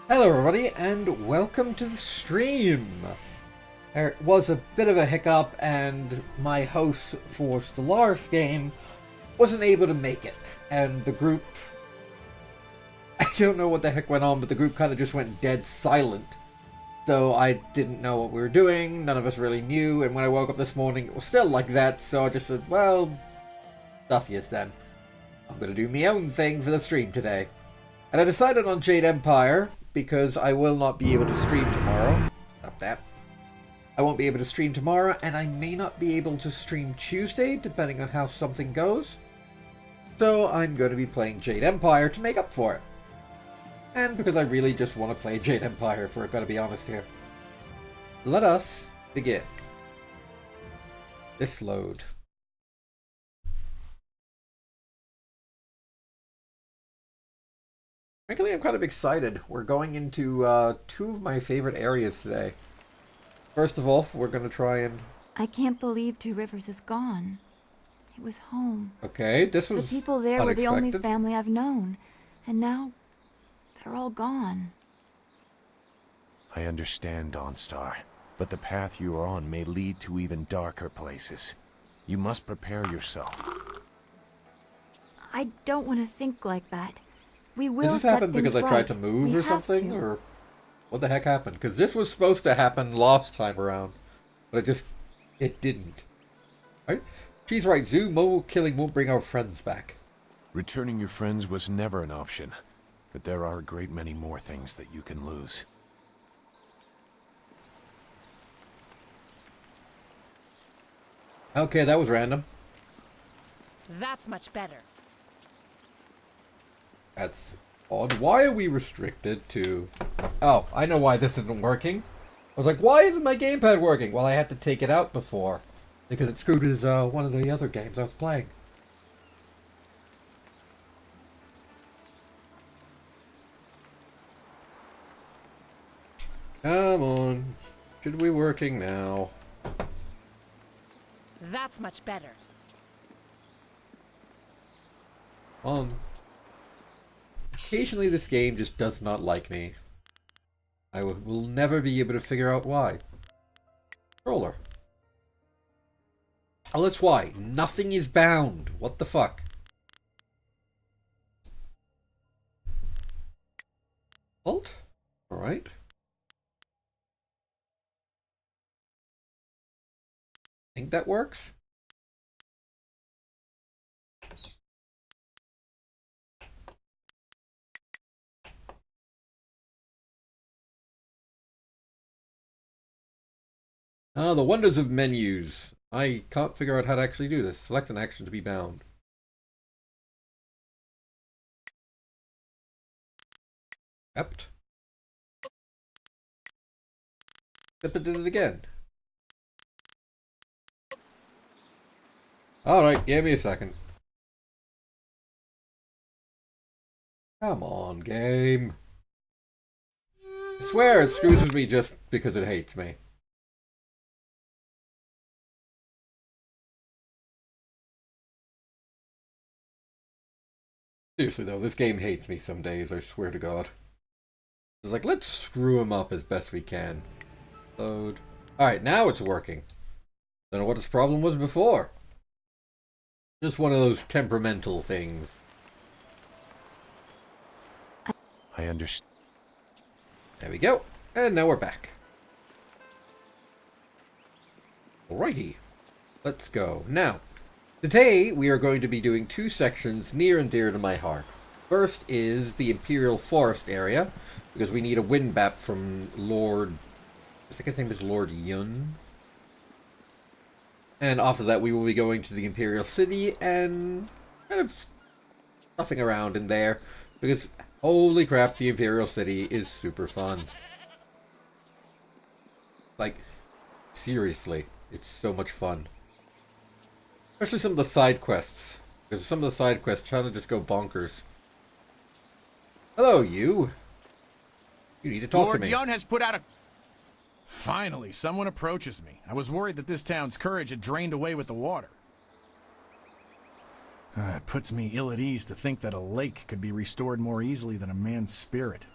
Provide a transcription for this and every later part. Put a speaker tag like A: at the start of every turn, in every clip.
A: Hello everybody and welcome to the stream. There was a bit of a hiccup and my host for Stellaris game wasn't able to make it, and the group, I don't know what the heck went on, but the group kind of just went dead silent. So I didn't know what we were doing, none of us really knew, and when I woke up this morning it was still like that, so I just said, well, stuff yes then. I'm gonna do my own thing for the stream today. And I decided on Jade Empire, because I will not be able to stream tomorrow. Stop that. I won't be able to stream tomorrow, and I may not be able to stream Tuesday, depending on how something goes. So I'm going to be playing Jade Empire to make up for it. And because I really just want to play Jade Empire, if we're going to be honest here. Let us begin. This load. Frankly, I'm kind of excited. We're going into two of my favorite areas today. First of all, we're going to try and...
B: I can't believe Two Rivers is gone. It was home.
A: Okay, this was
B: the people there
A: unexpected.
B: were the only family I've known. And now, they're all gone.
C: I understand, Dawnstar, but the path you are on may lead to even darker places. You must prepare yourself.
B: I don't want to think like that. We will
A: Does this
B: set
A: happen because I
B: things
A: tried to
B: right.
A: move
B: We
A: or
B: have
A: something?
B: to.
A: Or what the heck happened? Because this was supposed to happen last time around. But it didn't. Right? She's right, Zoo. Mobile killing won't bring our friends back.
C: Returning your friends was never an option, but there are a great many more things that you can lose.
A: Okay, that was random.
D: That's much better.
A: That's odd. Why are we restricted to... Oh, I know why this isn't working. I was like, why isn't my gamepad working? Well, I had to take it out before. Because it screwed as one of the other games I was playing. Come on. Should be working now.
D: That's much better.
A: Occasionally this game just does not like me. I will never be able to figure out why. Controller. Oh, that's why. Nothing is bound. What the fuck? Alt? Alright. Think that works? Ah, the wonders of menus. I can't figure out how to actually do this. Select an action to be bound. Except it did it again. Alright, give me a second. Come on, game. I swear it screws with me just because it hates me. Seriously though, this game hates me some days, I swear to God. It's like, let's screw him up as best we can. Load. Alright, now it's working. Don't know what its problem was before. Just one of those temperamental things.
C: I understand.
A: There we go. And now we're back. Alrighty. Let's go. Now, today we are going to be doing two sections near and dear to my heart. First is the Imperial Forest area, because we need a wind map from Lord... I think his name is Lord Yun. And after that we will be going to the Imperial City and kind of stuffing around in there, because holy crap, the Imperial City is super fun. Like, seriously, it's so much fun. Especially some of the side quests. Because some of the side quests try to just go bonkers. Hello, you. You need to talk to me.
E: Lord Yun has put out a... Finally, someone approaches me. I was worried that this town's courage had drained away with the water. It puts me ill at ease to think that a lake could be restored more easily than a man's spirit.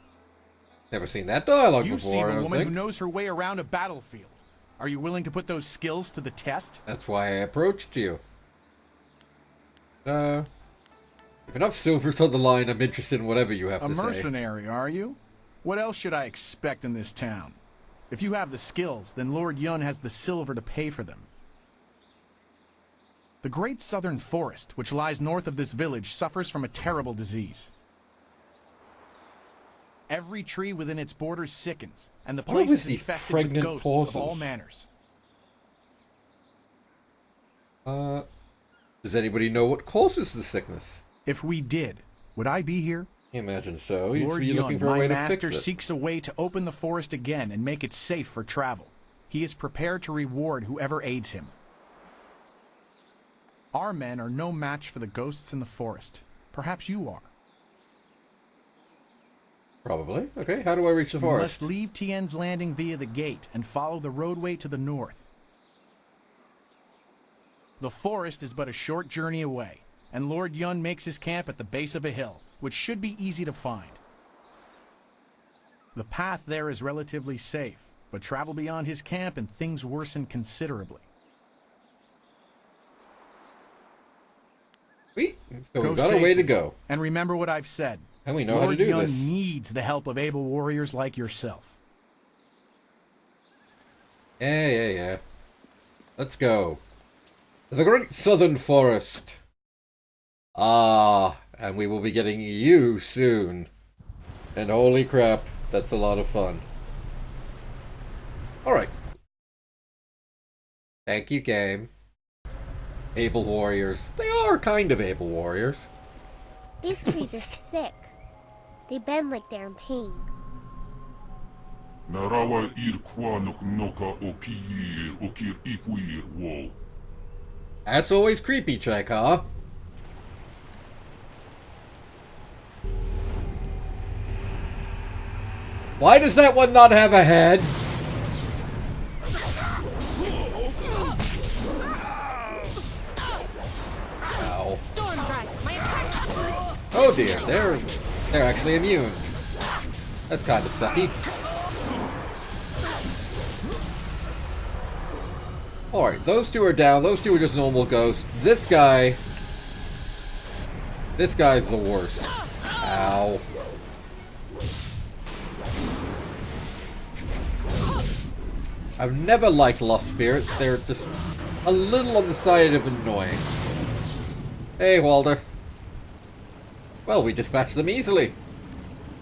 A: Never seen that dialogue
E: You
A: before,
E: seem
A: I
E: a
A: don't
E: woman
A: think.
E: who knows her way around a battlefield. Are you willing to put those skills to the test?
A: That's why I approached you. If enough silver's on the line, I'm interested in whatever you have
E: A
A: to say.
E: mercenary, are you? What else should I expect in this town? If you have the skills, then Lord Yun has the silver to pay for them. The Great Southern Forest, which lies north of this village, suffers from a terrible disease. Every tree within its borders sickens, and the
A: What
E: place
A: was
E: is
A: these
E: infested
A: pregnant
E: with ghosts of all
A: portals?
E: manners.
A: Does anybody know what causes the sickness?
E: If we did, would I be here?
A: I imagine so. You'd
E: Lord
A: be
E: Yun,
A: looking for a
E: my
A: way to
E: master,
A: fix it.
E: seeks a way to open the forest again and make it safe for travel. He is prepared to reward whoever aids him. Our men are no match for the ghosts in the forest. Perhaps you are.
A: Probably. Okay, how do I reach the
E: You
A: forest?
E: must leave Tien's Landing via the gate and follow the roadway to the north. The forest is but a short journey away, and Lord Yun makes his camp at the base of a hill, which should be easy to find. The path there is relatively safe, but travel beyond his camp and things worsen considerably.
A: Sweet. So
E: Go
A: we've got a way to
E: safely,
A: go.
E: And remember what I've said.
A: And we know how to
E: Lord
A: do
E: Yun
A: this.
E: needs the help of able warriors like yourself.
A: Yeah. Let's go. The Great Southern Forest. Ah, and we will be getting you soon. And holy crap, that's a lot of fun. Alright. Thank you, game. Able warriors. They are kind of able warriors.
F: These trees are thick. They bend like they're in pain.
G: Narawa ir kwanok noka o kiir o kir ifwir wo.
A: That's always creepy, Cheka. Why does that one not have a head? Ow.
D: Storm Dragon, my attack!
A: Oh dear, they're actually immune. That's kind of sucky. Alright, those two are down. Those two are just normal ghosts. This guy's the worst. Ow. I've never liked Lost Spirits. They're just a little on the side of annoying. Hey, Walder. Well, we dispatched them easily.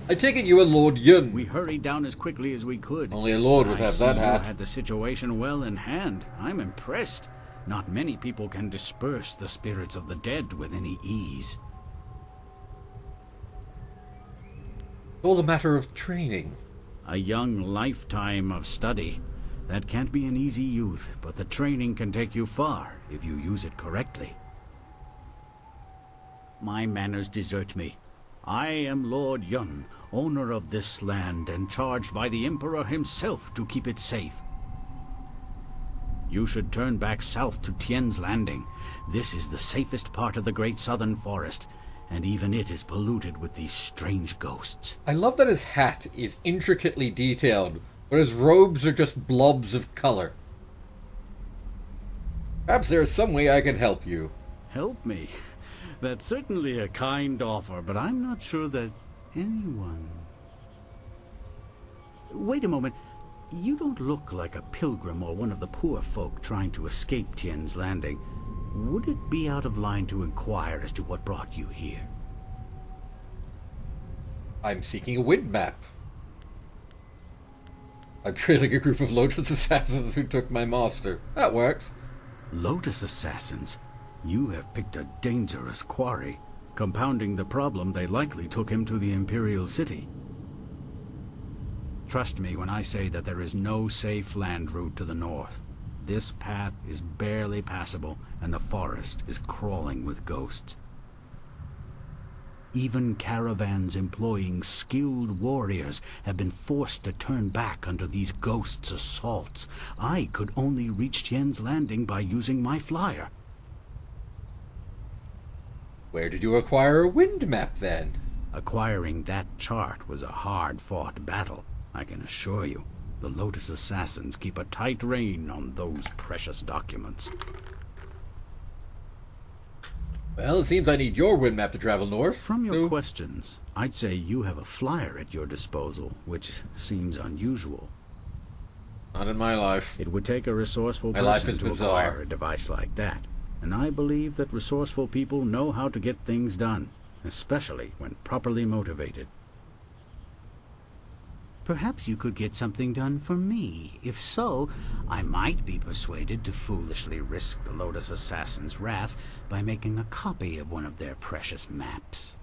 A: I take it you are Lord Yun.
H: We hurried down as quickly as we could.
A: Only a lord would
H: I
A: have
H: see
A: that
H: you
A: hat.
H: had the situation well in hand. I'm impressed. Not many people can disperse the spirits of the dead with any ease.
A: It's all a matter of training.
H: A young lifetime of study. That can't be an easy youth, but the training can take you far if you use it correctly. My manners desert me. I am Lord Yun, owner of this land and charged by the Emperor himself to keep it safe. You should turn back south to Tien's Landing. This is the safest part of the Great Southern Forest, and even it is polluted with these strange ghosts.
A: I love that his hat is intricately detailed, but his robes are just blobs of color. Perhaps there is some way I can help you.
H: Help me? That's certainly a kind offer, but I'm not sure that anyone... Wait a moment. You don't look like a pilgrim or one of the poor folk trying to escape Tien's Landing. Would it be out of line to inquire as to what brought you here?
A: I'm seeking a wind map. I'm trailing a group of Lotus assassins who took my master. That works.
H: Lotus assassins? You have picked a dangerous quarry. Compounding the problem, they likely took him to the Imperial city. Trust me when I say that there is no safe land route to the north. This path is barely passable, and the forest is crawling with ghosts. Even caravans employing skilled warriors have been forced to turn back under these ghosts' assaults. I could only reach Tien's Landing by using my flyer.
A: Where did you acquire a wind map then?
H: Acquiring that chart was a hard-fought battle. I can assure you, the Lotus Assassins keep a tight rein on those precious documents.
A: Well, it seems I need your wind map to travel north.
H: From your questions, I'd say you have a flyer at your disposal, which seems unusual.
A: Not in my life.
H: It would take a resourceful
A: My life
H: person
A: is
H: to
A: bizarre.
H: acquire a device like that, and I believe that resourceful people know how to get things done, especially when properly motivated. Perhaps you could get something done for me. If so, I might be persuaded to foolishly risk the Lotus Assassin's wrath by making a copy of one of their precious maps.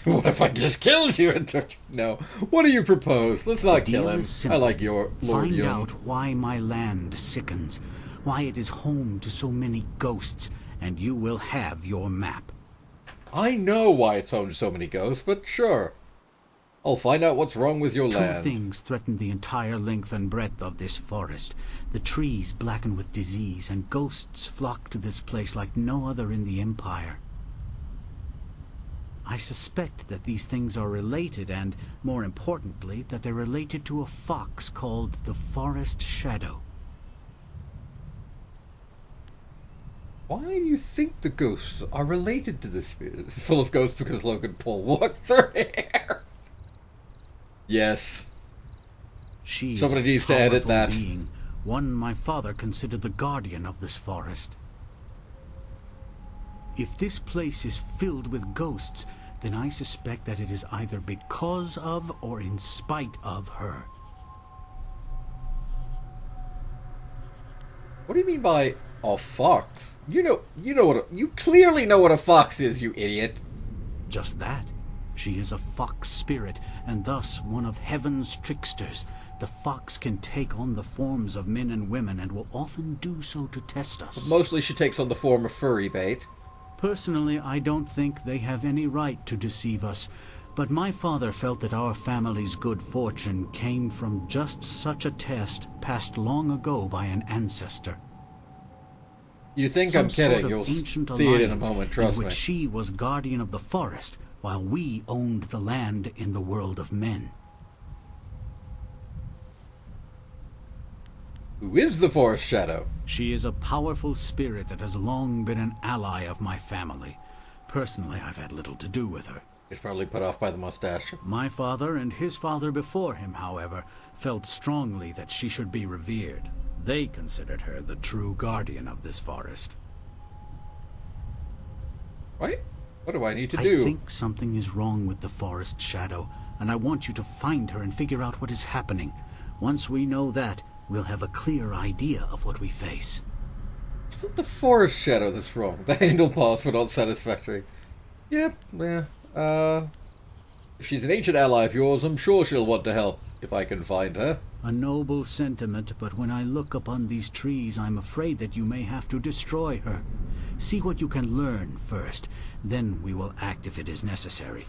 A: What if I just killed you and took... No. What do you propose? Let's not
H: The
A: kill
H: deal
A: him.
H: is
A: I
H: simple.
A: like your Lord
H: Find
A: Young.
H: out why my land sickens, why it is home to so many ghosts, and you will have your map.
A: I know why it's home to so many ghosts, but sure. I'll find out what's wrong with your
H: Two
A: land.
H: things threaten the entire length and breadth of this forest. The trees blacken with disease, and ghosts flock to this place like no other in the Empire. I suspect that these things are related, and, more importantly, that they're related to a fox called the Forest Shadow.
A: Why do you think the ghosts are related to this spirit? It's full of ghosts because Logan Paul walked through here. Yes.
H: She is
A: Somebody
H: a
A: needs to edit
H: powerful
A: that.
H: being, one my father considered the guardian of this forest. If this place is filled with ghosts, then I suspect that it is either because of or in spite of her.
A: What do you mean by a fox? You clearly know what a fox is, you idiot.
H: Just that. She is a fox spirit, and thus one of heaven's tricksters. The fox can take on the forms of men and women, and will often do so to test us.
A: Mostly she takes on the form of furry bait.
H: Personally, I don't think they have any right to deceive us, but my father felt that our family's good fortune came from just such a test passed long ago by an ancestor.
A: You think
H: Some
A: I'm kidding,
H: sort of
A: you'll
H: ancient
A: see it in a
H: alliance
A: moment, trust
H: in
A: me.
H: which she was guardian of the forest, while we owned the land in the world of men.
A: Who is the Forest Shadow?
H: She is a powerful spirit that has long been an ally of my family. Personally, I've had little to do with her.
A: He's probably put off by the mustache.
H: My father and his father before him, however, felt strongly that she should be revered. They considered her the true guardian of this forest.
A: Right? What do I need to
H: I
A: do?
H: think something is wrong with the Forest Shadow, and I want you to find her and figure out what is happening. Once we know that, we'll have a clear idea of what we face.
A: It's not the Forest Shadow that's wrong. The handle paws were not satisfactory. Yep, yeah. If she's an ancient ally of yours, I'm sure she'll want to help, if I can find her.
H: A noble sentiment, but when I look upon these trees, I'm afraid that you may have to destroy her. See what you can learn first, then we will act if it is necessary.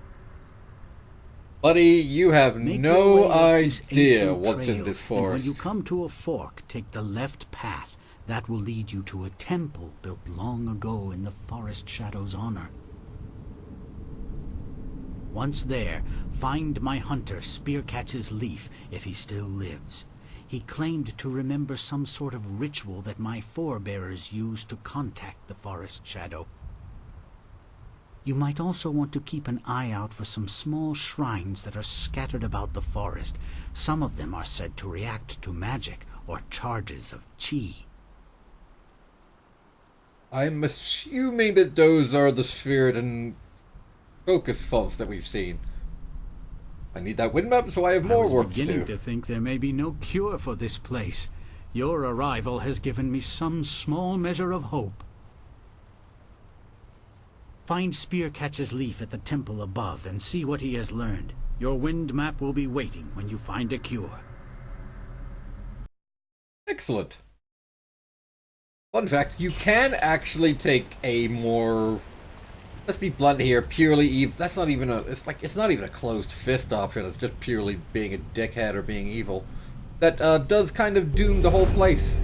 A: Buddy, you have
H: Make your
A: no
H: way up this
A: idea
H: ancient
A: what's in
H: trail,
A: this
H: and
A: forest.
H: when you come to a fork, take the left path. That will lead you to a temple built long ago in the Forest Shadow's honor. Once there, find my hunter Spearcatch's Leaf, if he still lives. He claimed to remember some sort of ritual that my forebears used to contact the Forest Shadow. You might also want to keep an eye out for some small shrines that are scattered about the forest. Some of them are said to react to magic or charges of chi.
A: I'm assuming that those are the spirit and focus fonts that we've seen. I need that wind map, so I have more
H: I
A: work
H: was
A: to
H: beginning
A: do.
H: to think there may be no cure for this place. Your arrival has given me some small measure of hope. Find Spearcatch's Leaf at the temple above and see what he has learned. Your wind map will be waiting when you find a cure.
A: Excellent. Fun fact, you can actually take a more, let's be blunt here, purely evil. That's not even a, it's not even a closed fist option. It's just purely being a dickhead or being evil. That does kind of doom the whole place.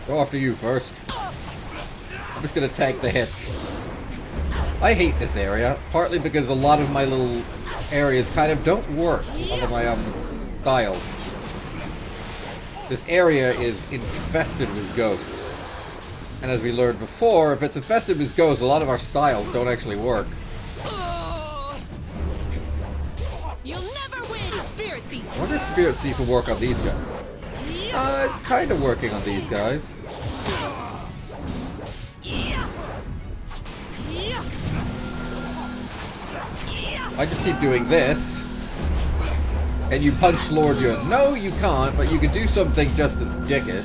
A: Go after you first. I'm just gonna tank the hits. I hate this area, partly because a lot of my little areas kind of don't work under my styles. This area is infested with ghosts. And as we learned before, if it's infested with ghosts, a lot of our styles don't actually work.
D: You'll never win, Spirit Thief.
A: I wonder if Spirit Thief will work on these guys. It's kind of working on these guys. I just keep doing this. And you punch Lord Yun. No, you can't, but you can do something just as dickish.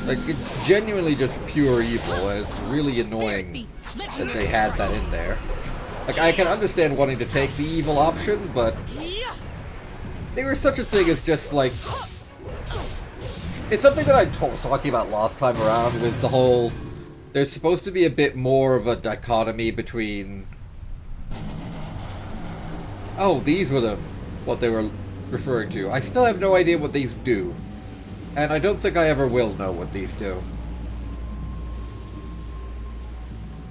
A: Like, it's genuinely just pure evil, and it's really annoying that they had that in there. Like, I can understand wanting to take the evil option, but there was such a thing as just, like... It's something that I was talking about last time around with the whole... There's supposed to be a bit more of a dichotomy between... Oh, these were what they were referring to. I still have no idea what these do. And I don't think I ever will know what these do.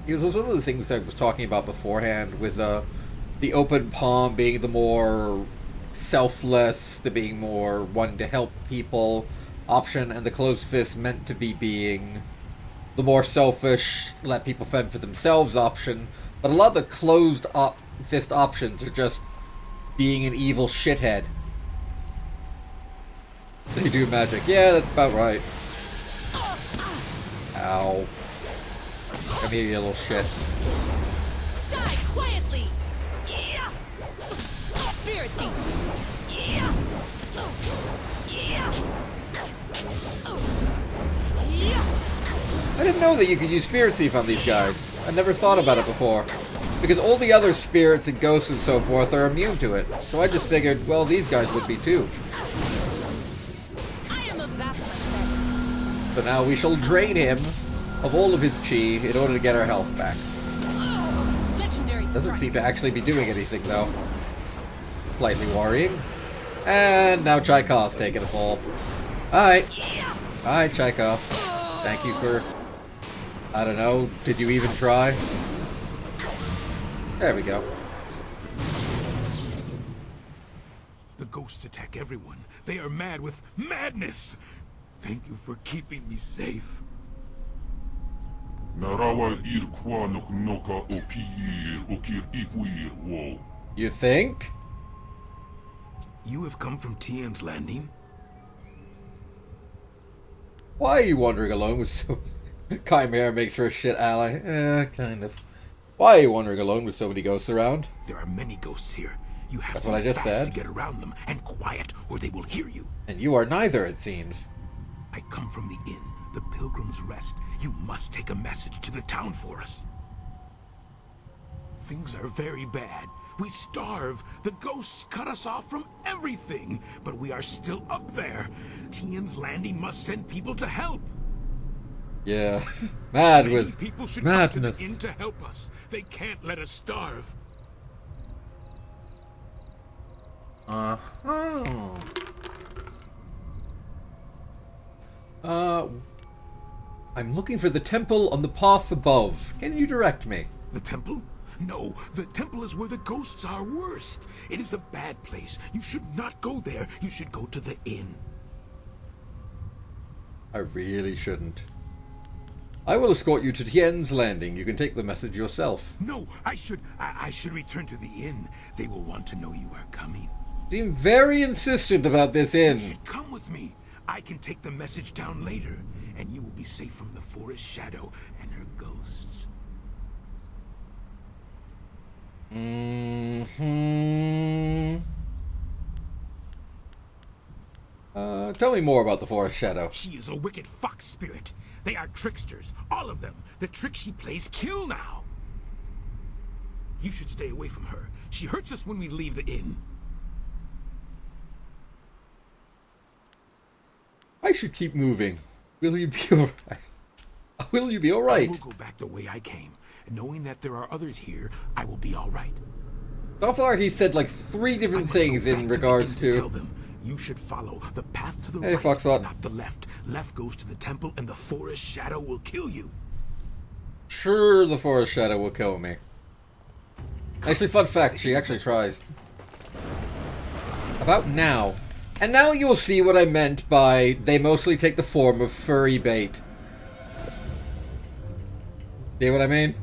A: It was one of the things I was talking about beforehand with the open palm being the more selfless, the being more wanting to help people option, and the closed fist meant to be being the more selfish, let people fend for themselves option. But a lot of the closed fist options are just being an evil shithead. They do magic. Yeah, that's about right. Ow. Come here, you little shit.
D: Die quietly. Yeah. Spirit Thief. Yeah.
A: I didn't know that you could use Spirit Thief on these guys. I never thought about it before. Because all the other spirits and ghosts and so forth are immune to it. So I just figured, well, these guys would be too.
D: I am a vast.
A: So now we shall drain him of all of his chi in order to get our health back.
D: Legendary
A: Doesn't
D: strike.
A: seem to actually be doing anything, though. Slightly worrying. And now Chaikov's taking a fall. Alright. Alright, Chaikov. Thank you for... I don't know, did you even try? There we go.
I: The ghosts attack everyone. They are mad with madness. Thank you for keeping me safe.
G: Narawa irkwanok noka opiyir okir ifwir wo.
A: You think?
I: You have come from Tian's Landing?
A: Why are you wandering alone with so... Chimera makes her a shit ally. Kind of. Why are you wandering alone with so many ghosts around?
I: There are many ghosts here. You have
A: That's
I: to
A: what
I: be
A: I just
I: fast
A: said.
I: to get around them, and quiet, or they will hear you.
A: And you are neither, it seems.
I: I come from the inn, the Pilgrim's Rest. You must take a message to the town for us. Things are very bad. We starve. The ghosts cut us off from everything. But we are still up there. Tian's Landing must send people to help.
A: Yeah. Mad
I: Many
A: with
I: people should
A: madness.
I: come to the inn to help us. They can't let us starve.
A: I'm looking for the temple on the path above. Can you direct me?
I: The temple? No, the temple is where the ghosts are worst. It is a bad place. You should not go there. You should go to the inn.
A: I really shouldn't. I will escort you to Tian's Landing. You can take the message yourself.
I: No, I should return to the inn. They will want to know you are coming.
A: Seem very insistent about this inn.
I: You should come with me. I can take the message down later, and you will be safe from the forest shadow and her ghosts.
A: Tell me more about the forest shadow.
I: She is a wicked fox spirit. They are tricksters, all of them. The tricks she plays kill now. You should stay away from her. She hurts us when we leave the inn.
A: I should keep moving. Will you be alright? Will you be alright?
I: I will go back the way I came. Knowing that there are others here, I will be alright.
A: So far, he said like 3 different things in regards
I: Tell
A: to...
I: them You should follow the path to the
A: Hey,
I: right,
A: Foxtrot.
I: not the left. Left goes to the temple, and the forest shadow will kill you.
A: Sure, the forest shadow will kill me. Actually, fun fact, she actually tries. About now. And now you'll see what I meant by they mostly take the form of furry bait. See what I mean?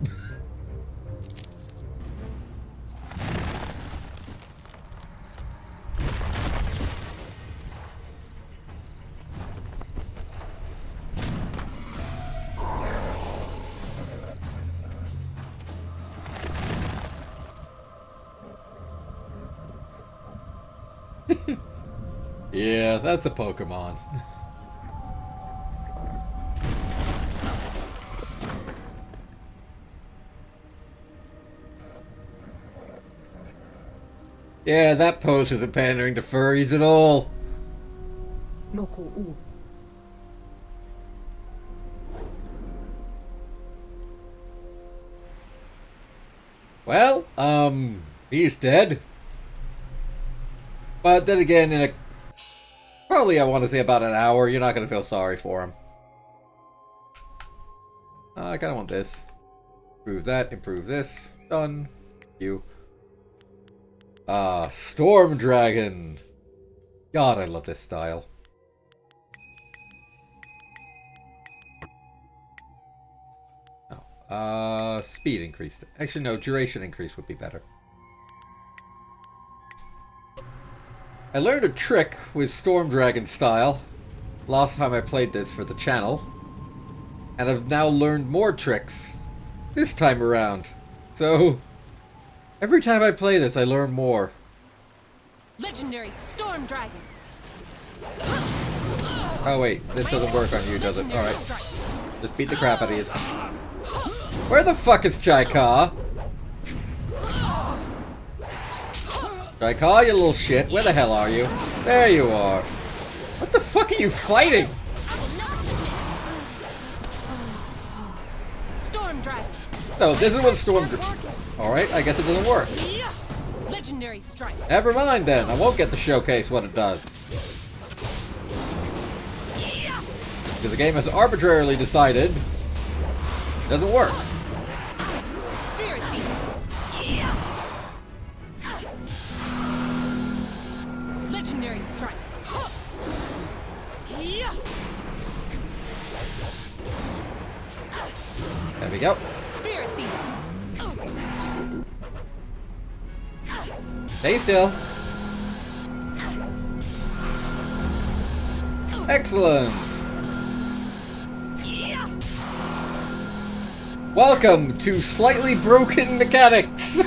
A: Yeah, that's a Pokemon. Yeah, that pose isn't pandering to furries at all. Well, he's dead. But then again, in a probably I want to say about an hour, you're not going to feel sorry for him. I kind of want this. Improve that, improve this. Done. You. Storm Dragon. God, I love this style. Oh. Speed increase. Actually, no, duration increase would be better. I learned a trick with Storm Dragon style last time I played this for the channel, and I've now learned more tricks this time around. So every time I play this, I learn more.
D: Legendary Storm Dragon.
A: Oh wait, this doesn't work on you, does it? Alright. Just beat the crap out of you. Where the fuck is Jaika? Jaika, you little shit. Where the hell are you? There you are. What the fuck are you fighting?
D: Storm Dragon.
A: No, this is what Storm Dragon. Alright, I guess it doesn't work.
D: Legendary Strike.
A: Never mind then, I won't get to showcase what it does. Because the game has arbitrarily decided it doesn't work.
D: Spirit Beam. Legendary Strike.
A: There we go.
D: Spirit Beam.
A: Stay still. Excellent. Welcome to slightly broken mechanics.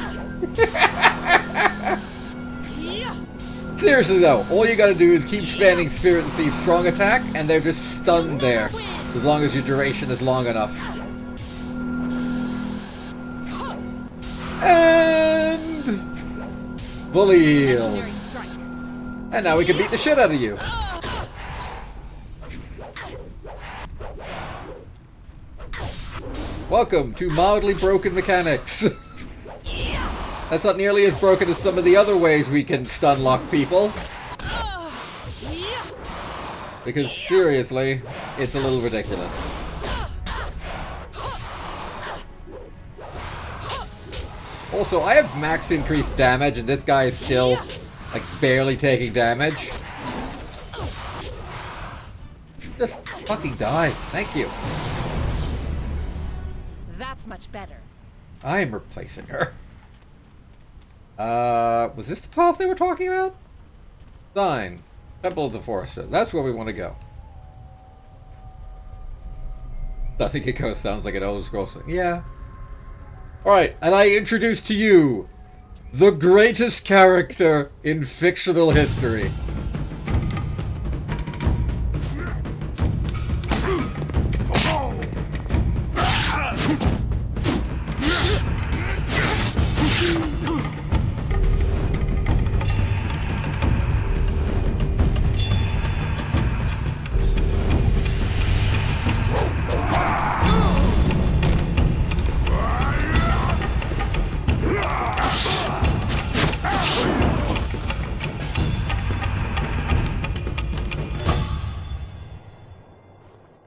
A: Seriously though, all you gotta do is keep spamming Spirit and Thief strong attack, and they're just stunned there, as long as your duration is long enough. And bully heal. And now we can beat the shit out of you. Welcome to mildly broken mechanics. That's not nearly as broken as some of the other ways we can stun lock people. Because seriously, it's a little ridiculous. Also, I have max increased damage and this guy is still like barely taking damage. Just fucking die. Thank you.
D: That's much better.
A: I am replacing her. Was this the path they were talking about? Sign. Temple of the Forester. That's where we want to go. Starting Gecko sounds like an old scroll thing. Yeah. Alright, and I introduce to you the greatest character in fictional history.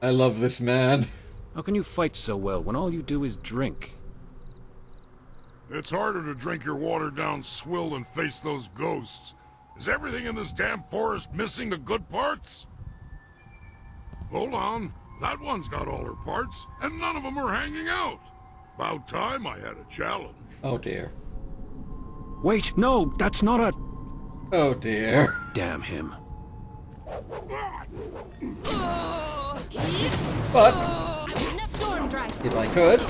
A: I love this man.
C: How can you fight so well when all you do is drink?
G: It's harder to drink your watered-down swill and face those ghosts. Is everything in this damn forest missing the good parts? Hold on. That one's got all her parts, and none of them are hanging out. About time I had a challenge.
A: Oh dear.
C: Wait, no, that's not a...
A: Oh dear.
C: Damn him.
A: But,
D: Storm Dragon.
A: if I could,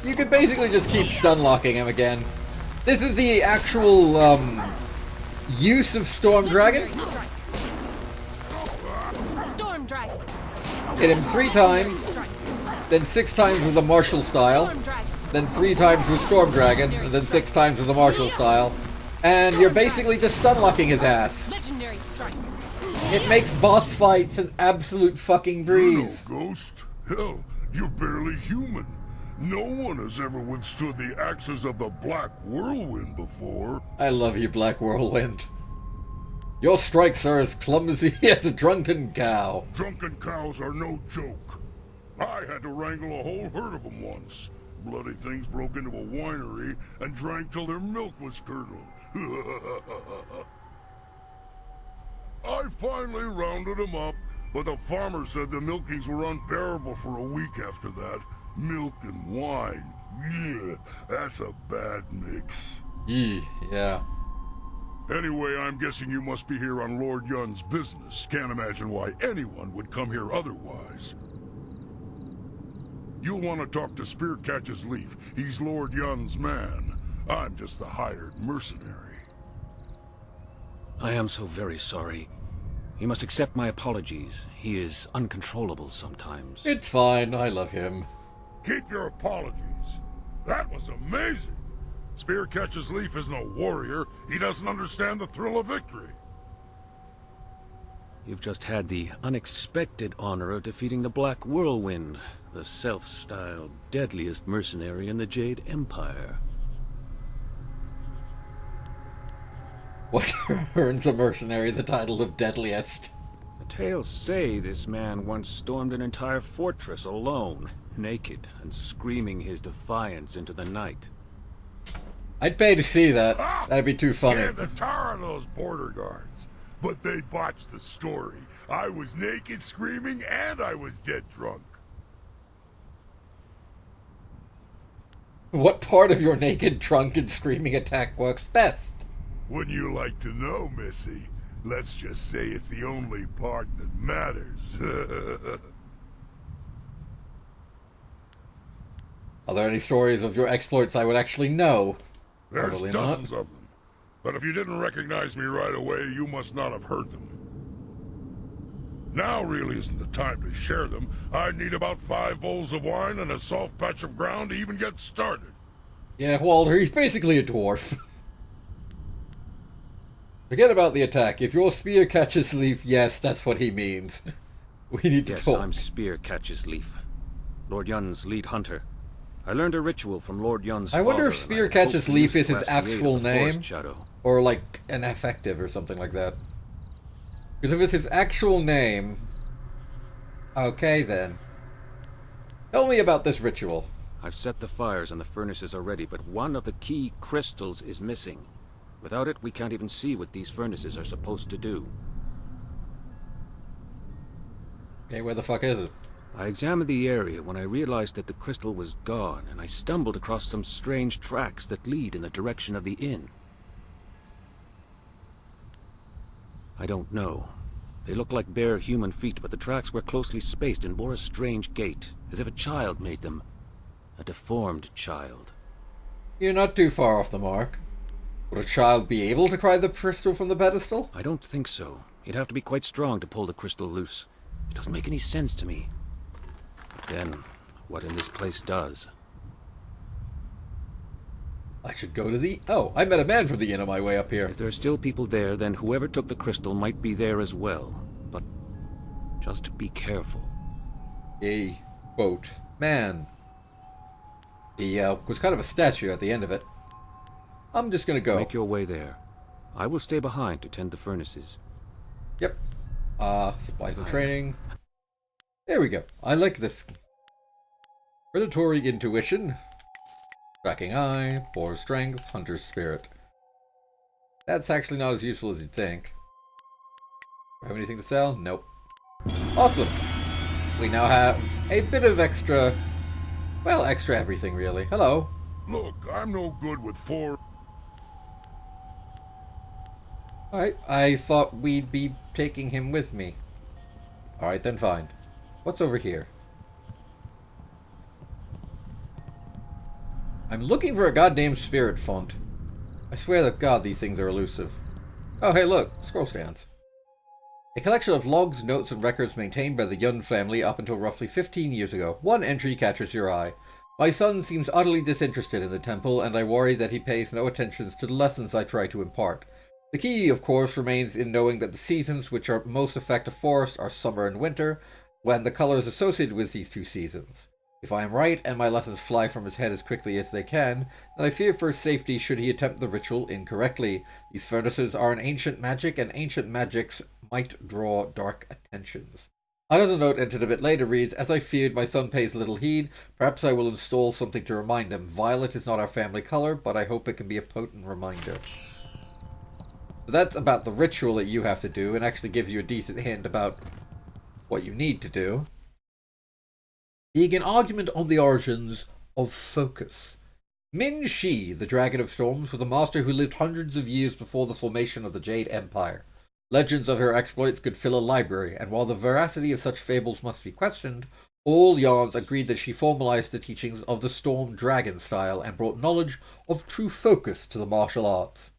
A: you could basically just keep stun-locking him again. This is the actual, use of Storm Dragon.
D: Storm Dragon.
A: Hit him 3 times,
D: Strike.
A: then 6 times with the martial style,
D: Storm Dragon.
A: then 3 times with Storm Dragon, and then 6 times with the martial style. And you're basically just stun-locking his ass.
D: Legendary strike.
A: It makes boss fights an absolute fucking breeze.
G: Hello, Ghost. Hell, you're barely human. No one has ever withstood the axes of the Black Whirlwind before.
A: I love you, Black Whirlwind. Your strikes are as clumsy as a drunken cow.
G: Drunken cows are no joke. I had to wrangle a whole herd of them once. Bloody things broke into a winery and drank till their milk was curdled. I finally rounded them up, but the farmer said the milkings were unbearable for a week after that. Milk and wine. Yeah, that's a bad mix.
A: Yeah.
G: Anyway, I'm guessing you must be here on Lord Yun's business. Can't imagine why anyone would come here otherwise. You'll want to talk to Spearcatch's Leaf. He's Lord Yun's man. I'm just the hired mercenary.
C: I am so very sorry. You must accept my apologies. He is uncontrollable sometimes.
A: It's fine, I love him.
G: Keep your apologies. That was amazing. Spearcatch's Leaf isn't a warrior. He doesn't understand the thrill of victory.
C: You've just had the unexpected honor of defeating the Black Whirlwind, the self-styled deadliest mercenary in the Jade Empire.
A: What earns a mercenary the title of deadliest?
C: The tales say this man once stormed an entire fortress alone, naked and screaming his defiance into the night.
A: I'd pay to see that. That'd be too funny.
G: Scared the tar of those border guards. But they botched the story. I was naked, screaming, and I was dead drunk.
A: What part of your naked, drunk, and screaming attack works best?
G: Wouldn't you like to know, Missy? Let's just say it's the only part that matters.
A: Are there any stories of your exploits I would actually know?
G: There's
A: Probably
G: dozens
A: not.
G: of them. But if you didn't recognize me right away, you must not have heard them. Now really isn't the time to share them. I'd need about 5 bowls of wine and a soft patch of ground to even get started.
A: Yeah, Walter, he's basically a dwarf. Forget about the attack. If your spear catches Leaf, yes, that's what he means. We need to
C: Yes,
A: talk.
C: I'm Spearcatch's Leaf, Lord Yun's lead hunter. I learned a ritual from Lord Yun's
A: I wonder if
C: father, and I
A: Spearcatch's
C: hope to
A: Leaf
C: use
A: is
C: it
A: his
C: to last the aid
A: actual
C: of the Forest
A: name.
C: Shadow.
A: Or like an affective or something like that. Because if it's his actual name... Okay then. Tell me about this ritual.
C: I've set the fires and the furnaces are ready, but one of the key crystals is missing. Without it, we can't even see what these furnaces are supposed to do.
A: Okay, where the fuck is it?
C: I examined the area when I realized that the crystal was gone, and I stumbled across some strange tracks that lead in the direction of the inn. I don't know. They look like bare human feet, but the tracks were closely spaced and bore a strange gait, as if a child made them. A deformed child.
A: You're not too far off the mark. Would a child be able to pry the crystal from the pedestal?
C: I don't think so. You'd have to be quite strong to pull the crystal loose. It doesn't make any sense to me. But then, what in this place does?
A: I should go to the... Oh, I met a man from the inn on my way up here.
C: If there are still people there, then whoever took the crystal might be there as well. But just be careful.
A: A, quote, man. He was kind of a statue at the end of it. I'm just gonna go.
C: Make your way there. I will stay behind to tend the furnaces.
A: Yep. Supplies and training. There we go. I like this. Predatory intuition. Tracking eye. Boar strength. Hunter's spirit. That's actually not as useful as you'd think. Do I have anything to sell? Nope. Awesome. We now have a bit of extra... Well, extra everything, really. Hello.
G: Look, I'm no good with 4...
A: Alright, I thought we'd be taking him with me. Alright, then fine. What's over here? I'm looking for a goddamn spirit font. I swear to God these things are elusive. Oh, hey look, scroll stands. A collection of logs, notes, and records maintained by the Yun family up until roughly 15 years ago. One entry catches your eye. My son seems utterly disinterested in the temple, and I worry that he pays no attention to the lessons I try to impart. The key, of course, remains in knowing that the seasons which are most affect a forest are summer and winter, when the colors associated with these two seasons. If I am right, and my lessons fly from his head as quickly as they can, then I fear for his safety should he attempt the ritual incorrectly. These furnaces are an ancient magic, and ancient magics might draw dark attentions. Another note entered a bit later reads, as I feared, my son pays little heed. Perhaps I will install something to remind him. Violet is not our family color, but I hope it can be a potent reminder. So that's about the ritual that you have to do, and actually gives you a decent hint about what you need to do. Being an argument on the origins of focus. Min Shi, the Dragon of Storms, was a master who lived hundreds of years before the formation of the Jade Empire. Legends of her exploits could fill a library, and while the veracity of such fables must be questioned, all Yans agreed that she formalized the teachings of the Storm Dragon style and brought knowledge of true focus to the martial arts.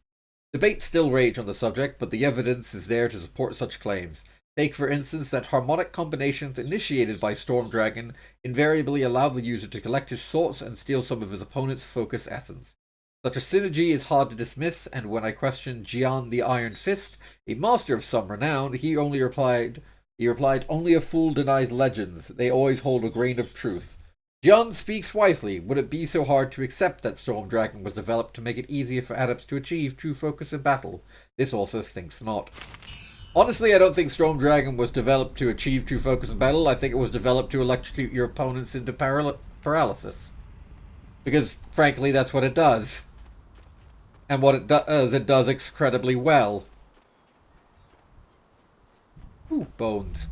A: Debates still rage on the subject, but the evidence is there to support such claims. Take, for instance, that harmonic combinations initiated by Storm Dragon invariably allow the user to collect his thoughts and steal some of his opponent's focus essence. Such a synergy is hard to dismiss, and when I questioned Jian the Iron Fist, a master of some renown, he replied, only a fool denies legends. They always hold a grain of truth. Jian speaks wisely. Would it be so hard to accept that Storm Dragon was developed to make it easier for adepts to achieve true focus in battle? This also thinks not. Honestly, I don't think Storm Dragon was developed to achieve true focus in battle. I think it was developed to electrocute your opponents into paralysis. Because, frankly, that's what it does. And what it does incredibly well. Ooh, bones.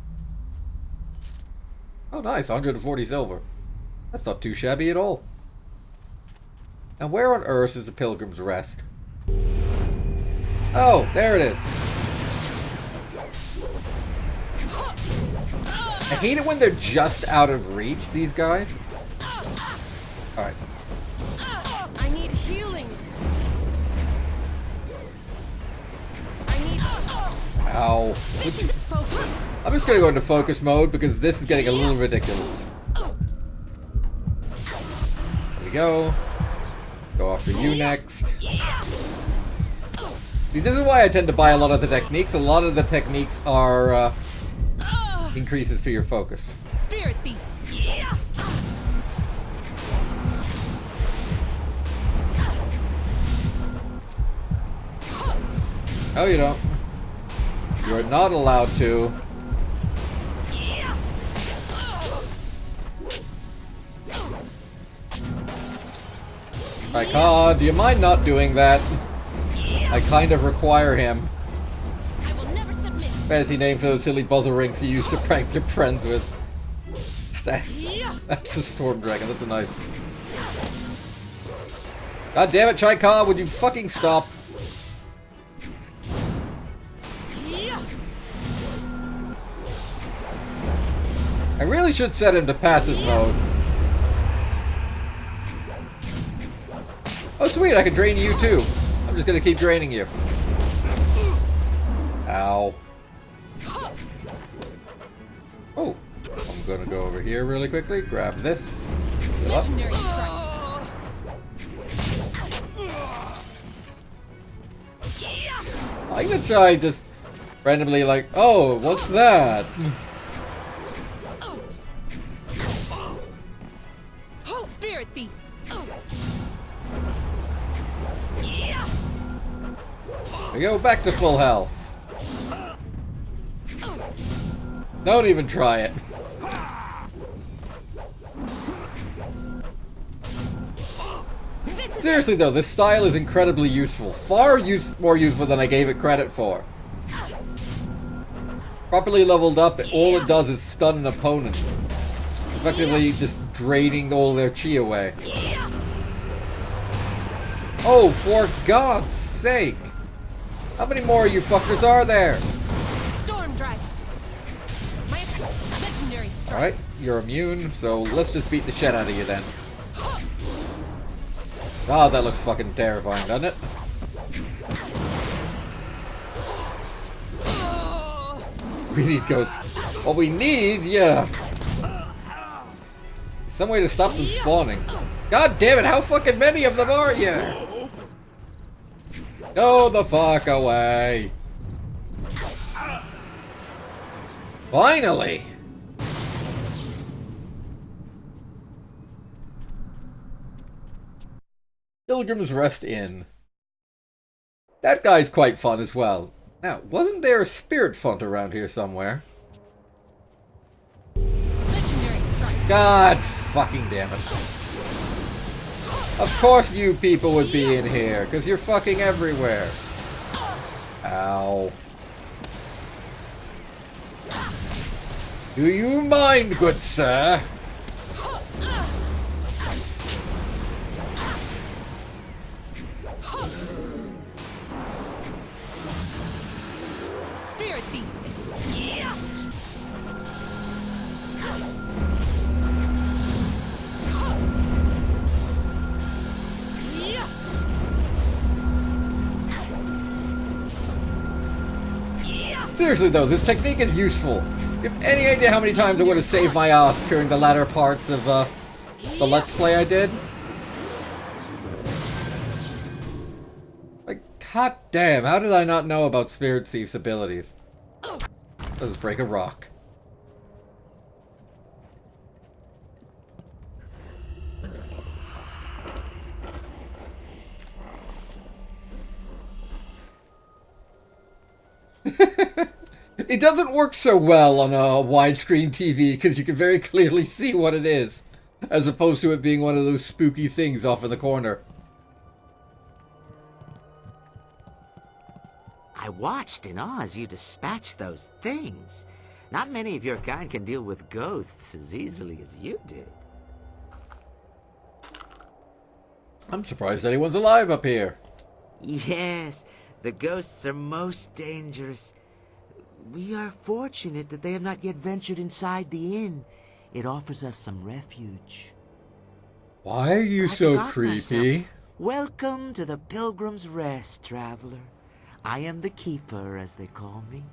A: Oh, nice, 140 silver. That's not too shabby at all. And where on earth is the Pilgrim's Rest? Oh, there it is. I hate it when they're just out of reach, these guys. Alright.
D: I need healing.
A: Ow. I'm just gonna go into focus mode because this is getting a little ridiculous. There we go. Go after you next. See, this is why I tend to buy a lot of the techniques. A lot of the techniques are increases to your focus.
D: Spirit thief.
A: Oh, you don't. You are not allowed to. Alright, do you mind not doing that? I kind of require him.
D: I will never submit.
A: Fancy name for those silly buzzer rings you used to prank your friends with. That's a Storm Dragon, that's a nice. God damn it, Chaikar, would you fucking stop? I really should set him to passive mode. Oh sweet, I can drain you too. I'm just gonna keep draining you. Ow. Oh, I'm gonna go over here really quickly, grab this.
D: Legendary strike.
A: I'm gonna try just randomly like, oh, what's that?
D: Spirit thief.
A: We go back to full health. Don't even try it. Seriously though, this style is incredibly useful. Far more useful than I gave it credit for. Properly leveled up, all it does is stun an opponent. Effectively just draining all their chi away. Oh, for God's sake! How many more of you fuckers are there?
D: Storm Dragon. Legendary strike.
A: Alright, you're immune, so let's just beat the shit out of you then. Oh, that looks fucking terrifying, doesn't it? We need ghosts. What we need, yeah. Some way to stop them spawning. God damn it, how fucking many of them are you? Go the fuck away. Finally! Pilgrim's Rest Inn. That guy's quite fun as well. Now, wasn't there a spirit font around here somewhere?
D: Legendary strike.
A: God fucking damn it. Of course you people would be in here, because you're fucking everywhere. Ow. Do you mind, good sir?
D: Spirit Thief.
A: Seriously though, this technique is useful. You have any idea how many times it would have saved my ass during the latter parts of the Let's Play I did? Like, god damn, how did I not know about Spirit Thief's abilities? Let's break a rock. It doesn't work so well on a widescreen TV because you can very clearly see what it is, as opposed to it being one of those spooky things off in the corner.
J: I watched in awe as you dispatched those things. Not many of your kind can deal with ghosts as easily as you did.
A: I'm surprised anyone's alive up here.
J: Yes, the ghosts are most dangerous. We are fortunate that they have not yet ventured inside the inn. It offers us some refuge.
A: Why are you so creepy?
J: Myself. Welcome to the Pilgrim's Rest, traveler. I am the keeper, as they call me.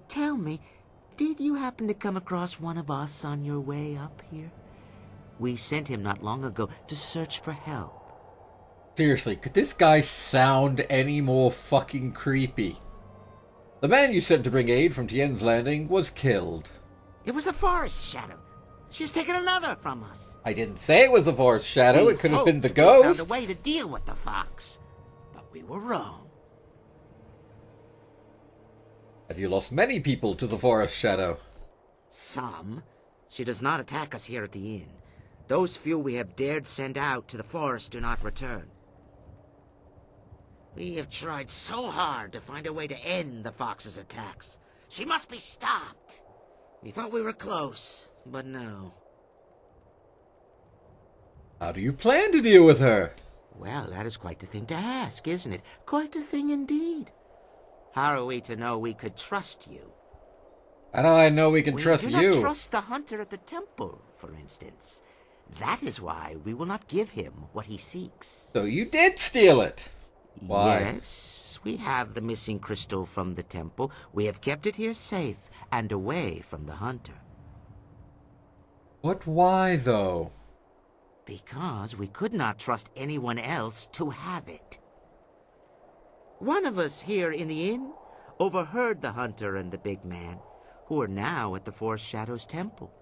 J: Tell me, did you happen to come across one of us on your way up here? We sent him not long ago to search for help.
A: Seriously, could this guy sound any more fucking creepy? The man you sent to bring aid from Tien's Landing was killed.
J: It was the Forest Shadow. She's taken another from us.
A: I didn't say it was the Forest Shadow. It could have been the
J: We
A: ghost.
J: found a way to deal with the fox, but we were wrong.
A: Have you lost many people to the Forest Shadow?
J: Some. She does not attack us here at the inn. Those few we have dared send out to the forest do not return. We have tried so hard to find a way to end the fox's attacks. She must be stopped. We thought we were close, but no.
A: How do you plan to deal with her?
J: Well, that is quite the thing to ask, isn't it? Quite a thing indeed. How are we to know we could trust you?
A: How do I know we can trust
J: We
A: you?
J: do not trust the hunter at the temple, for instance. That is why we will not give him what he seeks.
A: So you did steal it? Why?
J: Yes, we have the missing crystal from the temple. We have kept it here safe and away from the hunter.
A: What why, though?
J: Because we could not trust anyone else to have it. One of us here in the inn overheard the hunter and the big man, who are now at the Forest Shadow's temple.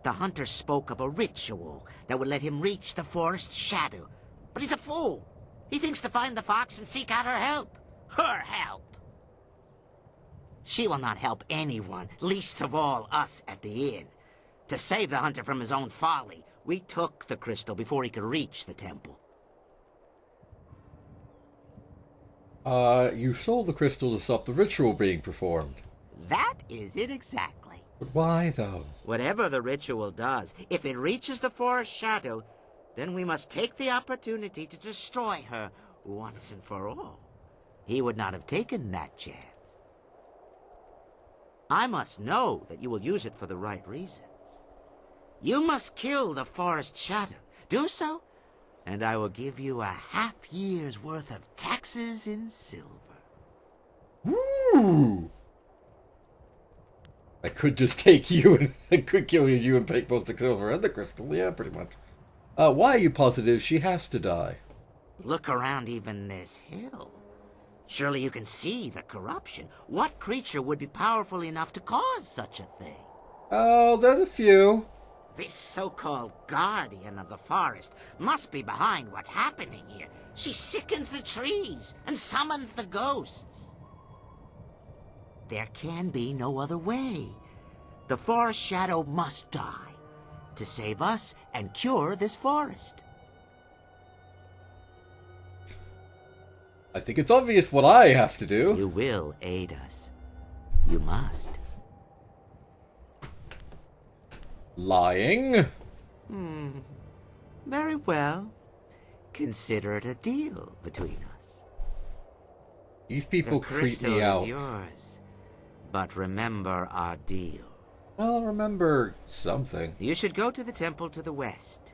J: The hunter spoke of a ritual that would let him reach the Forest Shadow. But he's a fool. He thinks to find the fox and seek out her help. Her help! She will not help anyone, least of all us at the inn. To save the hunter from his own folly, we took the crystal before he could reach the temple.
A: You sold the crystal to stop the ritual being performed.
J: That is it exactly.
A: But why, though?
J: Whatever the ritual does, if it reaches the forest shadow, then we must take the opportunity to destroy her once and for all. He would not have taken that chance. I must know that you will use it for the right reasons. You must kill the forest shadow. Do so, and I will give you a half-year's worth of taxes in silver.
A: Woo! I could just take you and I could kill you and take both the silver and the crystal. Yeah, pretty much. Why are you positive she has to die?
J: Look around even this hill. Surely you can see the corruption. What creature would be powerful enough to cause such a thing?
A: Oh, there's a few.
J: This so-called guardian of the forest must be behind what's happening here. She sickens the trees and summons the ghosts. There can be no other way. The forest shadow must die to save us and cure this forest.
A: I think it's obvious what I have to do.
J: You will aid us. You must.
A: Lying.
J: Very well. Consider it a deal between us.
A: These people
J: The
A: creep
J: crystal
A: me out.
J: is yours. But remember our deal.
A: I'll remember something.
J: You should go to the temple to the west.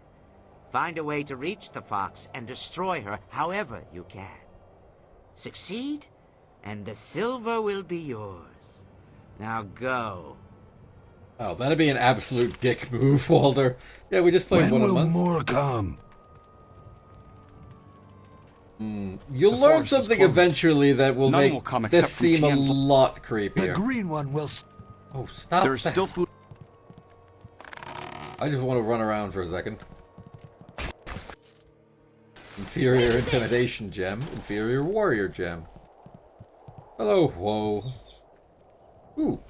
J: Find a way to reach the fox and destroy her however you can. Succeed, and the silver will be yours. Now go.
A: Oh, that'd be an absolute dick move, Walter. Yeah, we just played one a month.
K: When will more come?
A: You'll
K: The
A: learn
K: forest is
A: something
K: closed.
A: eventually that will
K: None
A: make
K: will come
A: this
K: except from
A: seem a
K: Tian's-
A: lot
K: The
A: creepier.
K: green one will...
A: Oh, stop
K: There is
A: that.
K: still food...
A: I just want to run around for a second. Inferior Intimidation Gem. Inferior Warrior Gem. Hello, whoa. Ooh.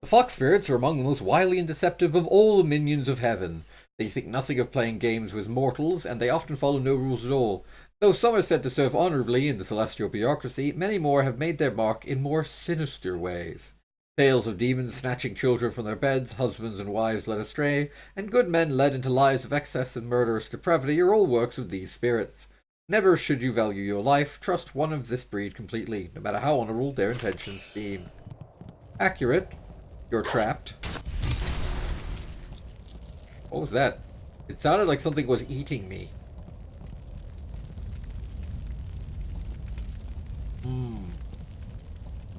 A: The fox spirits are among the most wily and deceptive of all the minions of heaven. They think nothing of playing games with mortals, and they often follow no rules at all. Though some are said to serve honourably in the celestial bureaucracy, many more have made their mark in more sinister ways. Tales of demons snatching children from their beds, husbands and wives led astray, and good men led into lives of excess and murderous depravity are all works of these spirits. Never should you value your life, trust one of this breed completely, no matter how honourable their intentions seem. Accurate. You're trapped. What was that? It sounded like something was eating me.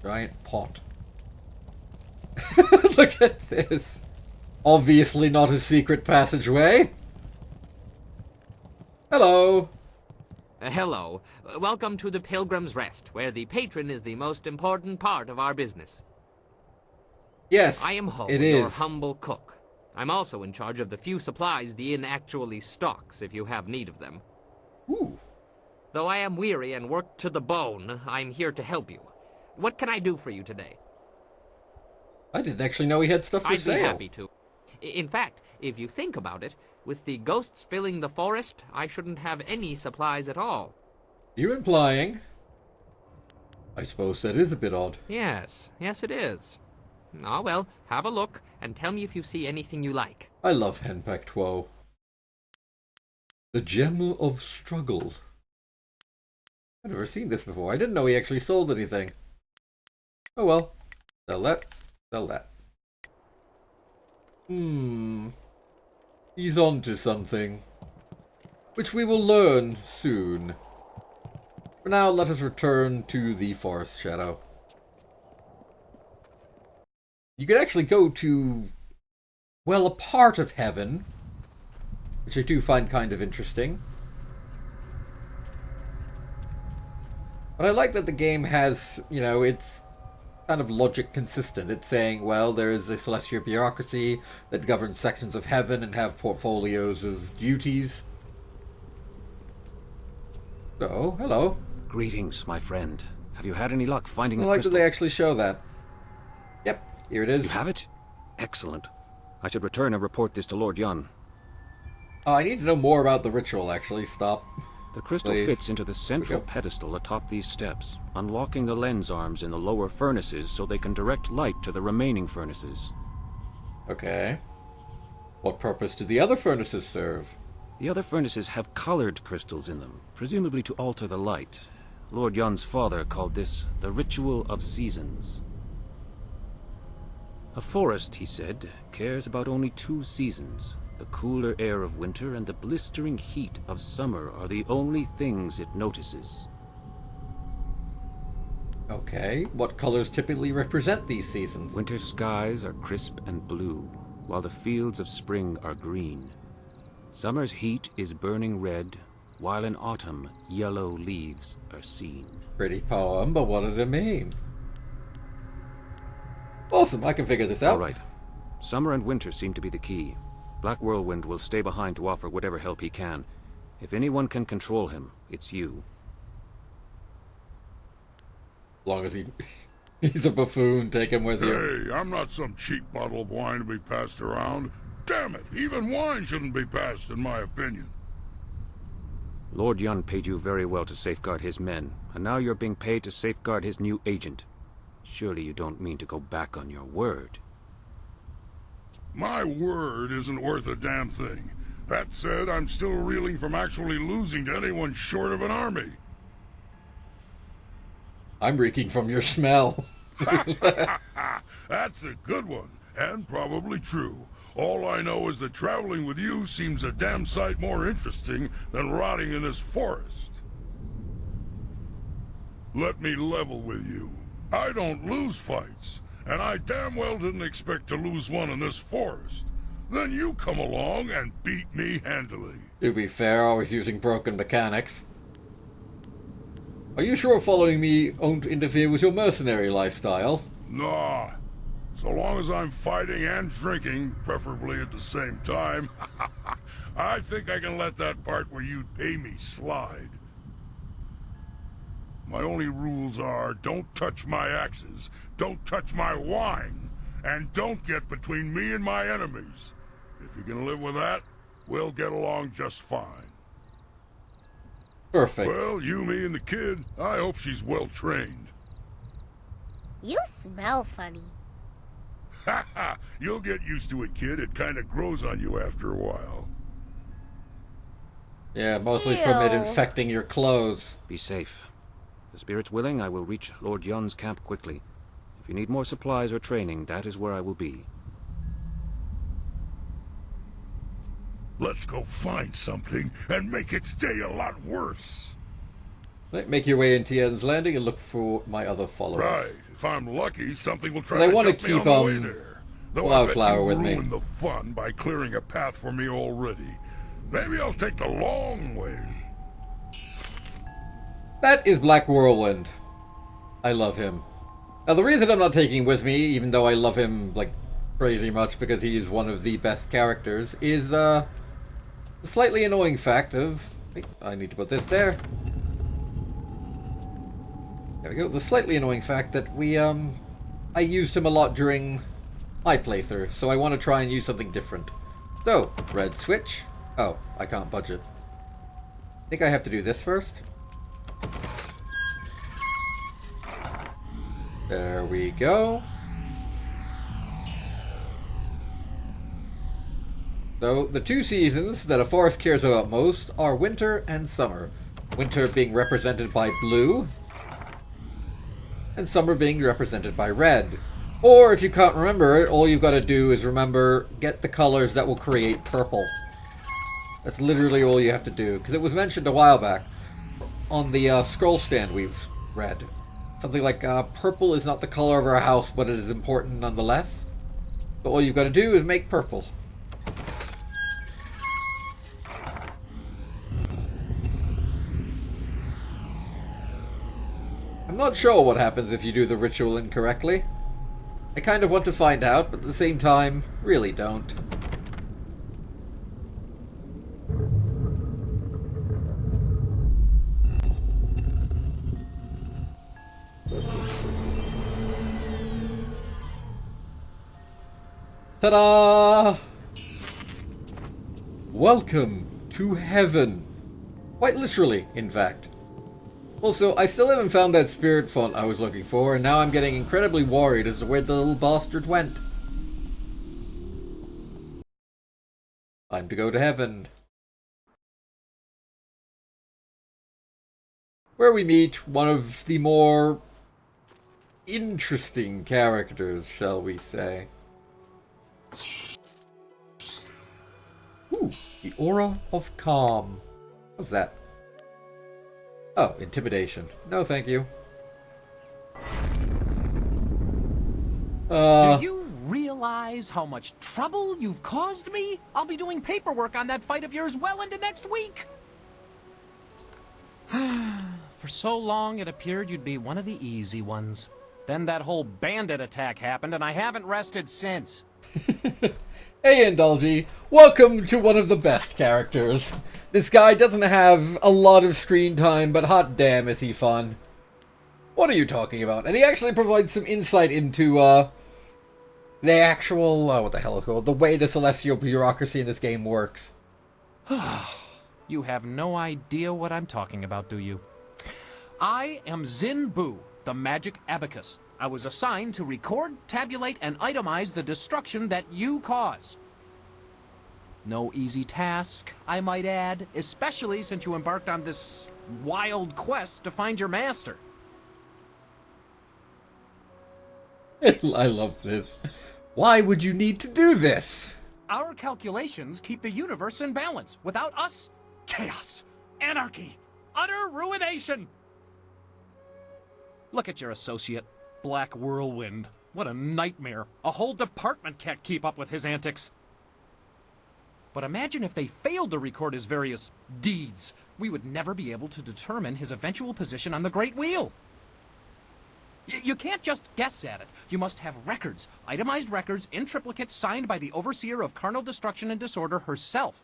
A: Giant pot. Look at this. Obviously not a secret passageway. Hello.
L: Hello. Welcome to the Pilgrim's Rest, where the patron is the most important part of our business.
A: Yes,
L: I am Hull,
A: it
L: your
A: is.
L: humble cook. I'm also in charge of the few supplies the inn actually stocks, if you have need of them.
A: Ooh.
L: Though I am weary and worked to the bone, I'm here to help you. What can I do for you today?
A: I didn't actually know he had stuff for
L: I'd
A: sale.
L: be happy to. In fact, if you think about it, with the ghosts filling the forest, I shouldn't have any supplies at all.
A: You implying? I suppose that is a bit odd.
L: Yes, it is. Ah, well, have a look, and tell me if you see anything you like.
A: I love Henpeck Tuo. The Gem of Struggle. I've never seen this before. I didn't know he actually sold anything. Oh well. Sell that. Sell that. He's on to something. Which we will learn soon. For now, let us return to the Forest Shadow. You could actually go to, well, a part of heaven, which I do find kind of interesting. But I like that the game has, you know, it's kind of logic consistent. It's saying, well, there is a celestial bureaucracy that governs sections of heaven and have portfolios of duties. So, hello.
C: Greetings, my friend. Have you had any luck finding
A: I
C: the
A: like that
C: crystal?
A: they actually show that. Here it is.
C: You have it? Excellent. I should return and report this to Lord Yun.
A: I need to know more about the ritual, actually. Stop.
C: The crystal
A: Please.
C: fits into the central pedestal atop these steps, unlocking the lens arms in the lower furnaces so they can direct light to the remaining furnaces.
A: Okay. What purpose do the other furnaces serve?
C: The other furnaces have colored crystals in them, presumably to alter the light. Lord Yun's father called this the Ritual of Seasons. A forest, he said, cares about only 2 seasons. The cooler air of winter and the blistering heat of summer are the only things it notices.
A: Okay. What colors typically represent these seasons?
C: Winter skies are crisp and blue, while the fields of spring are green. Summer's heat is burning red, while in autumn, yellow leaves are seen.
A: Pretty poem, but what does it mean? Awesome, I can figure this out.
C: All right. Summer and winter seem to be the key. Black Whirlwind will stay behind to offer whatever help he can. If anyone can control him, it's you.
A: As long as he's a buffoon, take him with you.
G: Hey, I'm not some cheap bottle of wine to be passed around. Damn it, even wine shouldn't be passed, in my opinion.
C: Lord Yun paid you very well to safeguard his men, and now you're being paid to safeguard his new agent. Surely you don't mean to go back on your word.
G: My word isn't worth a damn thing. That said, I'm still reeling from actually losing to anyone short of an army.
A: I'm reeking from your smell.
G: That's a good one, and probably true. All I know is that traveling with you seems a damn sight more interesting than rotting in this forest. Let me level with you. I don't lose fights, and I damn well didn't expect to lose one in this forest. Then you come along and beat me handily.
A: To be fair, always using broken mechanics. Are you sure following me won't interfere with your mercenary lifestyle?
G: Nah. So long as I'm fighting and drinking, preferably at the same time, I think I can let that part where you'd pay me slide. My only rules are, don't touch my axes, don't touch my wine, and don't get between me and my enemies. If you can live with that, we'll get along just fine.
A: Perfect.
G: Well, you, me, and the kid, I hope she's well trained.
F: You smell funny.
G: Ha ha! You'll get used to it, kid. It kind of grows on you after a while.
A: Yeah, mostly from it infecting your clothes.
C: Be safe. If the spirit's willing, I will reach Lord Yun's camp quickly. If you need more supplies or training, that is where I will be.
G: Let's go find something and make its day a lot worse.
A: Make your way into Tien's Landing and look for my other followers.
G: Right. If I'm lucky, something will try
A: I
G: to
A: want to
G: jump me
A: keep
G: on the way there. Though
A: Wildflower
G: I
A: with
G: bet you
A: me.
G: ruined the fun by clearing a path for me already. Maybe I'll take the long way.
A: That is Black Whirlwind. I love him. Now, the reason I'm not taking him with me, even though I love him, like, crazy much because he is one of the best characters, is, the slightly annoying fact of... Wait, I need to put this there. There we go. The slightly annoying fact that I used him a lot during my playthrough, so I want to try and use something different. So, red switch. Oh, I can't budget. I think I have to do this first. There we go. So, the 2 seasons that a forest cares about most are winter and summer. Winter being represented by blue, and summer being represented by red. Or, if you can't remember it, all you've got to do is remember, get the colors that will create purple. That's literally all you have to do, because it was mentioned a while back on the scroll stand we've read. Something like, purple is not the color of our house, but it is important nonetheless. But all you've got to do is make purple. I'm not sure what happens if you do the ritual incorrectly. I kind of want to find out, but at the same time, really don't. Ta-da! Welcome to heaven. Quite literally, in fact. Also, I still haven't found that spirit font I was looking for, and now I'm getting incredibly worried as to where the little bastard went. Time to go to heaven. Where we meet one of the more interesting characters, shall we say. Ooh, the Aura of Calm. What's that? Oh, intimidation. No, thank you.
K: Do you realize how much trouble you've caused me? I'll be doing paperwork on that fight of yours well into next week. For so long, it appeared you'd be one of the easy ones. Then that whole bandit attack happened, and I haven't rested since.
A: Hey, Indulgy. Welcome to one of the best characters. This guy doesn't have a lot of screen time, but hot damn is he fun. What are you talking about? And he actually provides some insight into, the actual, what the hell is it called? The way the celestial bureaucracy in this game works.
K: You have no idea what I'm talking about, do you? I am Zin Bu, the magic abacus. I was assigned to record, tabulate, and itemize the destruction that you cause. No easy task, I might add, especially since you embarked on this wild quest to find your master.
A: I love this. Why would you need to do this?
K: Our calculations keep the universe in balance. Without us, chaos, anarchy, utter ruination. Look at your associate, Black Whirlwind. What a nightmare. A whole department can't keep up with his antics. But imagine if they failed to record his various deeds. We would never be able to determine his eventual position on the Great Wheel. You can't just guess at it. You must have records, itemized records in triplicate signed by the Overseer of Carnal Destruction and Disorder herself.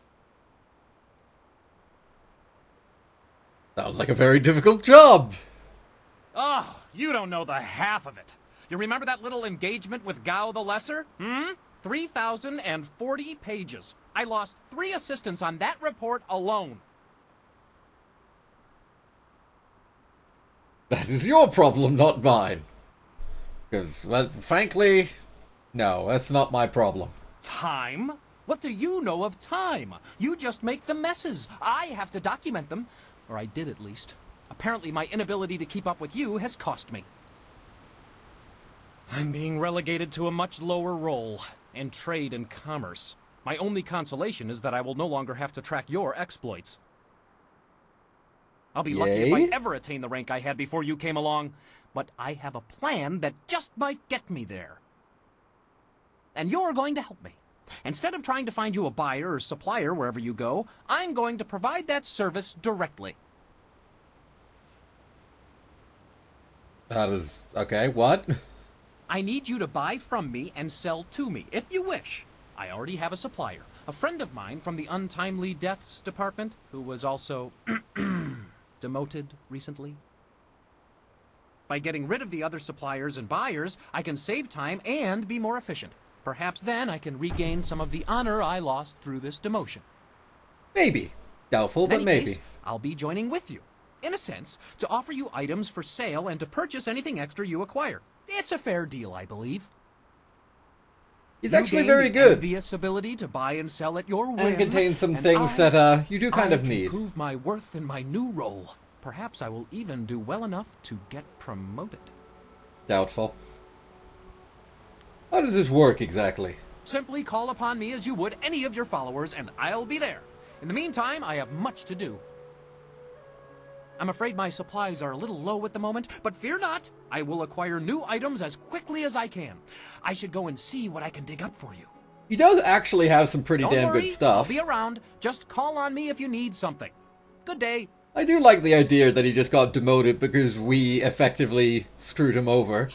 A: Sounds like a very difficult job.
K: Oh, you don't know the half of it. You remember that little engagement with Gao the Lesser? 3,040 pages. I lost 3 assistants on that report alone.
A: That is your problem, not mine. Because, well, frankly, no, that's not my problem.
K: Time? What do you know of time? You just make the messes. I have to document them. Or I did, at least. Apparently, my inability to keep up with you has cost me. I'm being relegated to a much lower role in trade and commerce. My only consolation is that I will no longer have to track your exploits. I'll be lucky if I ever attain the rank I had before you came along, but I have a plan that just might get me there. And you're going to help me. Instead of trying to find you a buyer or supplier wherever you go, I'm going to provide that service directly.
A: That is... okay, what?
K: I need you to buy from me and sell to me, if you wish. I already have a supplier, a friend of mine from the Untimely Deaths Department, who was also demoted recently. By getting rid of the other suppliers and buyers, I can save time and be more efficient. Perhaps then I can regain some of the honor I lost through this demotion.
A: Maybe. Doubtful, but maybe.
K: Case, I'll be joining with you, in a sense, to offer you items for sale and to purchase anything extra you acquire. It's a fair deal, I believe.
A: He's actually very good.
K: Envious ability to buy and sell at your whim,
A: and contains some things that you do kind of need.
K: I can prove my worth in my new role. Perhaps I will even do well enough to get promoted.
A: Doubtful. How does this work exactly?
K: Simply call upon me as you would any of your followers, and I'll be there. In the meantime, I have much to do. I'm afraid my supplies are a little low at the moment, but fear not. I will acquire new items as quickly as I can. I should go and see what I can dig up for you.
A: He does actually have some pretty damn good stuff.
K: I'll be around. Just call on me if you need something. Good day.
A: I do like the idea that he just got demoted because we effectively screwed him over.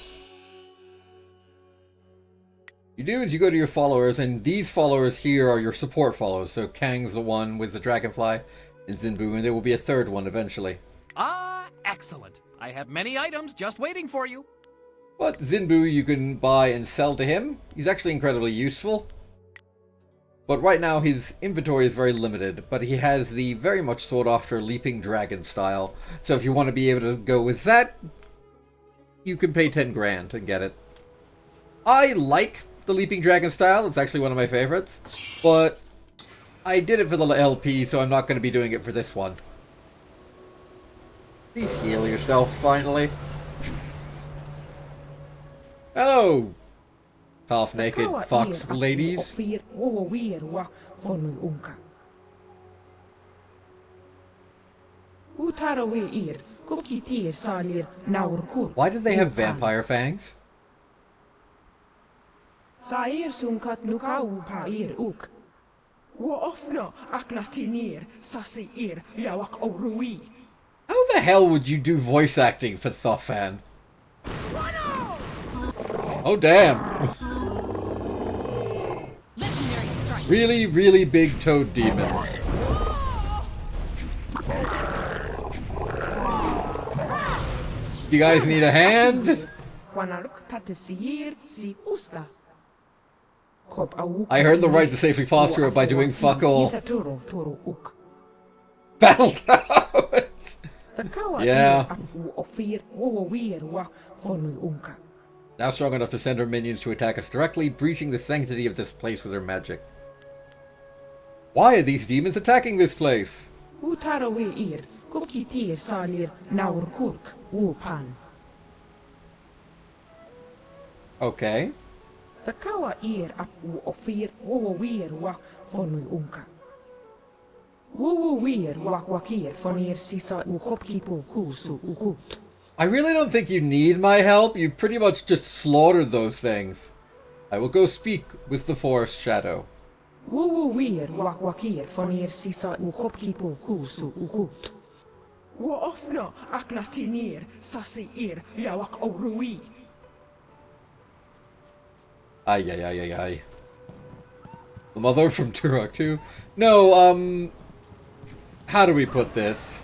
A: You do is you go to your followers, and these followers here are your support followers. So Kang's the one with the dragonfly, and Zinbu, and there will be a third one eventually.
K: Ah, excellent. I have many items just waiting for you.
A: But Zinbu you can buy and sell to him. He's actually incredibly useful. But right now his inventory is very limited, but he has the very much sought after Leaping Dragon style. So if you want to be able to go with that, you can pay 10 grand and get it. I like the Leaping Dragon style, it's actually one of my favorites, but I did it for the LP, so I'm not going to be doing it for this one. Please heal yourself, finally. Hello, half-naked fox ladies. Why do they have vampire fangs? How the hell would you do voice acting for Thofan? Oh damn! Really, really big toad demons. You guys need a hand? I heard the right to safely pass through it by doing fuck all. Battle towers! Yeah. Now strong enough to send her minions to attack us directly, breaching the sanctity of this place with her magic. Why are these demons attacking this place? Okay. I really don't think you need my help. You pretty much just slaughtered those things. I will go speak with the forest shadow. Ay, ay, ay, ay, ay. The mother from Turok 2? No, how do we put this?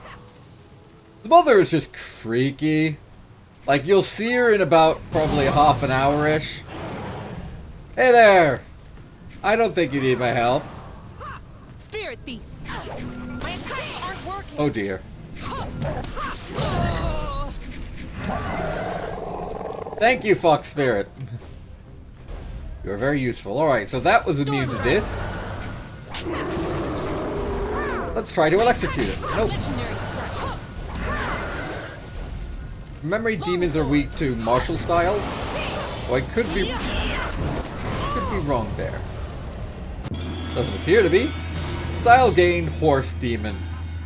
A: The mother is just freaky. Like, you'll see her in about probably half an hour-ish. Hey there! I don't think you need my help.
D: Spirit thief. My attacks aren't working.
A: Oh dear. Thank you, Fox Spirit. You are very useful. Alright, so that was immune to this. Let's try to electrocute it. Nope. Memory demons are weak to martial styles. Oh, I could be wrong there. Doesn't appear to be. Style gained horse demon,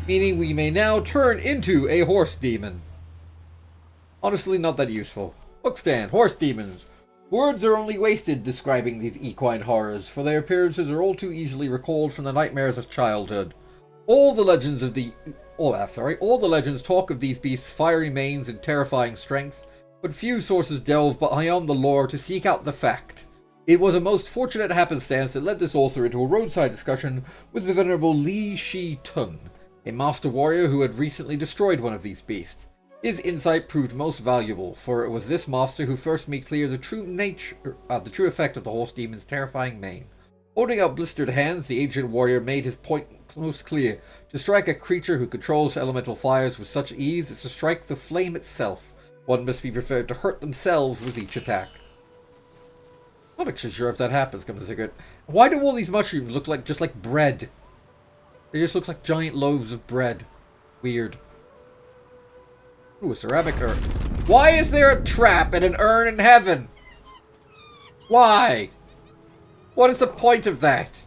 A: meaning we may now turn into a horse demon. Honestly, not that useful. Book stand, horse demons. Words are only wasted describing these equine horrors, for their appearances are all too easily recalled from the nightmares of childhood. All the legends talk of these beasts' fiery manes and terrifying strength, but few sources delve beyond the lore to seek out the fact. It was a most fortunate happenstance that led this author into a roadside discussion with the venerable Li Shi Tun, a master warrior who had recently destroyed one of these beasts. His insight proved most valuable, for it was this master who first made clear the true effect of the horse demon's terrifying mane. Holding out blistered hands, the ancient warrior made his point most clear. To strike a creature who controls elemental fires with such ease is to strike the flame itself. One must be prepared to hurt themselves with each attack. Not actually sure if that happens, come to think of it. Why do all these mushrooms look like just like bread? They just look like giant loaves of bread. Weird. Ooh, a ceramic urn. Why is there a trap and an urn in heaven? Why? What is the point of that?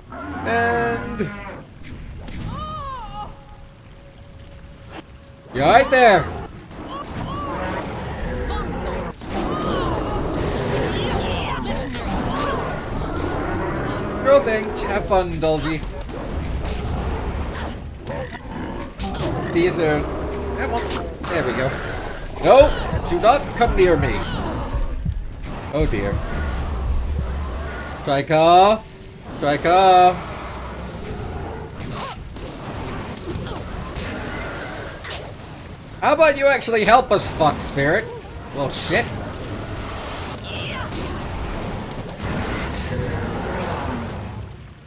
A: And... you alright there? Girl thing. Have fun, Dulgy. See you soon. Come on. There we go. No! Do not come near me. Oh dear. Striker! Striker! How about you actually help us, fuck spirit? Well, shit.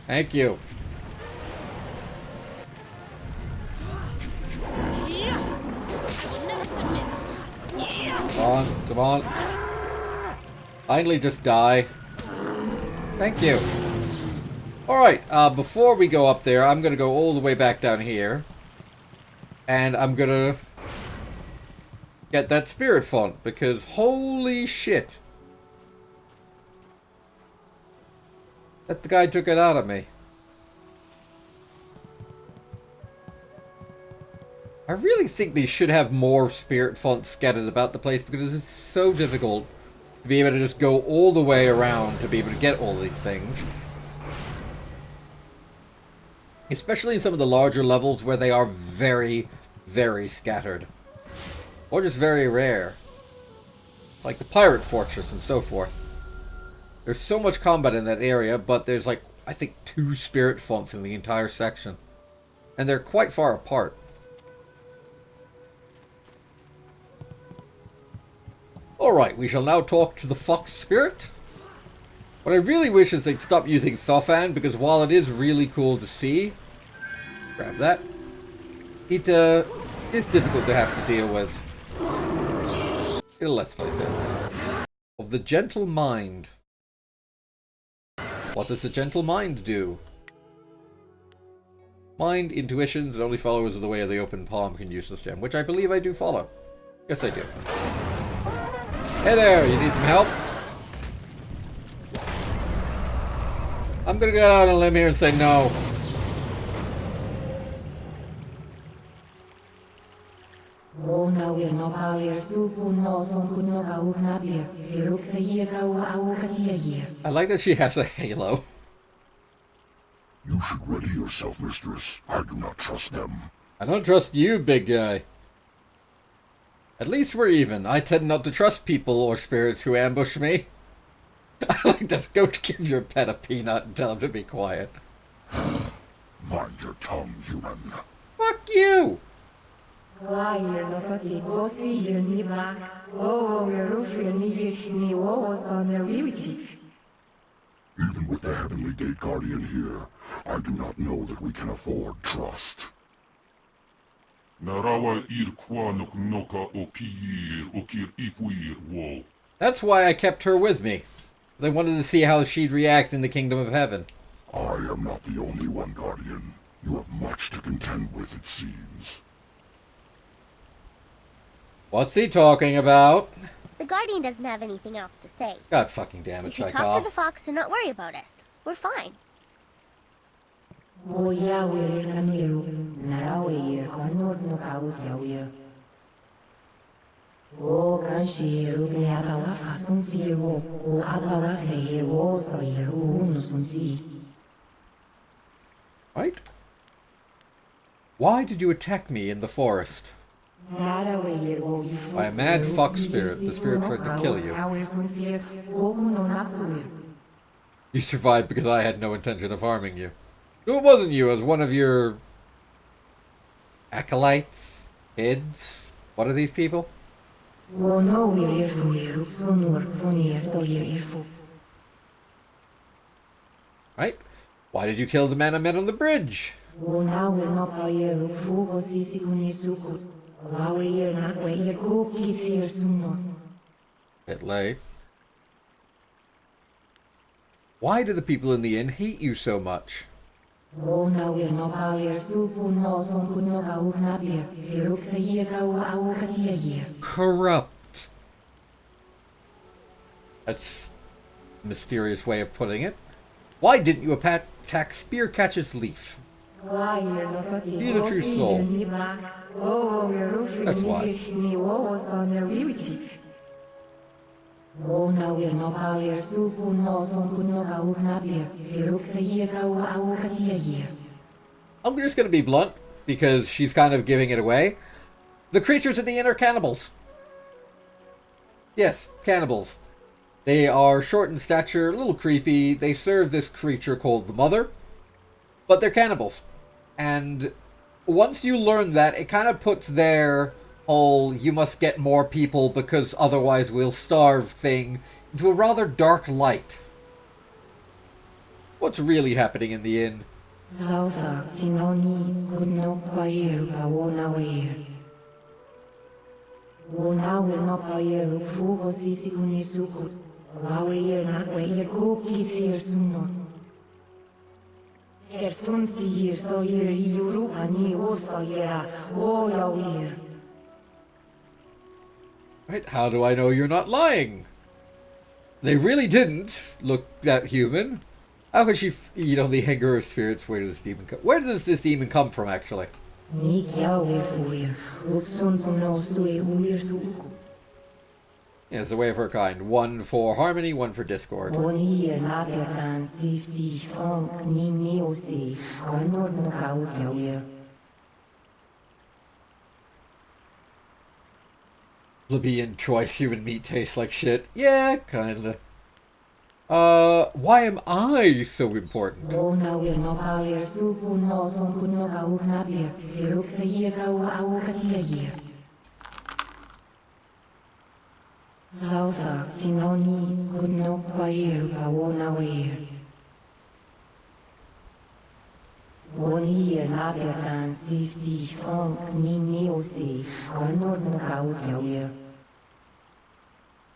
A: Thank you. Come on, come on. Finally just die. Thank you. Alright, before we go up there, I'm gonna go all the way back down here. And I'm gonna get that spirit font, because holy shit. That the guy took it out of me. I really think they should have more spirit fonts scattered about the place, because it's so difficult to be able to just go all the way around to be able to get all these things. Especially in some of the larger levels where they are very, very scattered. Or just very rare. Like the Pirate Fortress and so forth. There's so much combat in that area, but there's like, I think 2 spirit fonts in the entire section. And they're quite far apart. Alright, we shall now talk to the Fox Spirit. What I really wish is they'd stop using Thofan, because while it is really cool to see, grab that, it is difficult to have to deal with. It'll let's play sense. Of the Gentle Mind. What does the Gentle Mind do? Mind, intuitions, and only followers of the way of the open palm can use this gem, which I believe I do follow. Yes, I do. Hey there, you need some help? I'm gonna go out on a limb here and say no. I like that she has a halo.
G: You should ready yourself, mistress. I do not trust them.
A: I don't trust you, big guy. At least we're even. I tend not to trust people or spirits who ambush me. I like this. Go to give your pet a peanut and tell him to be quiet.
G: Mind your tongue, human.
A: Fuck you!
G: Even with the Heavenly Gate Guardian here, I do not know that we can afford trust.
A: That's why I kept her with me. They wanted to see how she'd react in the Kingdom of Heaven.
G: I am not the only one, Guardian. You have much to contend with, it seems.
A: What's he talking about?
F: The Guardian doesn't have anything else to say.
A: God fucking damn it,
F: You can
A: Chekhov.
F: talk to the fox and not worry about us. We're fine.
A: Right? Why did you attack me in the forest? By a mad fox spirit. The spirit tried to kill you. You survived because I had no intention of harming you. So it wasn't you, it was one of your acolytes? Kids? What are these people? Right? Why did you kill the man I met on the bridge? Bit late. Why do the people in the inn hate you so much? Corrupt. That's a mysterious way of putting it. Why didn't you attack Spearcatch's Leaf? He's a true soul. That's why. I'm just going to be blunt, because she's kind of giving it away. The creatures in the inn are cannibals. Yes, cannibals. They are short in stature, a little creepy. They serve this creature called the Mother, but they're cannibals. And once you learn that, it kind of puts their whole "you must get more people because otherwise we'll starve" thing into a rather dark light. What's really happening in the inn? Right, how do I know you're not lying? They really didn't look that human. How could she eat on the hanger of spirits? Where does this demon come? Where does this demon come from, actually? Yeah, it's a way of her kind. One for harmony, one for discord. Plebeian choice human meat tastes like shit. Yeah, kinda. Why am I so important?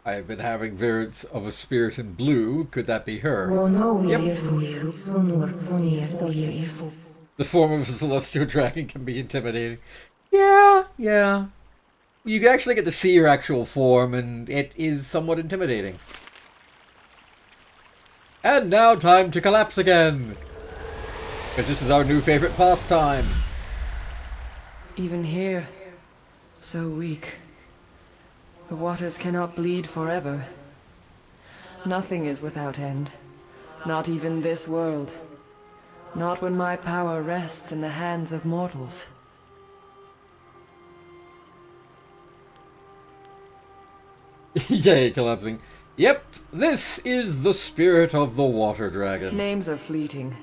A: I have been having visions of a spirit in blue. Could that be her? Yep. The form of a celestial dragon can be intimidating. Yeah. You actually get to see her actual form, and it is somewhat intimidating. And now time to collapse again. Because this is our new favorite pastime.
M: Even here, so weak. The waters cannot bleed forever. Nothing is without end. Not even this world. Not when my power rests in the hands of mortals.
A: Yay, collapsing. Yep, this is the spirit of the water dragon.
M: Names are fleeting.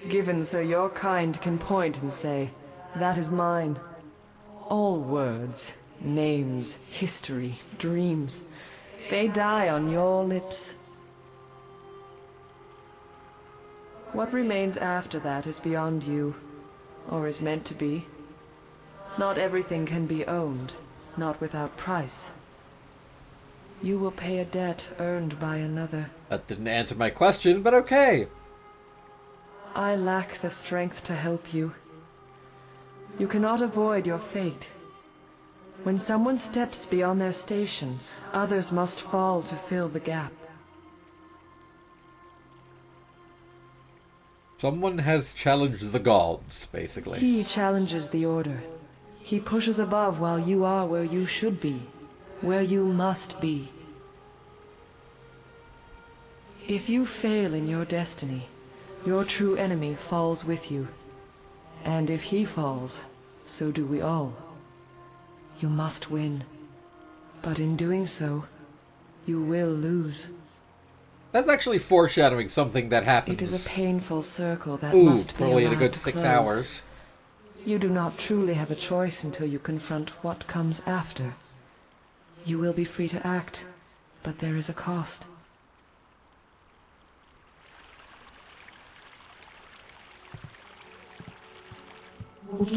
M: Given so your kind can point and say, that is mine. All words, names, history, dreams, they die on your lips. What remains after that is beyond you, or is meant to be. Not everything can be owned, not without price. You will pay a debt earned by another.
A: That didn't answer my question, but okay.
M: I lack the strength to help you. You cannot avoid your fate. When someone steps beyond their station, others must fall to fill the gap.
A: Someone has challenged the gods, basically.
M: He challenges the order. He pushes above while you are where you should be, where you must be. If you fail in your destiny, your true enemy falls with you. And if he falls, so do we all. You must win. But in doing so, you will lose.
A: That's actually foreshadowing something that happens.
M: It is a painful circle that must be
A: probably in a
M: allowed
A: good
M: to
A: 6
M: close.
A: hours.
M: You do not truly have a choice until you confront what comes after. You will be free to act, but there is a cost.
A: And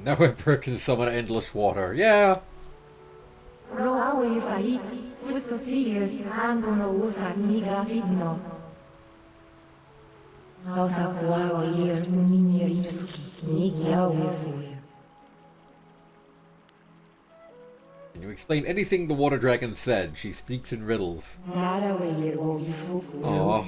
A: no emperor can summon endless water. Yeah. Can you explain anything the water dragon said? She speaks in riddles. Aww.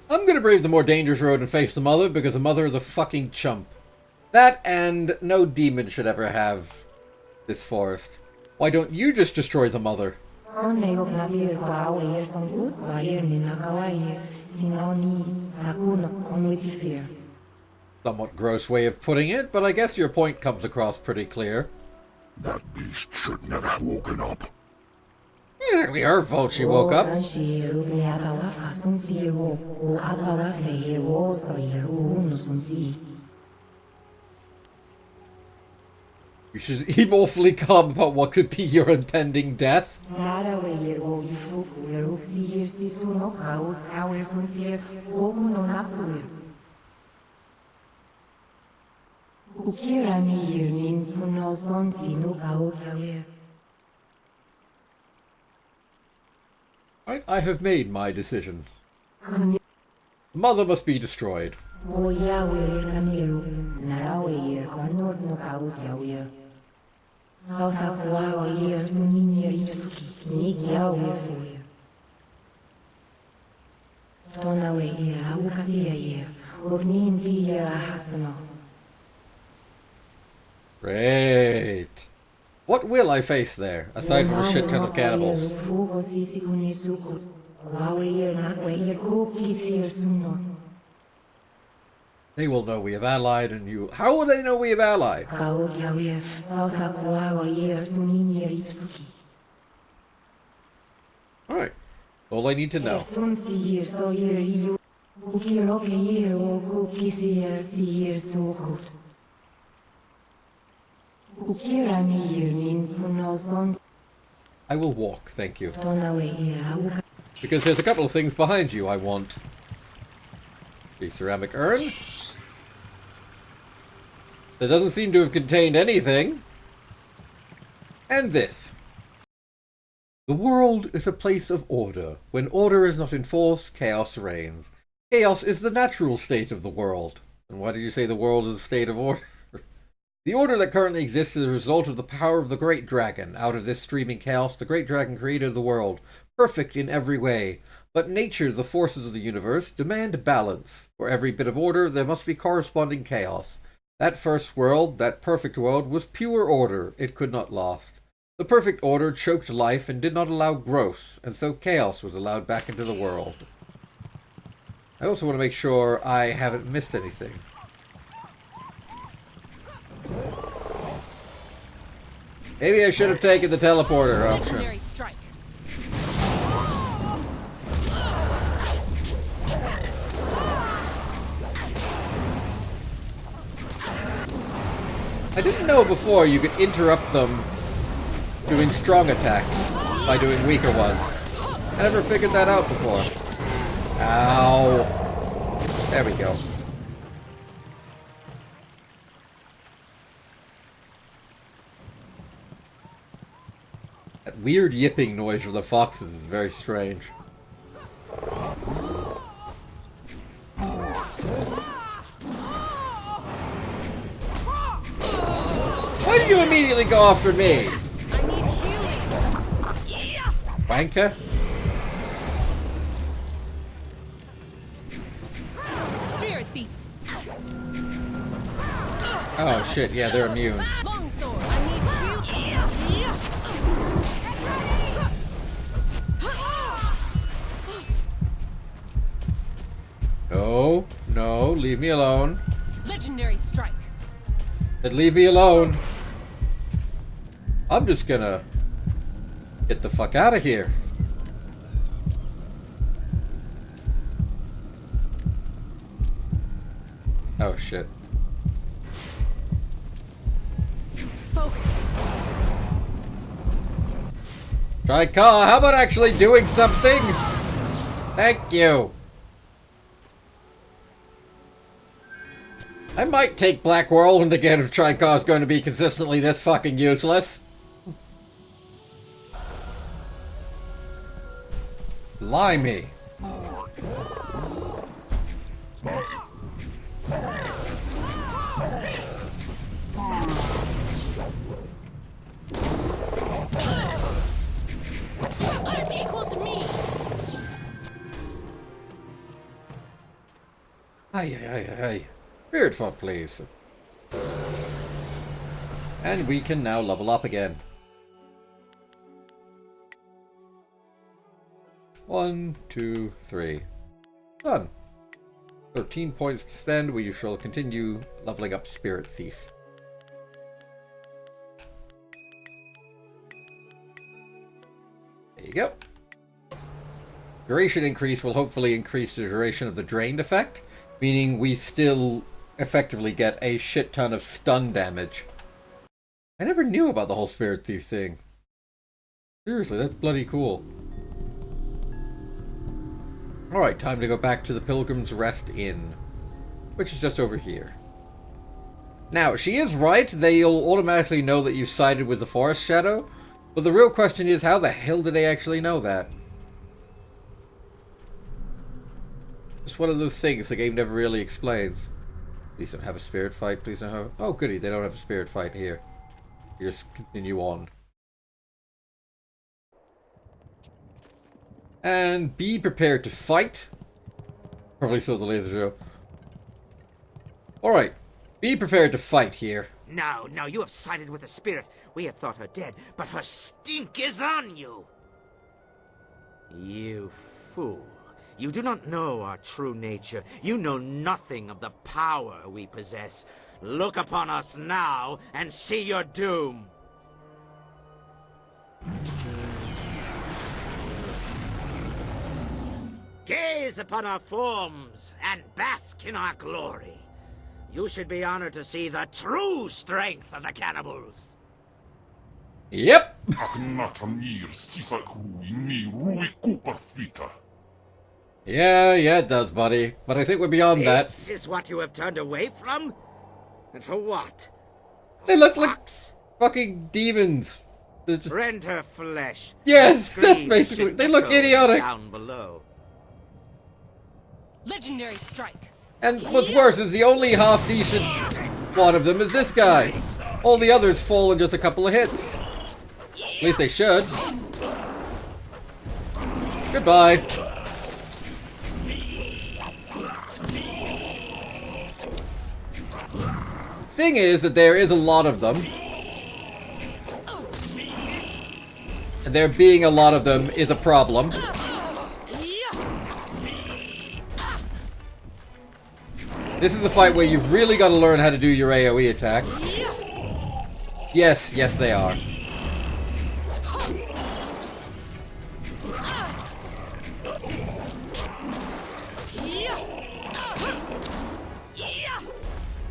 A: I'm gonna brave the more dangerous road and face the mother, because the mother is a fucking chump. That, and no demon should ever have this forest. Why don't you just destroy the mother? Somewhat gross way of putting it, but I guess your point comes across pretty clear.
G: That beast should never have woken up.
A: Exactly her fault she woke up. You should be awfully calm about what could be your impending death. I have made my decision. Mother must be destroyed. Great. What will I face there, aside from a shit ton of cannibals? They will know we have allied, and you... How will they know we have allied? Alright. All I need to know. I will walk, thank you. Because there's a couple of things behind you I want. The ceramic urn. That doesn't seem to have contained anything. And this. The world is a place of order. When order is not enforced, chaos reigns. Chaos is the natural state of the world. And why did you say the world is a state of order? The order that currently exists is a result of the power of the Great Dragon. Out of this streaming chaos, the Great Dragon created the world, perfect in every way. But nature, the forces of the universe, demand balance. For every bit of order, there must be corresponding chaos. That first world, that perfect world, was pure order. It could not last. The perfect order choked life and did not allow growth, and so chaos was allowed back into the world. I also want to make sure I haven't missed anything. Maybe I should have taken the teleporter.
D: Legendary strike.
A: I didn't know before you could interrupt them doing strong attacks by doing weaker ones. I never figured that out before. Ow. There we go. That weird yipping noise from the foxes is very strange. Why did you immediately go after me?
D: I need healing. Yeah.
A: Wanker?
D: Spirit thief.
A: Oh shit, yeah, they're immune.
D: Longsword. I need healing. Yeah.
A: No, no, leave me alone.
D: Legendary strike.
A: Then leave me alone. I'm just gonna get the fuck out of here. Oh shit.
D: Focus.
A: Tricol, how about actually doing something? Thank you. I might take Black Whirlwind again if Tricol is going to be consistently this fucking useless. Blimey.
D: Aren't equal to me.
A: Aye. Spirit font, please. And we can now level up again. 1, 2, 3. Done. 13 points to spend. We shall continue leveling up Spirit Thief. There you go. Duration increase will hopefully increase the duration of the drained effect, meaning we still effectively get a shit ton of stun damage. I never knew about the whole Spirit Thief thing. Seriously, that's bloody cool. Alright, time to go back to the Pilgrim's Rest Inn, which is just over here. Now, she is right, they'll automatically know that you sided with the Forest Shadow, but the real question is, how the hell do they actually know that? Just one of those things the game never really explains. Please don't have a spirit fight, please don't have... Oh goody, they don't have a spirit fight here. You just continue on. And be prepared to fight. Probably saw the laser show. Alright, be prepared to fight here.
J: No, you have sided with the spirit. We had thought her dead, but her stink is on you. You fool. You do not know our true nature. You know nothing of the power we possess. Look upon us now and see your doom. Gaze upon our forms and bask in our glory. You should be honored to see the true strength of the cannibals.
A: Yep. Yeah, it does, buddy. But I think we're beyond that.
J: This is what you have turned away from? And for what?
A: They look like fucking demons. Just...
J: Rend her flesh.
A: Yes, that's basically... They look idiotic.
J: Down below.
D: Legendary strike.
A: And what's worse is the only half-decent one of them is this guy. All the others fall in just a couple of hits. At least they should. Goodbye. Thing is that there is a lot of them. And there being a lot of them is a problem. This is a fight where you've really got to learn how to do your AoE attacks. Yes, they are.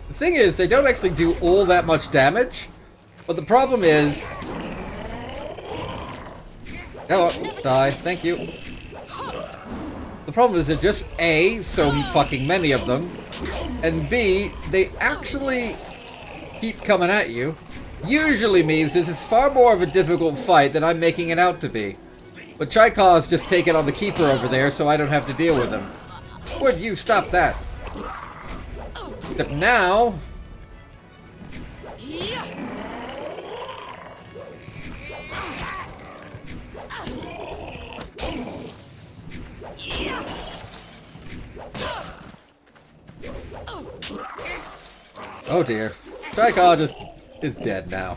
A: The thing is, they don't actually do all that much damage, but the problem is... Hello, die, thank you. The problem is that just A, so fucking many of them, and B, they actually keep coming at you. Usually means this is far more of a difficult fight than I'm making it out to be. But Chaikov's just taken on the Keeper over there, so I don't have to deal with him. Would you stop that? Except now... Oh dear. Chaikov just is dead now.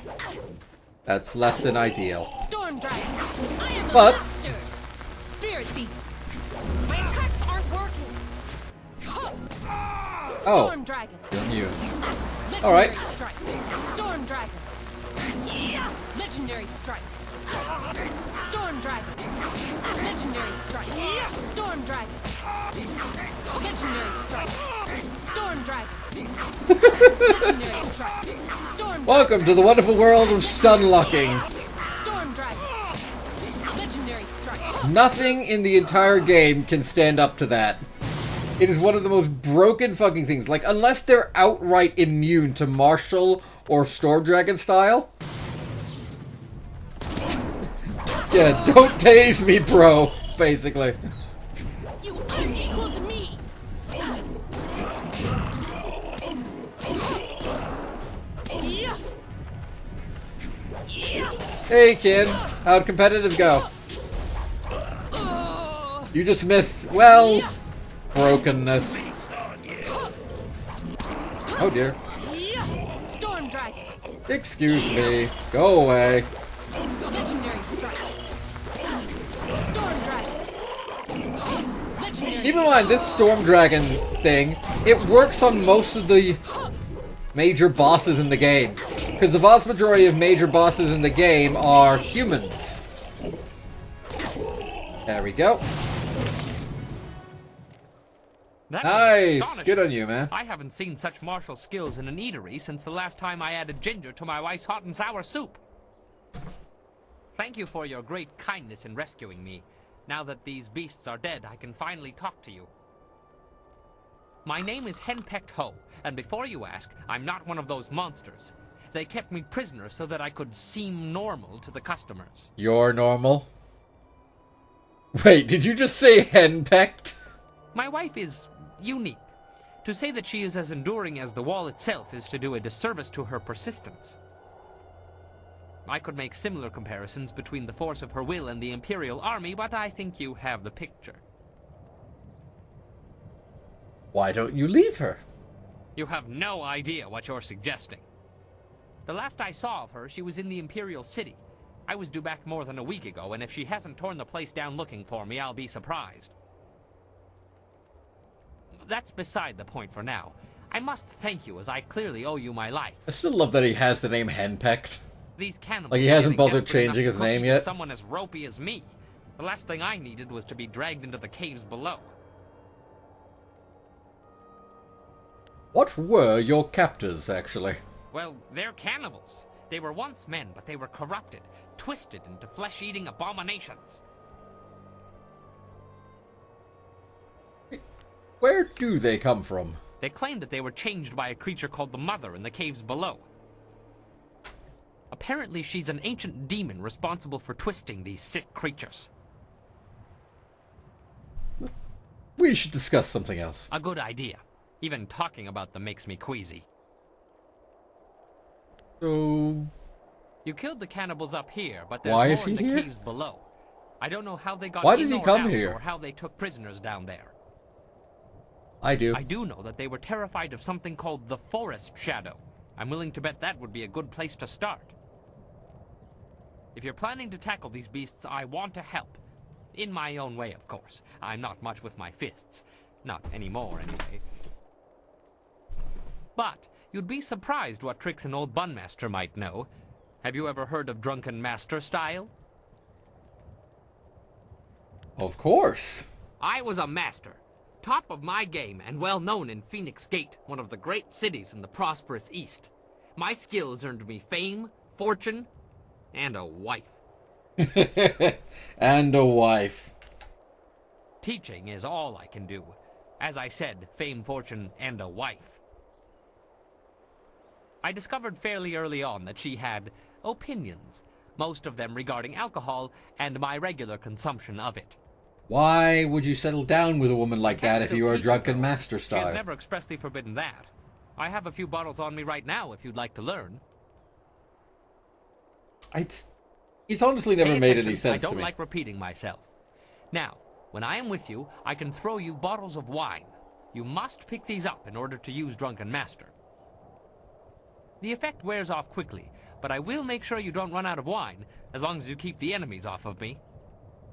A: That's less than ideal.
D: Storm Dragon. I am a
A: But
D: master. Spirit Thief. My attacks aren't working. Storm Dragon.
A: You're immune.
D: Legendary
A: Alright.
D: strike. Storm Dragon. Legendary strike. Storm Dragon. Legendary strike. Storm Dragon. Legendary strike. Storm Dragon. Legendary strike. Storm
A: Welcome to the wonderful world of stun locking.
D: Storm Dragon. Legendary strike.
A: Nothing in the entire game can stand up to that. It is one of the most broken fucking things. Like, unless they're outright immune to martial or storm dragon style. Yeah, don't tase me, bro, basically.
D: You aren't equal to me.
A: Hey, kid. How'd competitive go? You just missed, well, brokenness. Oh, dear.
D: Storm Dragon.
A: Excuse me. Go away.
D: Legendary strike. Storm Dragon.
A: Keep in mind, this Storm Dragon thing, it works on most of the major bosses in the game. Because the vast majority of major bosses in the game are humans. There we go. Nice! Good on you, man.
L: I haven't seen such martial skills in an eatery since the last time I added ginger to my wife's hot and sour soup. Thank you for your great kindness in rescuing me. Now that these beasts are dead, I can finally talk to you. My name is Henpecked Ho, and before you ask, I'm not one of those monsters. They kept me prisoner so that I could seem normal to the customers.
A: You're normal? Wait, did you just say henpecked?
L: My wife is unique. To say that she is as enduring as the wall itself is to do a disservice to her persistence. I could make similar comparisons between the force of her will and the Imperial army, but I think you have the picture.
A: Why don't you leave her?
L: You have no idea what you're suggesting. The last I saw of her, she was in the Imperial city. I was due back more than a week ago, and if she hasn't torn the place down looking for me, I'll be surprised. That's beside the point for now. I must thank you, as I clearly owe you my life.
A: I still love that he has the name Henpecked.
L: These cannibals
A: like he hasn't bothered changing his name yet.
L: Someone as ropey as me. The last thing I needed was to be dragged into the caves below.
A: What were your captors, actually?
L: Well, they're cannibals. They were once men, but they were corrupted, twisted into flesh-eating abominations.
A: Where do they come from?
L: They claimed that they were changed by a creature called the Mother in the caves below. Apparently, she's an ancient demon responsible for twisting these sick creatures.
A: We should discuss something else.
L: A good idea. Even talking about them makes me queasy.
A: So...
L: You killed the cannibals up here, but there's
A: Why
L: more
A: is he
L: in the
A: here?
L: caves below. I don't know how they got
A: Why
L: in
A: did he
L: or
A: come
L: out,
A: here?
L: or how they took prisoners down there.
A: I do.
L: I do know that they were terrified of something called the Forest Shadow. I'm willing to bet that would be a good place to start. If you're planning to tackle these beasts, I want to help. In my own way, of course. I'm not much with my fists. Not anymore, anyway. But you'd be surprised what tricks an old Bunmaster might know. Have you ever heard of Drunken Master style?
A: Of course.
L: I was a master. Top of my game and well known in Phoenix Gate, one of the great cities in the prosperous East. My skills earned me fame, fortune, and a wife.
A: And a wife.
L: Teaching is all I can do. As I said, fame, fortune, and a wife. I discovered fairly early on that she had opinions, most of them regarding alcohol and my regular consumption of it.
A: Why would you settle down with a woman like that if you were a drunken master
L: She
A: style?
L: has never expressly forbidden that. I have a few bottles on me right now if you'd like to learn.
A: It's honestly never made any sense to
L: I don't
A: me.
L: like repeating myself. Now, when I am with you, I can throw you bottles of wine. You must pick these up in order to use Drunken Master. The effect wears off quickly, but I will make sure you don't run out of wine, as long as you keep the enemies off of me.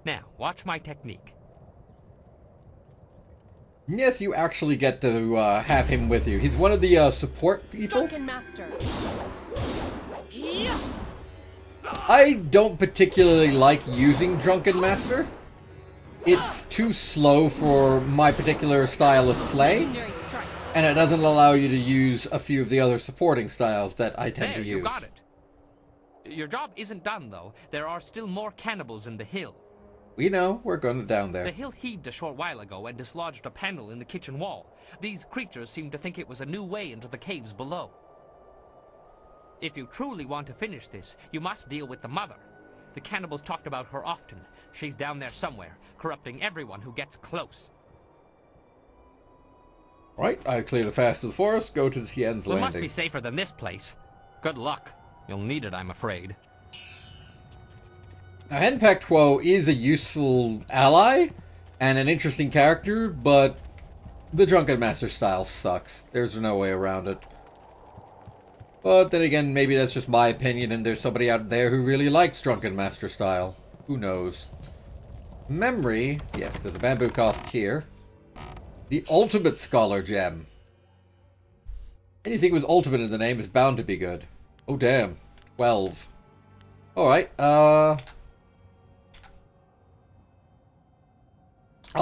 L: Now, watch my technique.
A: Yes, you actually get to have him with you. He's one of the support people.
D: Drunken Master.
A: I don't particularly like using Drunken Master. It's too slow for my particular style of play, and it doesn't allow you to use a few of the other supporting styles that I tend to use.
L: You got it. Your job isn't done, though. There are still more cannibals in the hill.
A: We know, we're going down there.
L: The hill heaved a short while ago and dislodged a panel in the kitchen wall. These creatures seem to think it was a new way into the caves below. If you truly want to finish this, you must deal with the Mother. The cannibals talked about her often. She's down there somewhere, corrupting everyone who gets close.
A: Right, I clear the fast of the forest, go to Tien's
L: We
A: Landing.
L: must be safer than this place. Good luck. You'll need it, I'm afraid.
A: Now, Henpecked Quo is a useful ally and an interesting character, but the Drunken Master style sucks. There's no way around it. But then again, maybe that's just my opinion and there's somebody out there who really likes Drunken Master style. Who knows? Memory. Yes, there's a bamboo cask here. The ultimate scholar gem. Anything with ultimate in the name is bound to be good. Oh damn. 12. Alright, I'll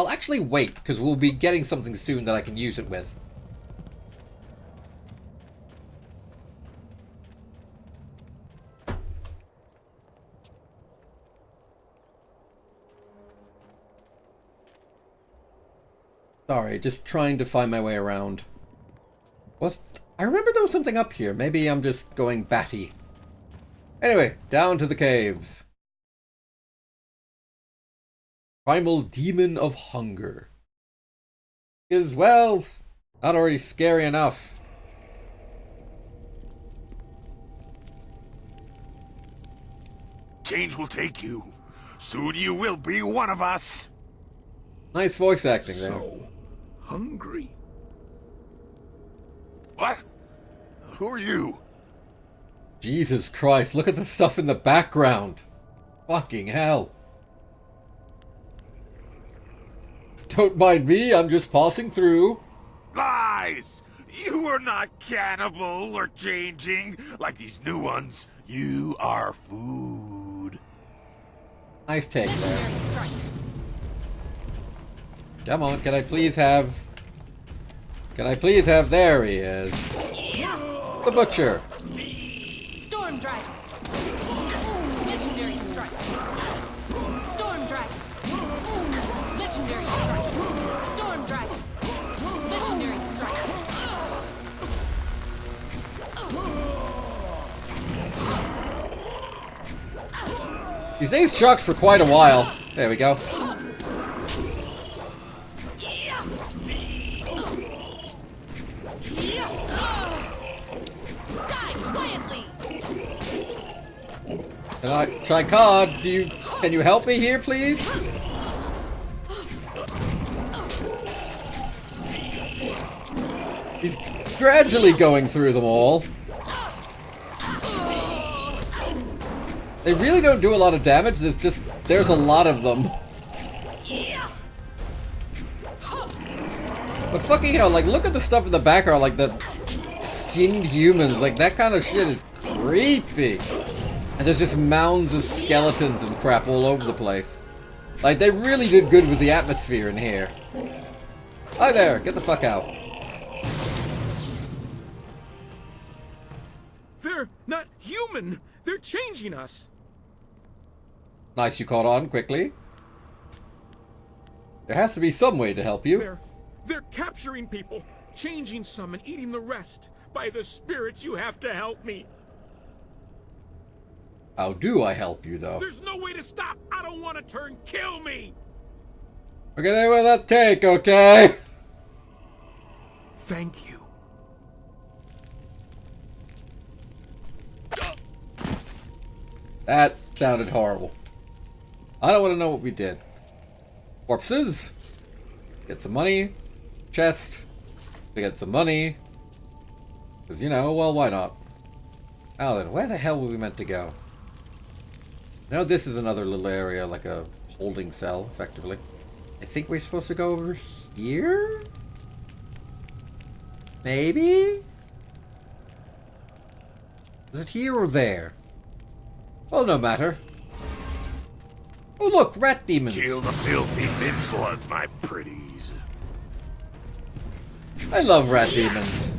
A: actually wait, because we'll be getting something soon that I can use it with. Sorry, just trying to find my way around. I remember there was something up here. Maybe I'm just going batty. Anyway, down to the caves. Primal Demon of Hunger. Is, well, not already scary enough.
N: Change will take you. Soon you will be one of us.
A: Nice voice acting there.
N: So hungry. What? Who are you?
A: Jesus Christ, look at the stuff in the background. Fucking hell. Don't mind me, I'm just passing through.
N: Lies! You are not cannibal or changing like these new ones. You are food.
A: Nice take there. Come on, can I please have... There he is. The Butcher.
D: Storm Dragon. Legendary Strike. Storm Dragon. Legendary Strike. Storm Dragon. Legendary Strike.
A: He stays chucked for quite a while. There we go. Can I try card? Can you help me here, please? He's gradually going through them all. They really don't do a lot of damage. There's a lot of them. But fucking hell, like, look at the stuff in the background, like the skinned humans, like that kind of shit is creepy. And there's just mounds of skeletons and crap all over the place. Like, they really did good with the atmosphere in here. Hi there, get the fuck out.
I: They're not human! They're changing us!
A: Nice, you caught on quickly. There has to be some way to help you.
I: They're capturing people, changing some and eating the rest. By the spirits, you have to help me.
A: How do I help you, though?
I: There's no way to stop. I don't want to turn. Kill me.
A: We're gonna with that take, okay?
N: Thank you.
A: That sounded horrible. I don't want to know what we did. Corpses. Get some money. Chest. To get some money. Because, you know, well, why not? Now then, where the hell were we meant to go? Now this is another little area, like a holding cell, effectively. I think we're supposed to go over here? Maybe? Is it here or there? Well, no matter. Oh look, rat demons!
N: Kill the filthy thin blood, my pretties.
A: I love rat demons.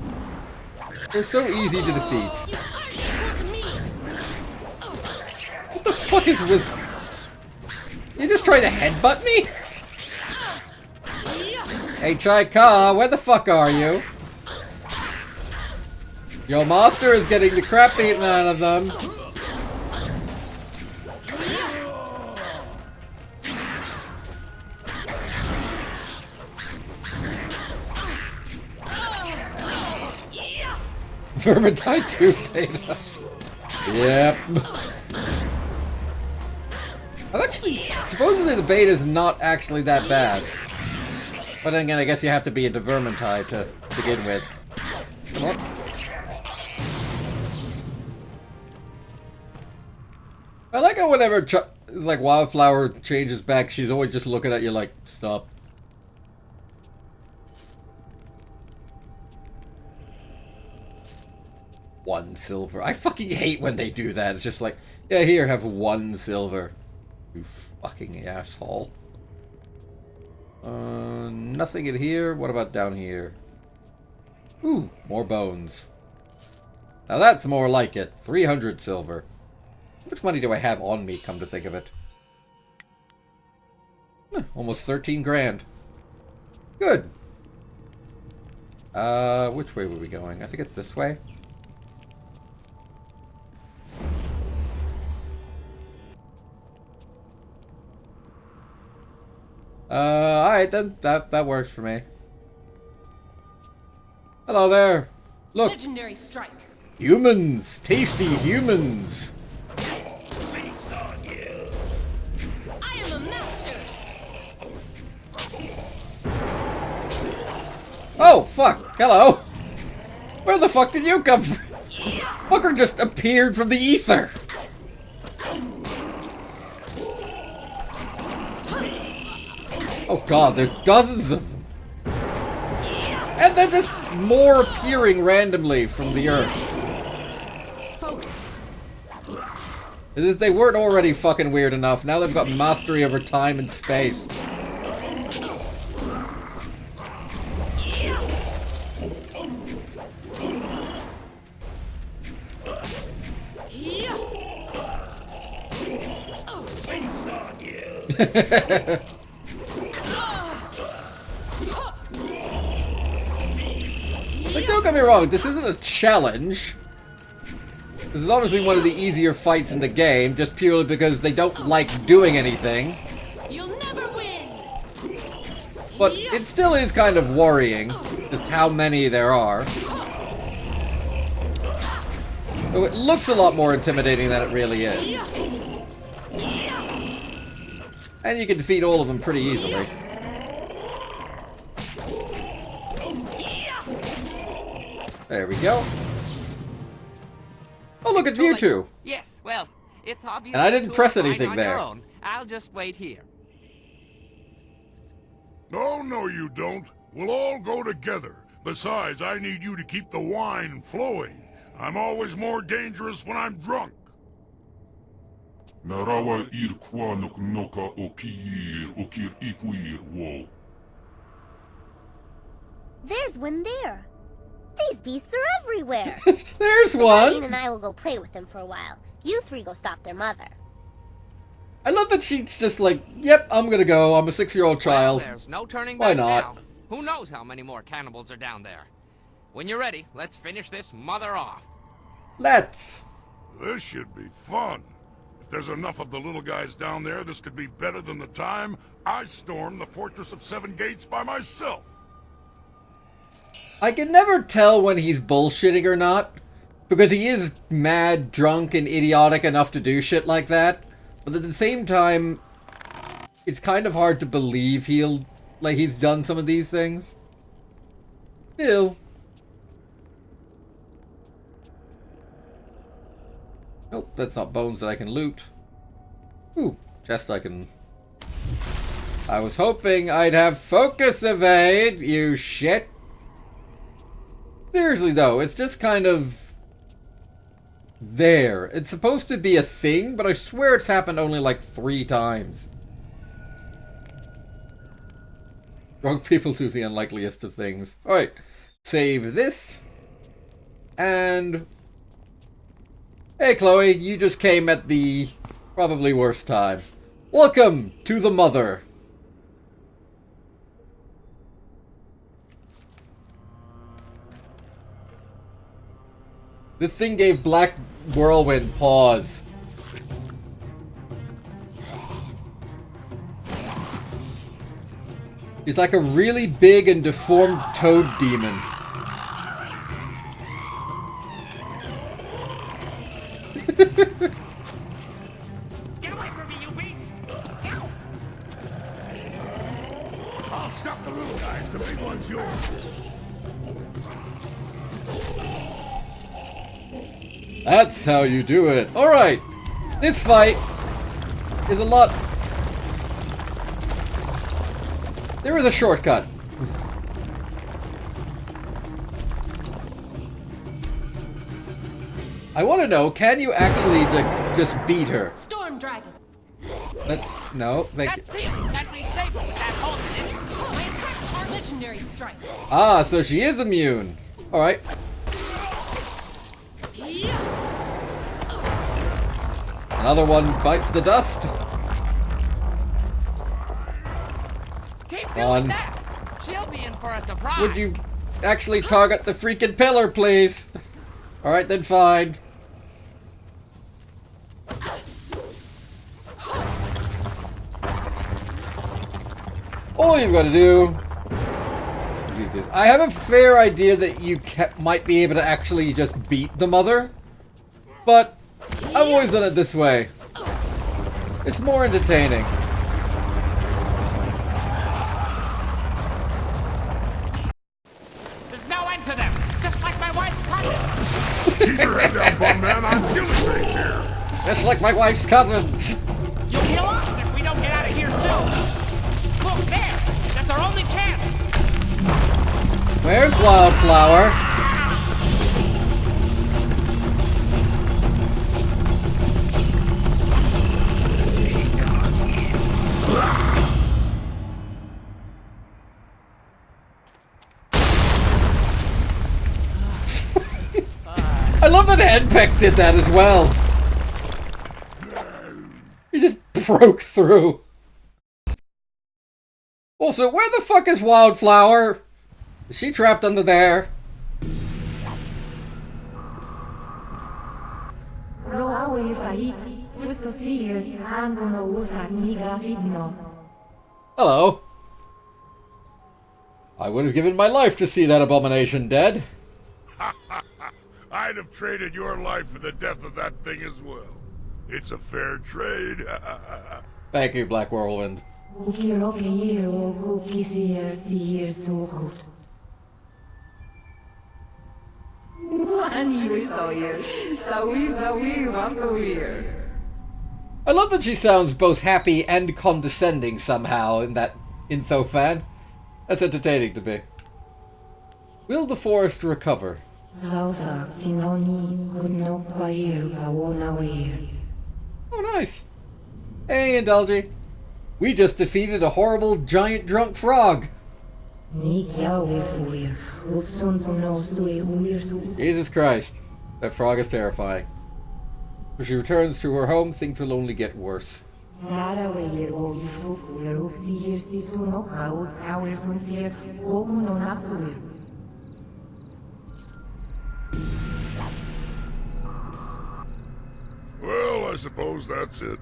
A: They're so easy to defeat. What the fuck is with... You just trying to headbutt me? Hey, Chai-Ka, where the fuck are you? Your master is getting the crap beaten out of them. Vermintide 2 beta. Yep. I'm actually... Supposedly the beta is not actually that bad. But then again, I guess you have to be into Vermintide to begin with. Come on. I like how whenever like Wildflower changes back, she's always just looking at you like, stop. 1 silver. I fucking hate when they do that. It's just like, yeah, here, have 1 silver. You fucking asshole. Nothing in here. What about down here? Ooh, more bones. Now that's more like it. 300 silver. How much money do I have on me, come to think of it? Almost 13 grand. Good. Which way were we going? I think it's this way. Alright then. That works for me. Hello there. Look.
D: Legendary strike.
A: Humans! Tasty humans!
D: I am a master.
A: Oh, fuck! Hello! Where the fuck did you come from? Fucker just appeared from the ether! Oh god, there's dozens of them! And they're just more appearing randomly from the earth.
D: Focus.
A: As if they weren't already fucking weird enough, now they've got mastery over time and space. Like, don't get me wrong, this isn't a challenge. This is honestly one of the easier fights in the game, just purely because they don't like doing anything.
D: You'll never win.
A: But it still is kind of worrying, just how many there are. Though it looks a lot more intimidating than it really is. And you can defeat all of them pretty easily. There we go. Oh, look, it's you two.
L: Yes, well, it's obvious.
A: And I didn't press anything
L: on
A: there.
L: Your own. I'll just wait here.
G: No, no, you don't. We'll all go together. Besides, I need you to keep the wine flowing. I'm always more dangerous when I'm drunk.
O: Narawa irkwa noka okir okir ifwir wo.
F: There's one there. These beasts are everywhere.
A: There's
F: Jane
A: one.
F: and I will go play with them for a while. You three go stop their mother.
A: I love that she's just like, yep, I'm gonna go. I'm a 6-year-old child.
L: Well, there's no turning
A: Why
L: back
A: not?
L: now. Who knows how many more cannibals are down there? When you're ready, let's finish this mother off.
A: Let's.
G: This should be fun. If there's enough of the little guys down there, this could be better than the time I stormed the Fortress of Seven Gates by myself.
A: I can never tell when he's bullshitting or not, because he is mad, drunk, and idiotic enough to do shit like that. But at the same time, it's kind of hard to believe he's done some of these things. Still. Nope, that's not bones that I can loot. Ooh, chest I can... I was hoping I'd have focus evade, you shit. Seriously though, it's just kind of... there. It's supposed to be a thing, but I swear it's happened only like 3 times. Drunk people do the unlikeliest of things. Alright, save this. And... hey Chloe, you just came at the probably worst time. Welcome to the Mother. This thing gave Black Whirlwind pause. He's like a really big and deformed toad demon.
I: Get away from me, you beast!
G: I'll stop the little guys. The big one's yours.
A: That's how you do it. Alright. This fight is a lot... there is a shortcut. I want to know, can you actually just beat her?
D: Storm Dragon.
A: No, thank you.
L: That ceiling can't be stable with that hole in it.
D: My attacks are legendary strike.
A: Ah, so she is immune. Alright. Another one bites the dust.
L: Keep doing that. She'll be in for a surprise.
A: Would you actually target the freaking pillar, please? Alright, then fine. All you've got to do is use this. I have a fair idea that you might be able to actually just beat the mother, but I've always done it this way. It's more entertaining.
L: There's no end to them. Just like my wife's cousin.
G: Keep your head down, bum man. I'm killing things here.
A: Just like my wife's cousins.
L: You'll kill us if we don't get out of here soon. Look there. That's our only chance.
A: Where's Wildflower? I love that Henpeck did that as well. He just broke through. Also, where the fuck is Wildflower? Is she trapped under there? Hello. I would have given my life to see that abomination dead.
G: I'd have traded your life for the death of that thing as well. It's a fair trade.
A: Thank you, Black Whirlwind. I love that she sounds both happy and condescending somehow in that Info-fan. That's entertaining to me. Will the forest recover? Oh, nice. Hey, Indulgy. We just defeated a horrible giant drunk frog. Jesus Christ. That frog is terrifying. When she returns to her home, things will only get worse.
G: Well, I suppose that's it.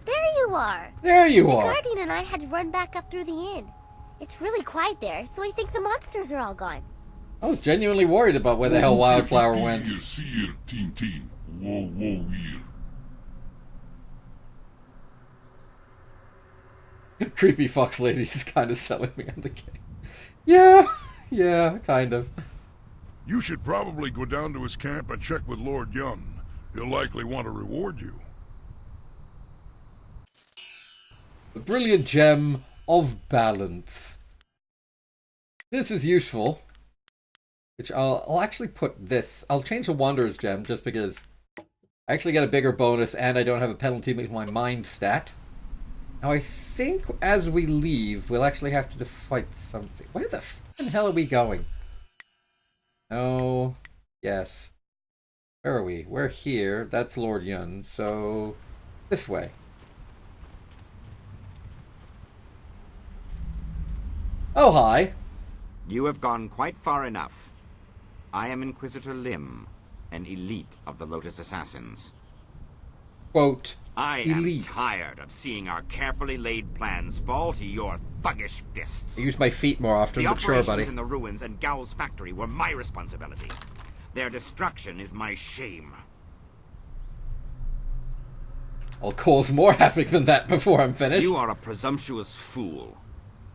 F: There you are.
A: There you
F: the
A: are.
F: The Guardian and I had to run back up through the inn. It's really quiet there, so I think the monsters are all gone.
A: I was genuinely worried about where the hell Wildflower went. Creepy fox lady is kind of selling me on the game. Yeah, kind of.
G: You should probably go down to his camp and check with Lord Yun. He'll likely want to reward you.
A: The brilliant gem of balance. This is useful. Which I'll actually put this. I'll change the Wanderer's gem just because I actually get a bigger bonus and I don't have a penalty with my mind stat. Now I think as we leave, we'll actually have to fight something. Where the hell are we going? No. Yes. Where are we? We're here. That's Lord Yun. So this way. Oh, hi.
P: You have gone quite far enough. I am Inquisitor Lim, an elite of the Lotus Assassins.
A: Quote,
P: I
A: elite.
P: am tired of seeing our carefully laid plans fall to your thuggish fists.
A: I use my feet more often, but sure, buddy.
P: The operations in the ruins and Gao's factory were my responsibility. Their destruction is my shame.
A: I'll cause more havoc than that before I'm finished.
P: You are a presumptuous fool.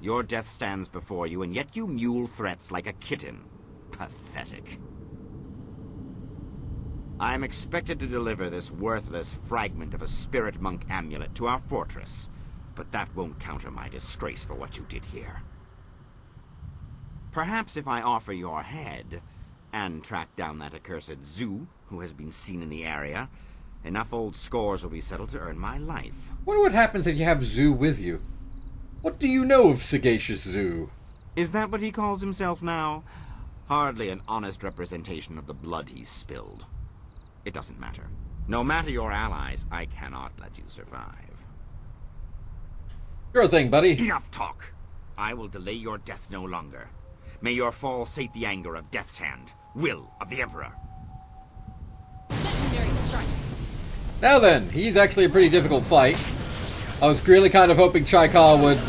P: Your death stands before you, and yet you mule threats like a kitten. Pathetic. I am expected to deliver this worthless fragment of a spirit monk amulet to our fortress, but that won't counter my disgrace for what you did here. Perhaps if I offer your head, and track down that accursed Zoo, who has been seen in the area. Enough old scores will be settled to earn my life.
A: Wonder what happens if you have Zoo with you. What do you know of Sagacious Zoo?
P: Is that what he calls himself now? Hardly an honest representation of the blood he's spilled. It doesn't matter. No matter your allies, I cannot let you survive.
A: Sure thing, buddy.
P: Enough talk. I will delay your death no longer. May your fall sate the anger of Death's Hand, will of the Emperor.
D: Legendary strike.
A: Now then, he's actually a pretty difficult fight. I was really kind of hoping Chaika would...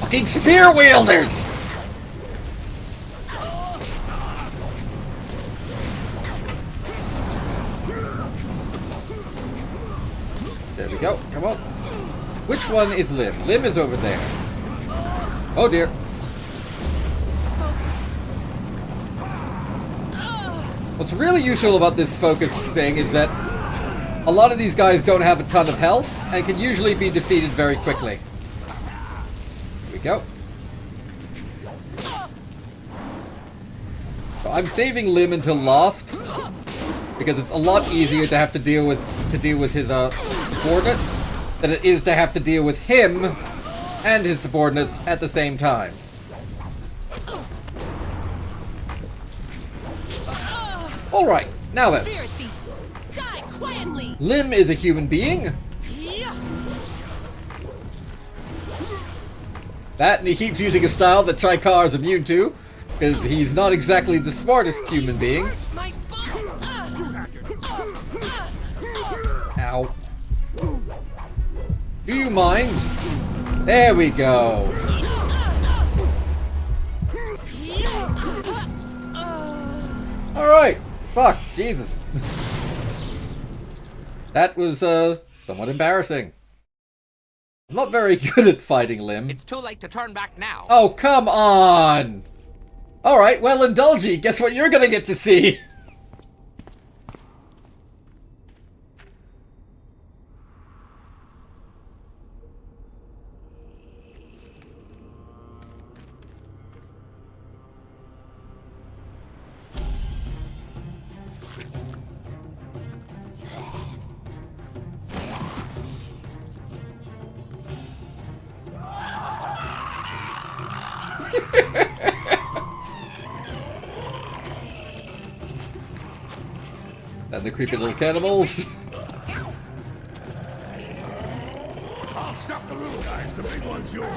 A: Fucking spear wielders! There we go, come on. Which one is Lim? Lim is over there. Oh dear. What's really useful about this focus thing is that a lot of these guys don't have a ton of health and can usually be defeated very quickly. Here we go. So I'm saving Lim until Lost because it's a lot easier to have to deal with his subordinates than it is to have to deal with him and his subordinates at the same time. Alright, now then. Lim is a human being. That, and he keeps using a style that Chaika is immune to, because he's not exactly the smartest human being. Ow. Do you mind? There we go. Alright. Fuck, Jesus. That was, somewhat embarrassing. I'm not very good at fighting Lim.
L: It's too late to turn back now.
A: Oh, come on! Alright, well, Indulgy, guess what you're gonna get to see? And the creepy little cannibals.
G: I'll stop the little guys, the big one's yours.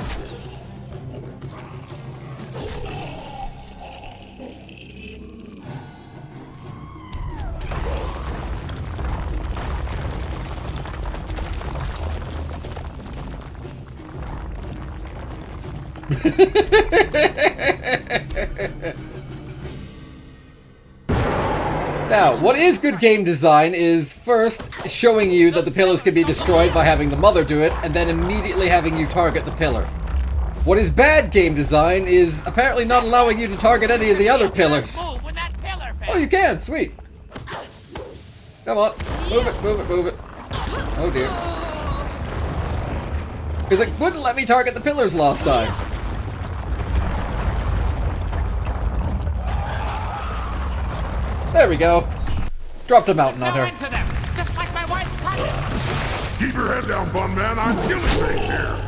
A: Now, what is good game design is first showing you that the pillars can be destroyed by having the mother do it, and then immediately having you target the pillar. What is bad game design is apparently not allowing you to target any of the other pillars. Oh, you can, sweet. Come on, move it, move it, move it. Oh dear. Because it wouldn't let me target the pillars last time. There we go. Dropped a mountain on her.
I: Just like my wife's cousin.
G: Keep your head down, bum man. I'm killing things here.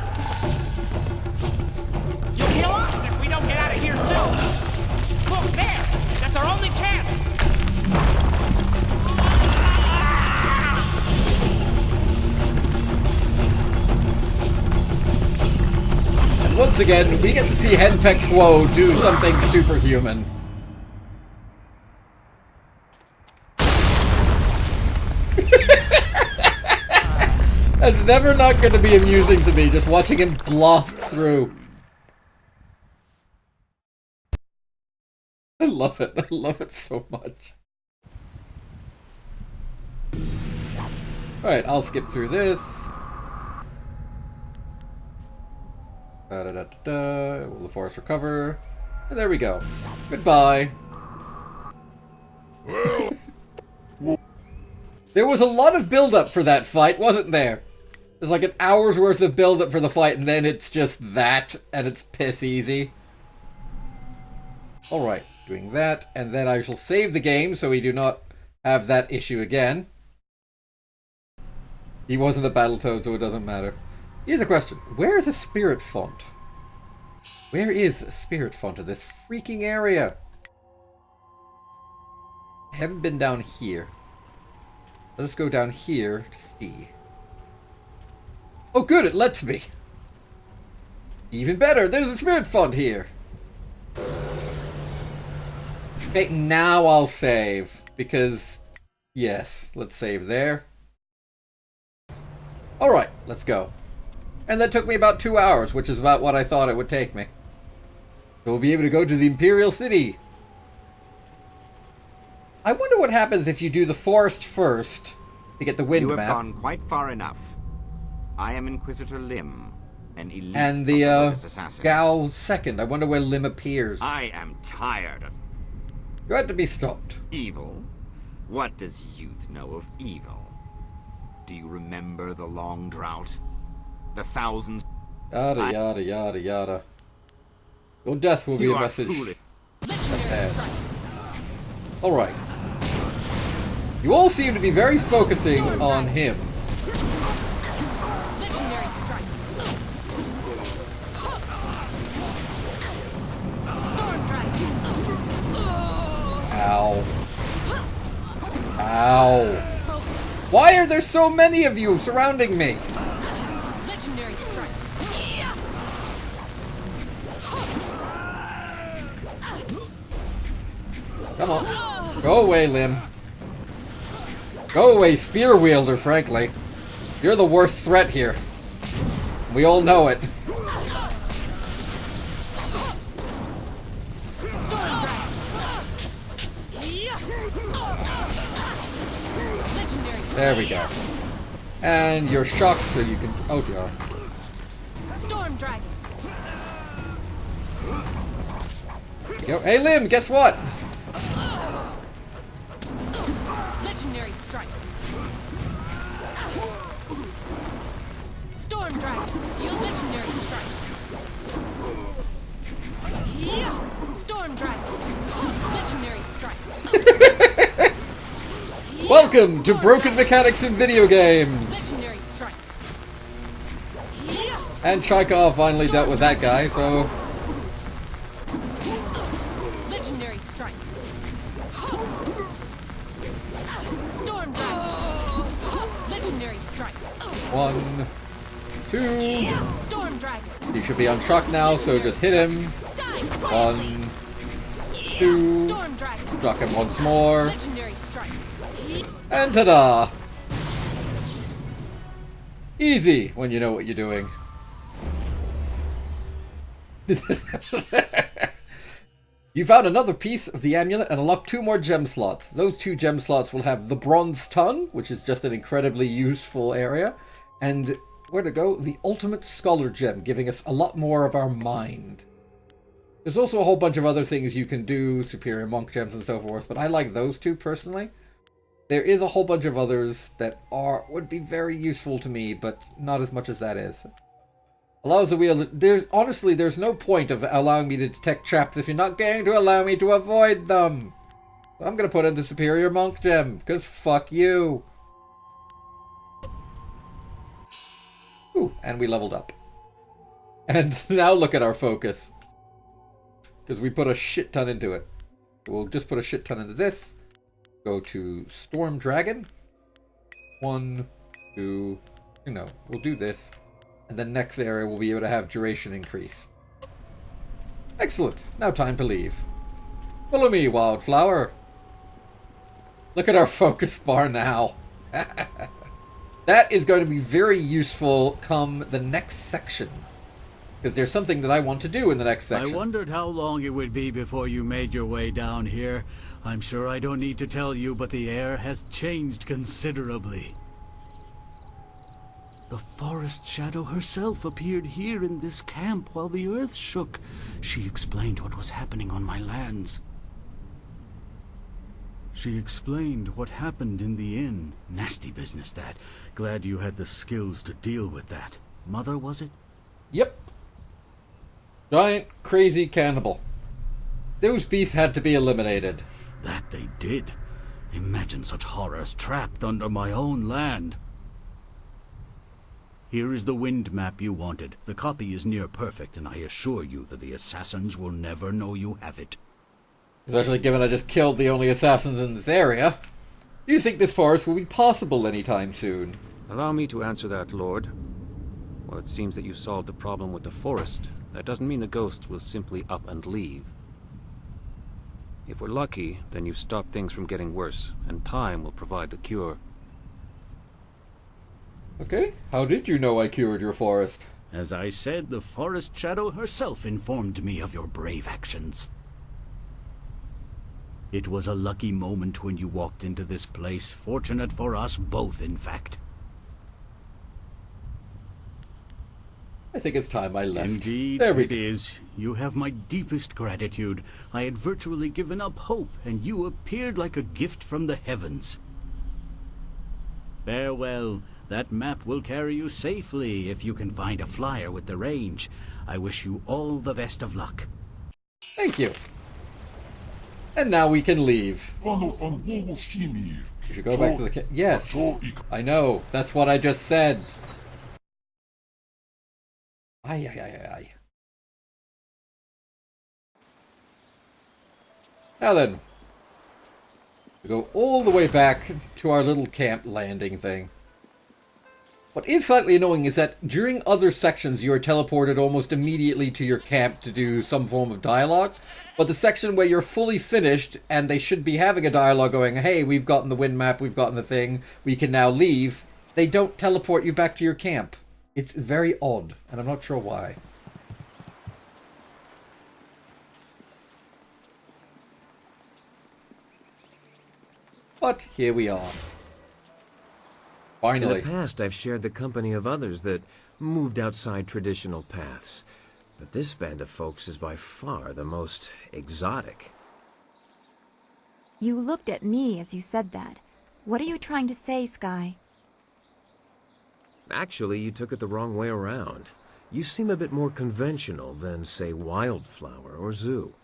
I: You'll kill us if we don't get out of here soon. Look there. That's our only chance.
A: And once again, we get to see Henpeck Quo do something superhuman. That's never not going to be amusing to me, just watching him blast through. I love it. I love it so much. Alright, I'll skip through this. Will the forest recover? And there we go. Goodbye. There was a lot of build-up for that fight, wasn't there? There's like an hour's worth of build-up for the fight, and then it's just that, and it's piss easy. Alright. doing that, and then I shall save the game so we do not have that issue again. He wasn't a Battletoad, so it doesn't matter. Here's a question. Where is a spirit font? Where is a spirit font of this freaking area? I haven't been down here. Let us go down here to see. Oh good, it lets me! Even better, there's a spirit font here! Okay, now I'll save. Because, yes, let's save there. Alright, let's go. And that took me about 2 hours, which is about what I thought it would take me. So we'll be able to go to the Imperial City. I wonder what happens if you do the forest first to get the wind map.
P: You have gone quite far enough. I am Inquisitor Lim, an elite
A: and the Gal second. I wonder where Lim appears.
P: I am tired of...
A: You had to be stopped.
P: Evil? What does youth know of evil? Do you remember the long drought? The thousands...
A: Yada, yada, yada, yada. Your death will be a message. Alright. You all seem to be very focusing on him.
D: Legendary strike. Storm dragon.
A: Ow. Ow. Why are there so many of you surrounding me?
D: Legendary strike.
A: Come on. Go away, Lim. Go away, spear wielder, frankly. You're the worst threat here. We all know it. There we go. And you're shocked so you can... Oh, dear.
D: Storm dragon.
A: There you go. Hey, Lim, guess what?
D: Legendary strike. Storm dragon. Deal legendary strike. Storm dragon. Legendary strike.
A: Welcome to Broken Mechanics in Video Games!
D: Legendary strike.
A: And Chekhov finally dealt with that guy, so...
D: Legendary strike. Storm dragon. Legendary strike.
A: 1, 2...
D: Storm dragon.
A: He should be on truck now, so just hit him. 1, 2...
D: Storm dragon.
A: Struck him once more.
D: Legendary strike.
A: And ta-da! Easy when you know what you're doing. You found another piece of the amulet and unlocked 2 more gem slots. Those 2 gem slots will have the bronze tongue, which is just an incredibly useful area, and where to go? The ultimate scholar gem, giving us a lot more of our mind. There's also a whole bunch of other things you can do, superior monk gems and so forth, but I like those 2 personally. There is a whole bunch of others that would be very useful to me, but not as much as that is. Allows the wheel. Honestly, there's no point of allowing me to detect traps if you're not going to allow me to avoid them. So I'm gonna put in the superior monk gem, because fuck you. Ooh, and we leveled up. And now look at our focus. Because we put a shit ton into it. We'll just put a shit ton into this. Go to Storm Dragon. 1, 2, we'll do this. And the next area we'll be able to have duration increase. Excellent. Now time to leave. Follow me, Wildflower. Look at our focus bar now. That is going to be very useful come the next section. Because there's something that I want to do in the next section.
H: I wondered how long it would be before you made your way down here. I'm sure I don't need to tell you, but the air has changed considerably. The forest shadow herself appeared here in this camp while the earth shook. She explained what was happening on my lands. She explained what happened in the inn. Nasty business, that. Glad you had the skills to deal with that. Mother, was it?
A: Yep. Giant, crazy cannibal. Those beasts had to be eliminated.
H: That they did. Imagine such horrors trapped under my own land. Here is the wind map you wanted. The copy is near perfect, and I assure you that the assassins will never know you have it.
A: Especially given I just killed the only assassins in this area. Do you think this forest will be possible anytime soon?
C: Allow me to answer that, Lord. Well, it seems that you solved the problem with the forest. That doesn't mean the ghosts will simply up and leave. If we're lucky, then you've stopped things from getting worse, and time will provide the cure.
A: Okay, how did you know I cured your forest?
H: As I said, the Forest Shadow herself informed me of your brave actions. It was a lucky moment when you walked into this place. Fortunate for us both, in fact.
A: I think it's time I left.
H: Indeed, it is. You have my deepest gratitude. I had virtually given up hope, and you appeared like a gift from the heavens. Farewell. That map will carry you safely if you can find a flyer with the range. I wish you all the best of luck.
A: Thank you. And now we can leave. We should go back to the yes, I know. That's what I just said. Ay, ay, ay, ay. Now then, we go all the way back to our little camp landing thing. What is slightly annoying is that during other sections you are teleported almost immediately to your camp to do some form of dialogue, but the section where you're fully finished and they should be having a dialogue going, hey, we've gotten the wind map, we've gotten the thing, we can now leave, they don't teleport you back to your camp. It's very odd, and I'm not sure why. But here we are. Finally.
Q: In the past, I've shared the company of others that moved outside traditional paths. But this band of folks is by far the most exotic.
B: You looked at me as you said that. What are you trying to say, Sky?
Q: Actually, you took it the wrong way around. You seem a bit more conventional than, say, Wildflower or Zoo.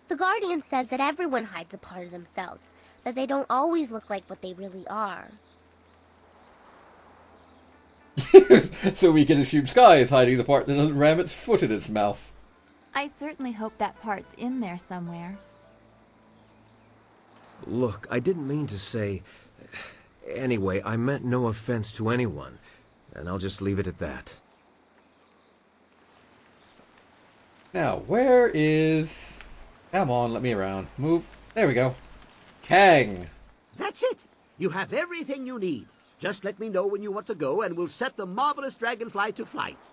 F: The Guardian says that everyone hides a part of themselves, that they don't always look like what they really are.
A: So we can assume Sky is hiding the part that doesn't ram its foot in its mouth.
B: I certainly hope that part's in there somewhere.
Q: Look, I didn't mean to say... Anyway, I meant no offense to anyone, and I'll just leave it at that.
A: Now, where is... Come on, let me around. Move. There we go. Kang!
R: That's it! You have everything you need. Just let me know when you want to go, and we'll set the marvelous dragonfly to flight.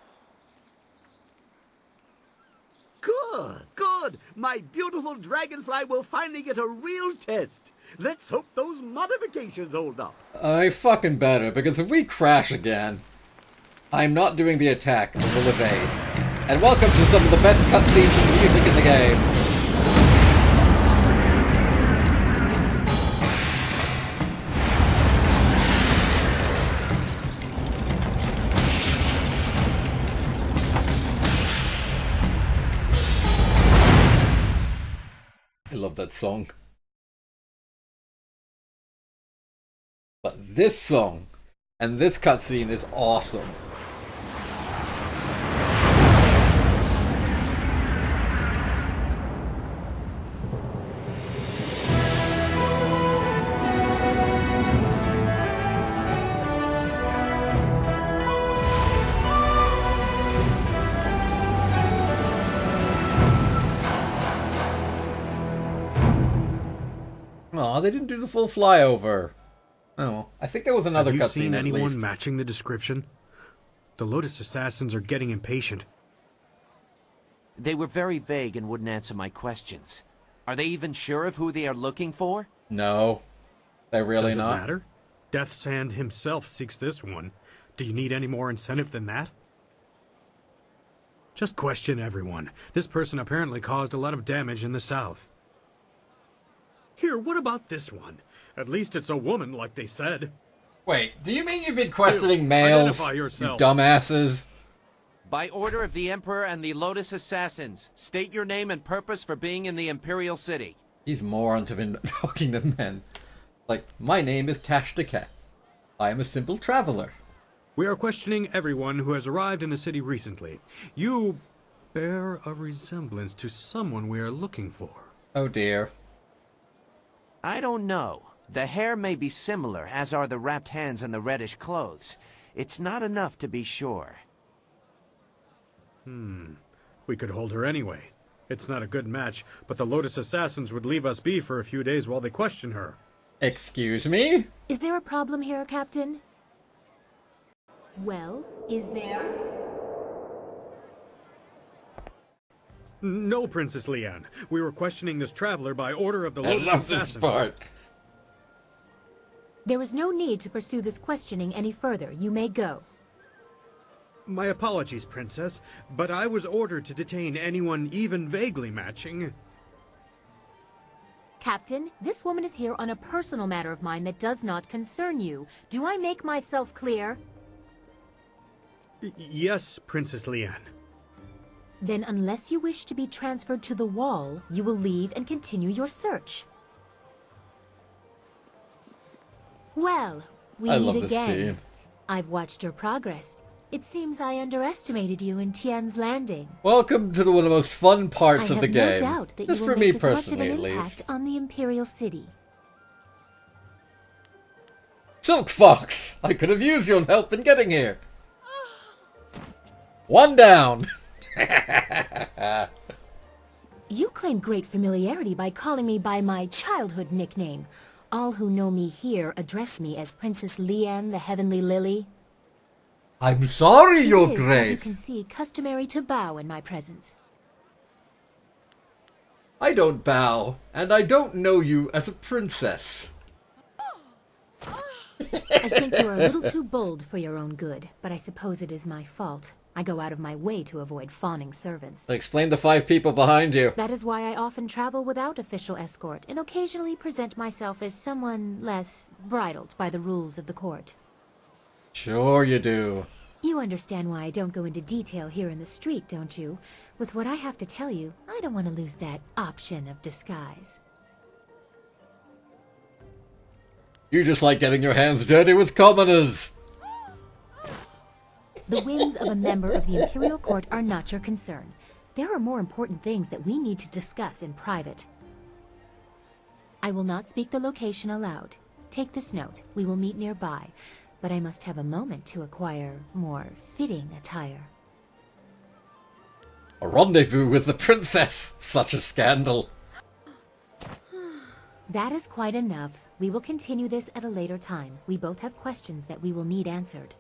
R: Good, good! My beautiful dragonfly will finally get a real test. Let's hope those modifications hold up.
A: I fucking better, because if we crash again, I'm not doing the attack, so we'll evade. And welcome to some of the best cutscenes and music in the game. I love that song. But this song and this cutscene is awesome. Aw, they didn't do the full flyover. Oh, I think there was another cutscene.
S: Have you seen
A: at
S: anyone
A: least.
S: matching the description? The Lotus assassins are getting impatient.
J: They were very vague and wouldn't answer my questions. Are they even sure of who they are looking for?
A: No, they're really
S: Does it
A: not.
S: matter? Death's Hand himself seeks this one. Do you need any more incentive than that? Just question everyone. This person apparently caused a lot of damage in the south. Here, what about this one? At least it's a woman, like they said.
A: Wait, do you mean you've been questioning males,
S: Identify
A: you
S: yourself.
A: dumbasses?
J: By order of the Emperor and the Lotus Assassins, state your name and purpose for being in the Imperial City.
A: These morons have been talking to men. Like, my name is Tash Cat. I am a simple traveler.
S: We are questioning everyone who has arrived in the city recently. You bear a resemblance to someone we are looking for.
A: Oh dear.
J: I don't know. The hair may be similar, as are the wrapped hands and the reddish clothes. It's not enough to be sure.
S: We could hold her anyway. It's not a good match, but the Lotus Assassins would leave us be for a few days while they question her.
A: Excuse me?
T: Is there a problem here, Captain? Well, is there?
S: No, Princess Leanne. We were questioning this traveler by order of the Lotus
A: I love
S: Assassins.
A: this part.
T: There is no need to pursue this questioning any further. You may go.
S: My apologies, Princess, but I was ordered to detain anyone even vaguely matching.
T: Captain, this woman is here on a personal matter of mine that does not concern you. Do I make myself clear?
S: Yes, Princess Leanne.
T: Then unless you wish to be transferred to the wall, you will leave and continue your search. Well, we
A: I
T: meet
A: love this
T: again.
A: scene.
T: I've watched your progress. It seems I underestimated you in Tien's Landing.
A: Welcome to one of the most fun parts of the game.
T: I have no doubt that
A: Just
T: you will
A: for me
T: make as much of
A: personally,
T: an
A: at
T: impact
A: least.
T: on the Imperial City.
A: Silk Fox! I could have used your help in getting here. One down.
T: You claim great familiarity by calling me by my childhood nickname. All who know me here address me as Princess Leanne the Heavenly Lily.
A: I'm sorry, Your
T: It is, as
A: Grace.
T: you can see, customary to bow in my presence.
A: I don't bow, and I don't know you as a princess.
T: I think you are a little too bold for your own good, but I suppose it is my fault. I go out of my way to avoid fawning servants.
A: Explain the 5 people behind you.
T: That is why I often travel without official escort, and occasionally present myself as someone less bridled by the rules of the court.
A: Sure you do.
T: You understand why I don't go into detail here in the street, don't you? With what I have to tell you, I don't want to lose that option of disguise.
A: You just like getting your hands dirty with commoners.
T: The whims of a member of the Imperial Court are not your concern. There are more important things that we need to discuss in private. I will not speak the location aloud. Take this note. We will meet nearby. But I must have a moment to acquire more fitting attire.
A: A rendezvous with the princess. Such a scandal.
T: That is quite enough. We will continue this at a later time. We both have questions that we will need answered.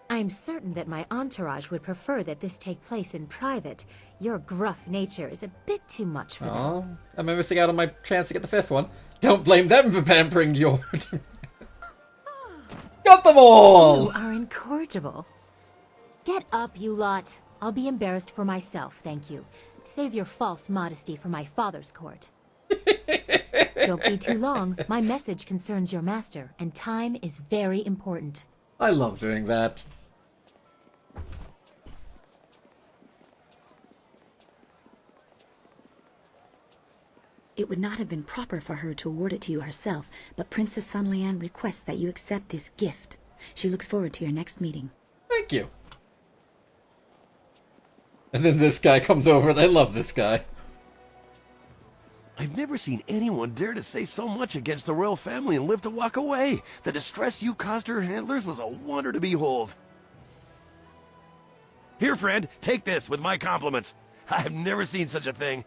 T: I am certain that my entourage would prefer that this take place in private. Your gruff nature is a bit too much for them.
A: Oh, am I missing out on my chance to get the first one? Don't blame them for pampering your... Got them all!
T: You are incorrigible. Get up, you lot. I'll be embarrassed for myself, thank you. Save your false modesty for my father's court. Don't be too long. My message concerns your master, and time is very important.
A: I love doing that.
U: It would not have been proper for her to award it to you herself, but Princess Sun Lian requests that you accept this gift. She looks forward to your next meeting.
A: Thank you. And then this guy comes over, and I love this guy.
V: I've never seen anyone dare to say so much against the royal family and live to walk away. The distress you caused her handlers was a wonder to behold. Here, friend, take this with my compliments. I've never seen such a thing.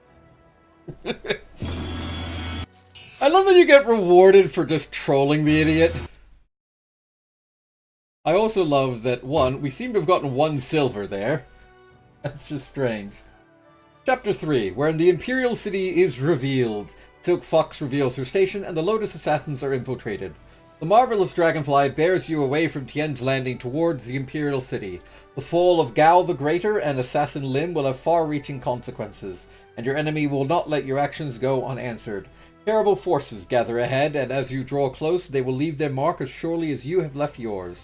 A: I love that you get rewarded for just trolling the idiot. I also love that, one, we seem to have gotten 1 silver there. That's just strange. Chapter 3, wherein the Imperial City is revealed. Silk Fox reveals her station, and the Lotus Assassins are infiltrated. The marvelous dragonfly bears you away from Tien's Landing towards the Imperial City. The fall of Gao the Greater and Assassin Lim will have far-reaching consequences, and your enemy will not let your actions go unanswered. Terrible forces gather ahead, and as you draw close, they will leave their mark as surely as you have left yours.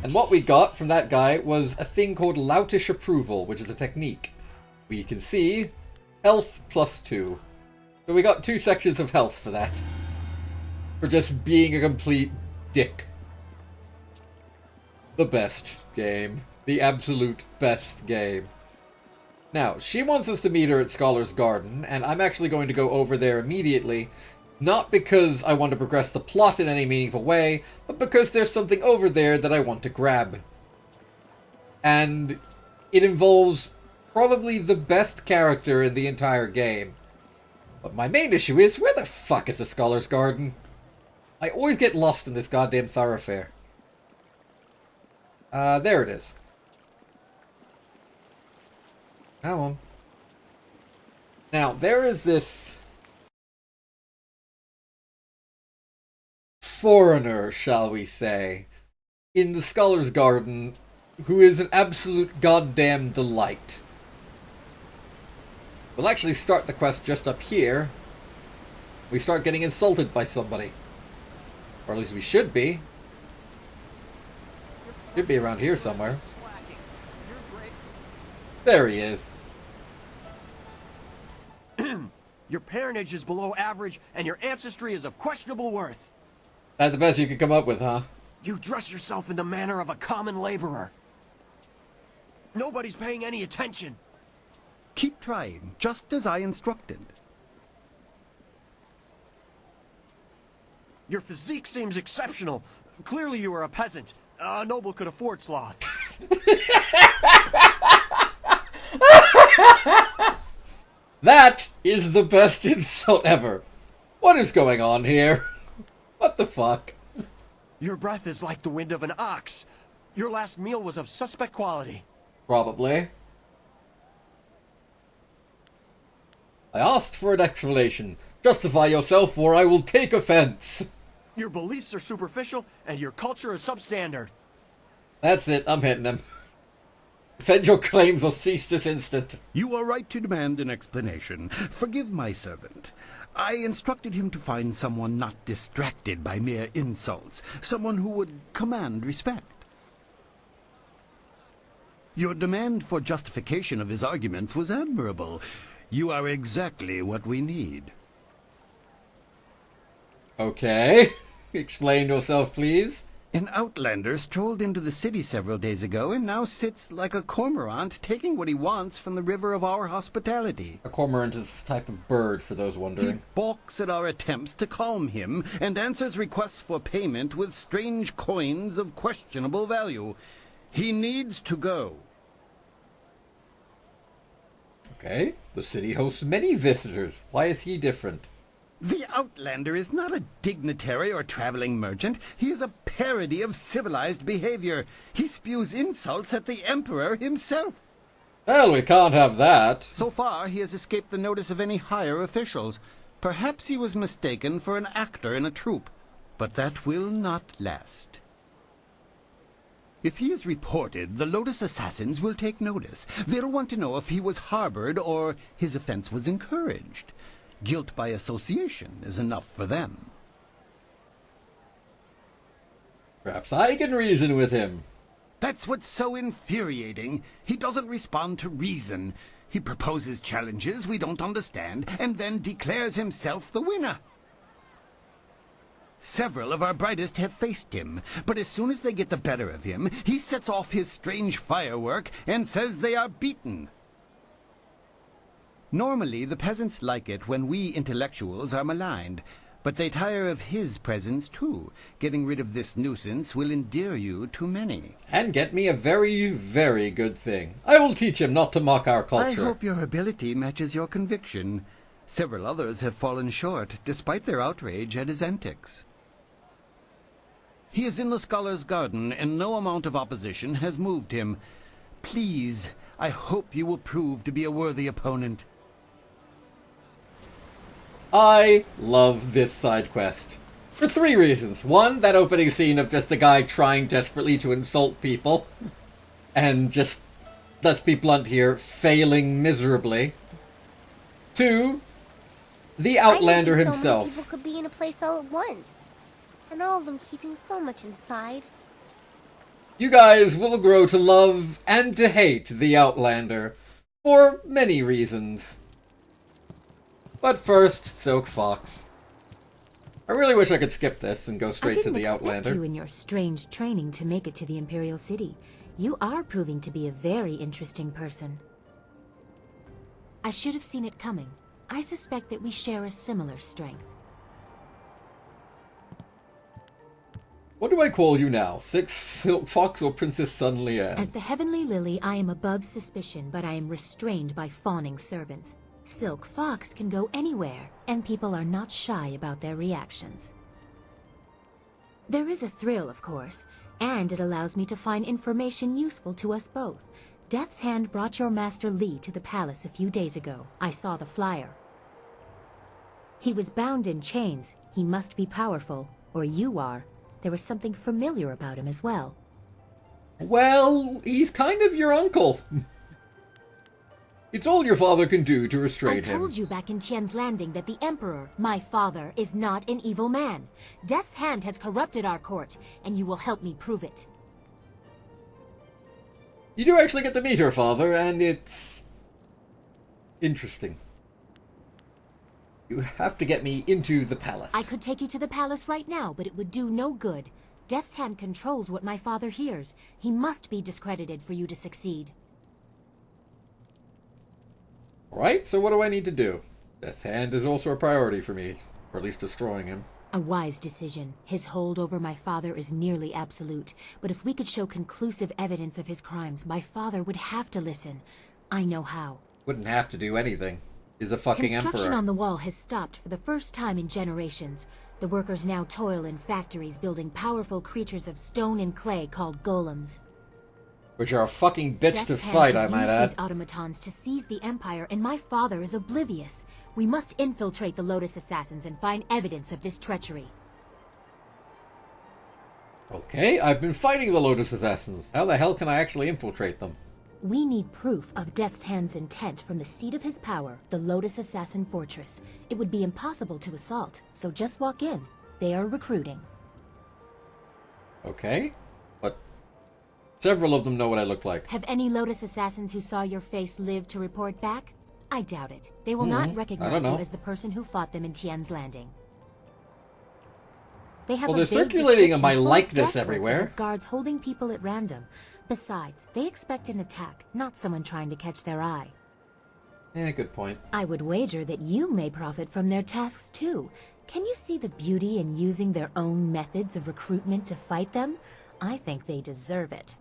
A: And what we got from that guy was a thing called Loutish Approval, which is a technique. We can see health +2. So we got 2 sections of health for that. For just being a complete dick. The best game. The absolute best game. Now, she wants us to meet her at Scholar's Garden, and I'm actually going to go over there immediately. Not because I want to progress the plot in any meaningful way, but because there's something over there that I want to grab. And it involves probably the best character in the entire game. But my main issue is, where the fuck is the Scholar's Garden? I always get lost in this goddamn thoroughfare. There it is. Come on. Now, there is this foreigner, shall we say, in the Scholar's Garden, who is an absolute goddamn delight. We'll actually start the quest just up here. We start getting insulted by somebody. Or at least we should be. Should be around here somewhere. There he is.
E: Your parentage is below average, and your ancestry is of questionable worth.
A: That's the best you could come up with, huh?
E: You dress yourself in the manner of a common laborer. Nobody's paying any attention.
K: Keep trying, just as I instructed.
E: Your physique seems exceptional. Clearly you are a peasant. A noble could afford sloth.
A: That is the best insult ever. What is going on here? What the fuck?
E: Your breath is like the wind of an ox. Your last meal was of suspect quality.
A: Probably. I asked for an explanation. Justify yourself or I will take offense.
E: Your beliefs are superficial and your culture is substandard.
A: That's it, I'm hitting him. Defend your claims or cease this instant.
K: You are right to demand an explanation. Forgive my servant. I instructed him to find someone not distracted by mere insults, someone who would command respect. Your demand for justification of his arguments was admirable. You are exactly what we need.
A: Okay. Explain yourself, please.
K: An outlander strolled into the city several days ago and now sits like a cormorant, taking what he wants from the river of our hospitality.
A: A cormorant is a type of bird, for those wondering.
K: He balks at our attempts to calm him and answers requests for payment with strange coins of questionable value. He needs to go.
A: Okay. The city hosts many visitors. Why is he different?
K: The Outlander is not a dignitary or traveling merchant. He is a parody of civilized behavior. He spews insults at the Emperor himself.
A: Well, we can't have that.
K: So far, he has escaped the notice of any higher officials. Perhaps he was mistaken for an actor in a troupe, but that will not last. If he is reported, the Lotus assassins will take notice. They'll want to know if he was harbored or his offense was encouraged. Guilt by association is enough for them.
A: Perhaps I can reason with him.
K: That's what's so infuriating. He doesn't respond to reason. He proposes challenges we don't understand, and then declares himself the winner. Several of our brightest have faced him, but as soon as they get the better of him, he sets off his strange firework and says they are beaten. Normally, the peasants like it when we intellectuals are maligned, but they tire of his presence too. Getting rid of this nuisance will endear you to many.
A: And get me a very, very good thing. I will teach him not to mock our culture.
K: I hope your ability matches your conviction. Several others have fallen short, despite their outrage at his antics. He is in the Scholar's Garden, and no amount of opposition has moved him. Please, I hope you will prove to be a worthy opponent.
A: I love this side quest. For 3 reasons. 1, that opening scene of just the guy trying desperately to insult people. And just, let's be blunt here, failing miserably. 2, the Outlander
F: I didn't think
A: himself.
F: So many people could be in a place all at once. And all of them keeping so much inside.
A: You guys will grow to love and to hate the Outlander, for many reasons. But first, Silk Fox. I really wish I could skip this and go straight to the Outlander.
T: I didn't expect you in your strange training to make it to the Imperial City. You are proving to be a very interesting person. I should have seen it coming. I suspect that we share a similar strength.
A: What do I call you now? Silk Fox or Princess Sun Lian?
T: As the Heavenly Lily, I am above suspicion, but I am restrained by fawning servants. Silk Fox can go anywhere, and people are not shy about their reactions. There is a thrill, of course, and it allows me to find information useful to us both. Death's Hand brought your Master Li to the palace a few days ago. I saw the flyer. He was bound in chains. He must be powerful, or you are. There was something familiar about him as well.
A: Well, he's kind of your uncle. It's all your father can do to restrain him.
T: I told you back in Tian's Landing that the Emperor, my father, is not an evil man. Death's Hand has corrupted our court, and you will help me prove it.
A: You do actually get to meet her father, and it's interesting. You have to get me into the palace.
T: I could take you to the palace right now, but it would do no good. Death's Hand controls what my father hears. He must be discredited for you to succeed.
A: Alright, so what do I need to do? Death's Hand is also a priority for me, or at least destroying him.
T: A wise decision. His hold over my father is nearly absolute, but if we could show conclusive evidence of his crimes, my father would have to listen. I know how.
A: Wouldn't have to do anything. He's a fucking
T: Construction
A: emperor.
T: on the wall has stopped for the first time in generations. The workers now toil in factories building powerful creatures of stone and clay called golems.
A: Which are a fucking bitch
T: Death's
A: to
T: Hand
A: fight,
T: could
A: I might
T: use
A: add.
T: these automatons to seize the Empire, and my father is oblivious. We must infiltrate the Lotus Assassins and find evidence of this treachery.
A: Okay, I've been fighting the Lotus Assassins. How the hell can I actually infiltrate them?
T: We need proof of Death's Hand's intent from the seat of his power, the Lotus Assassin Fortress. It would be impossible to assault, so just walk in. They are recruiting.
A: Okay, but several of them know what I look like.
T: Have any Lotus Assassins who saw your face lived to report back? I doubt it. They will not recognize you as the person who fought them in Tian's Landing. They have
A: Well,
T: a
A: they're
T: vague
A: circulating
T: description
A: my
T: full of
A: likeness
T: guesswork
A: everywhere.
T: that has guards holding people at random. Besides, they expect an attack, not someone trying to catch their eye.
A: Yeah, good point.
T: I would wager that you may profit from their tasks too. Can you see the beauty in using their own methods of recruitment to fight them? I think they deserve it.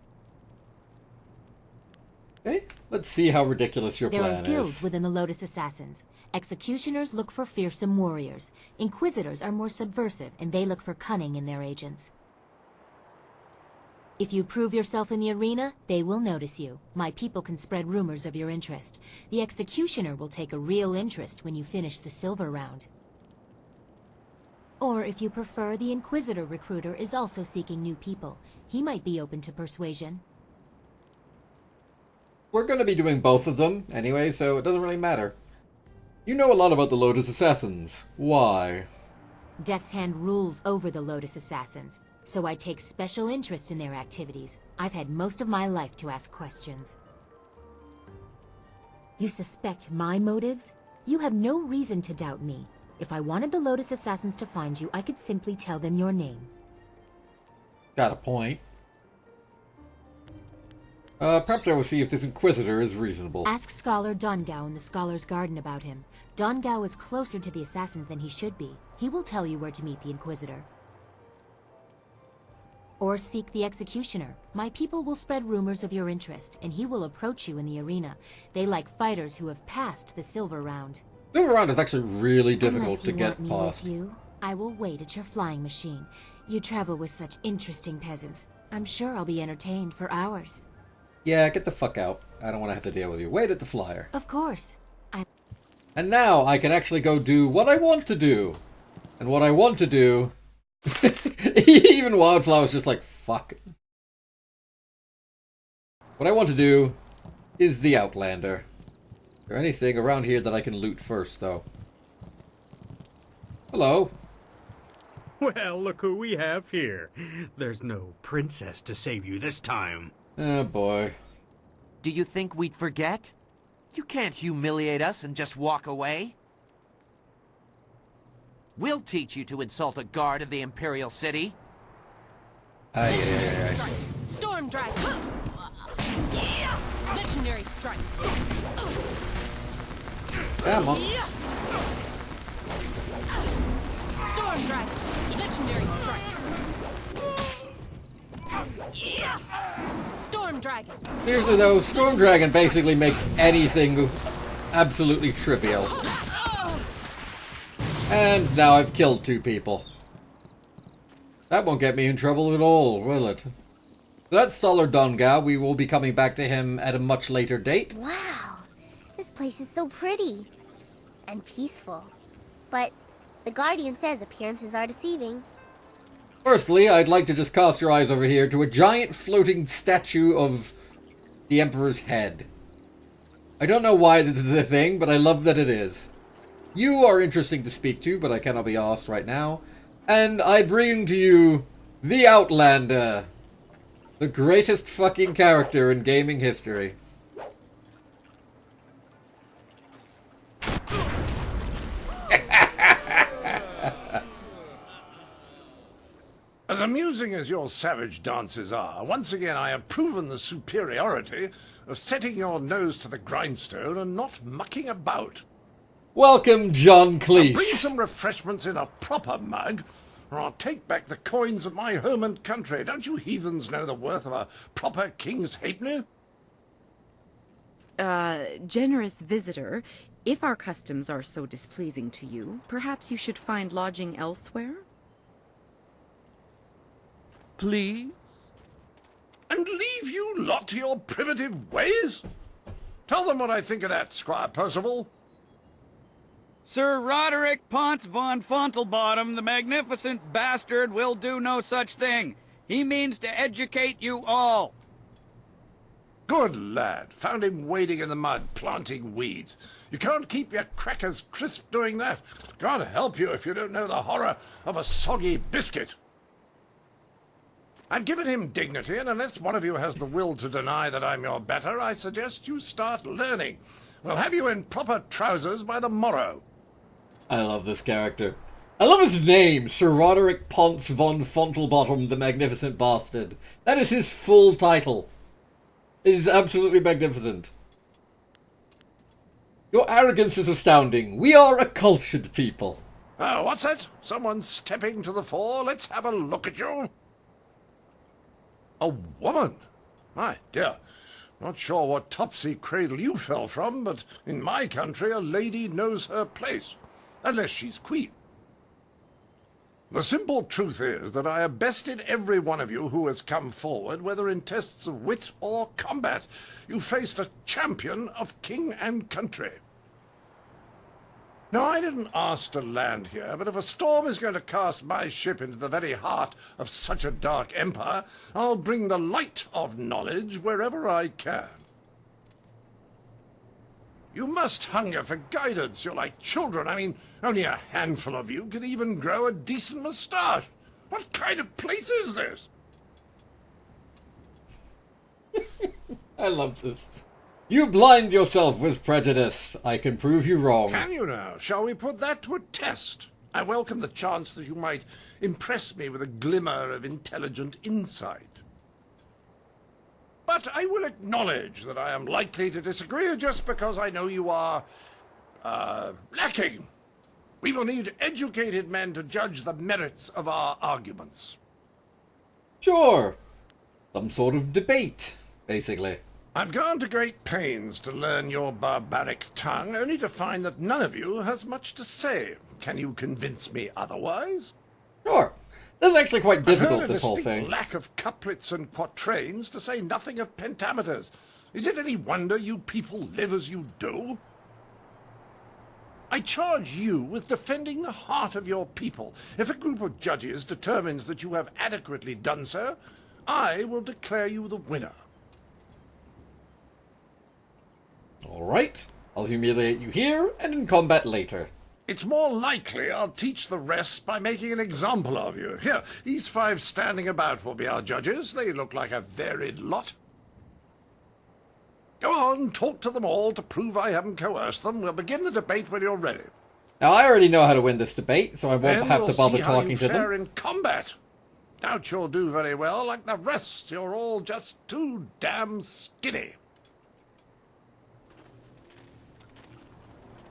A: Okay, let's see how ridiculous your
T: There
A: plan
T: are guilds
A: is.
T: within the Lotus Assassins. Executioners look for fearsome warriors. Inquisitors are more subversive, and they look for cunning in their agents. If you prove yourself in the arena, they will notice you. My people can spread rumors of your interest. The Executioner will take a real interest when you finish the silver round. Or, if you prefer, the Inquisitor recruiter is also seeking new people. He might be open to persuasion.
A: We're going to be doing both of them anyway, so it doesn't really matter. You know a lot about the Lotus Assassins. Why?
T: Death's Hand rules over the Lotus Assassins, so I take special interest in their activities. I've had most of my life to ask questions. You suspect my motives? You have no reason to doubt me. If I wanted the Lotus Assassins to find you, I could simply tell them your name.
A: Got a point. Perhaps I will see if this Inquisitor is reasonable.
T: Ask Scholar Dongao in the Scholar's Garden about him. Dongao is closer to the Assassins than he should be. He will tell you where to meet the Inquisitor. Or seek the Executioner. My people will spread rumors of your interest, and he will approach you in the arena. They like fighters who have passed the silver round.
A: Silver round is actually really difficult
T: Unless
A: to
T: you
A: get
T: want me
A: past.
T: with you, I will wait at your flying machine. You travel with such interesting peasants. I'm sure I'll be entertained for hours.
A: Yeah, get the fuck out. I don't want to have to deal with you. Wait at the flyer.
T: Of course.
A: And now I can actually go do what I want to do. And what I want to do... Even Wildflower's just like, fuck. What I want to do is the Outlander. Is there anything around here that I can loot first, though? Hello.
S: Well, look who we have here. There's no princess to save you this time.
A: Oh, boy.
J: Do you think we'd forget? You can't humiliate us and just walk away. We'll teach you to insult a guard of the Imperial City.
D: Storm Dragon. Legendary strike.
A: Come on.
D: Storm Dragon. Legendary strike. Storm Dragon.
A: Seriously though, Storm Dragon basically makes anything absolutely trivial. And now I've killed 2 people. That won't get me in trouble at all, will it? That's Solar Donga. We will be coming back to him at a much later date.
F: Wow, this place is so pretty and peaceful. But the Guardian says appearances are deceiving.
A: Firstly, I'd like to just cast your eyes over here to a giant floating statue of the Emperor's head. I don't know why this is a thing, but I love that it is. You are interesting to speak to, but I cannot be asked right now. And I bring to you the Outlander. The greatest fucking character in gaming history.
G: As amusing as your savage dances are, once again I have proven the superiority of setting your nose to the grindstone and not mucking about.
A: Welcome, John Cleese.
G: Bring some refreshments in a proper mug, or I'll take back the coins of my home and country. Don't you heathens know the worth of a proper king's halfpenny?
M: Generous visitor, if our customs are so displeasing to you, perhaps you should find lodging elsewhere?
G: Please? And leave you lot to your primitive ways? Tell them what I think of that, Squire Percival.
N: Sir Roderick Ponce von Fontelbottom, the magnificent bastard, will do no such thing. He means to educate you all.
G: Good lad. Found him wading in the mud, planting weeds. You can't keep your crackers crisp doing that. God help you if you don't know the horror of a soggy biscuit. I've given him dignity, and unless one of you has the will to deny that I'm your better, I suggest you start learning. We'll have you in proper trousers by the morrow.
A: I love this character. I love his name, Sir Roderick Ponce von Fontelbottom, the Magnificent Bastard. That is his full title. It is absolutely magnificent. Your arrogance is astounding. We are a cultured people.
G: Oh, what's that? Someone stepping to the fore? Let's have a look at you. A woman? My dear. Not sure what topsy cradle you fell from, but in my country a lady knows her place. Unless she's queen. The simple truth is that I have bested every one of you who has come forward, whether in tests of wit or combat. You faced a champion of king and country. Now, I didn't ask to land here, but if a storm is going to cast my ship into the very heart of such a dark empire, I'll bring the light of knowledge wherever I can. You must hunger for guidance. You're like children. I mean, only a handful of you can even grow a decent moustache. What kind of place is this?
A: I love this. You blind yourself with prejudice. I can prove you wrong.
G: Can you now? Shall we put that to a test? I welcome the chance that you might impress me with a glimmer of intelligent insight. But I will acknowledge that I am likely to disagree just because I know you are, lacking. We will need educated men to judge the merits of our arguments.
A: Sure. Some sort of debate, basically.
G: I've gone to great pains to learn your barbaric tongue, only to find that none of you has much to say. Can you convince me otherwise?
A: Sure. This is actually quite difficult, this whole
G: I've heard a
A: thing.
G: distinct lack of couplets and quatrains, to say nothing of pentameters. Is it any wonder you people live as you do? I charge you with defending the heart of your people. If a group of judges determines that you have adequately done so, I will declare you the winner.
A: Alright. I'll humiliate you here and in combat later.
G: It's more likely I'll teach the rest by making an example of you. Here, these 5 standing about will be our judges. They look like a varied lot. Go on, talk to them all to prove I haven't coerced them. We'll begin the debate when you're ready.
A: Now, I already know how to win this debate, so I won't
G: Then
A: have
G: we'll
A: to bother
G: see how
A: talking
G: you
A: to
G: fare
A: them.
G: in combat. Doubt you'll do very well. Like the rest, you're all just too damn skinny.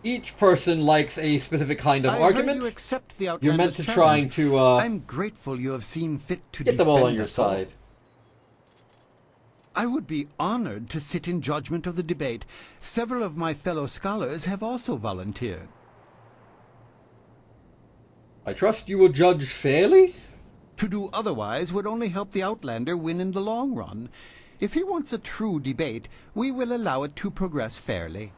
A: Each person likes a specific kind of argument.
K: Heard you accept the
A: You're
K: Outlander's
A: meant to
K: challenge.
A: trying to
K: I'm grateful you have seen fit to
A: get them all on
K: defend
A: your
K: us all.
A: side.
K: I would be honored to sit in judgment of the debate. Several of my fellow scholars have also volunteered.
A: I trust you will judge fairly?
K: To do otherwise would only help the Outlander win in the long run. If he wants a true debate, we will allow it to progress fairly.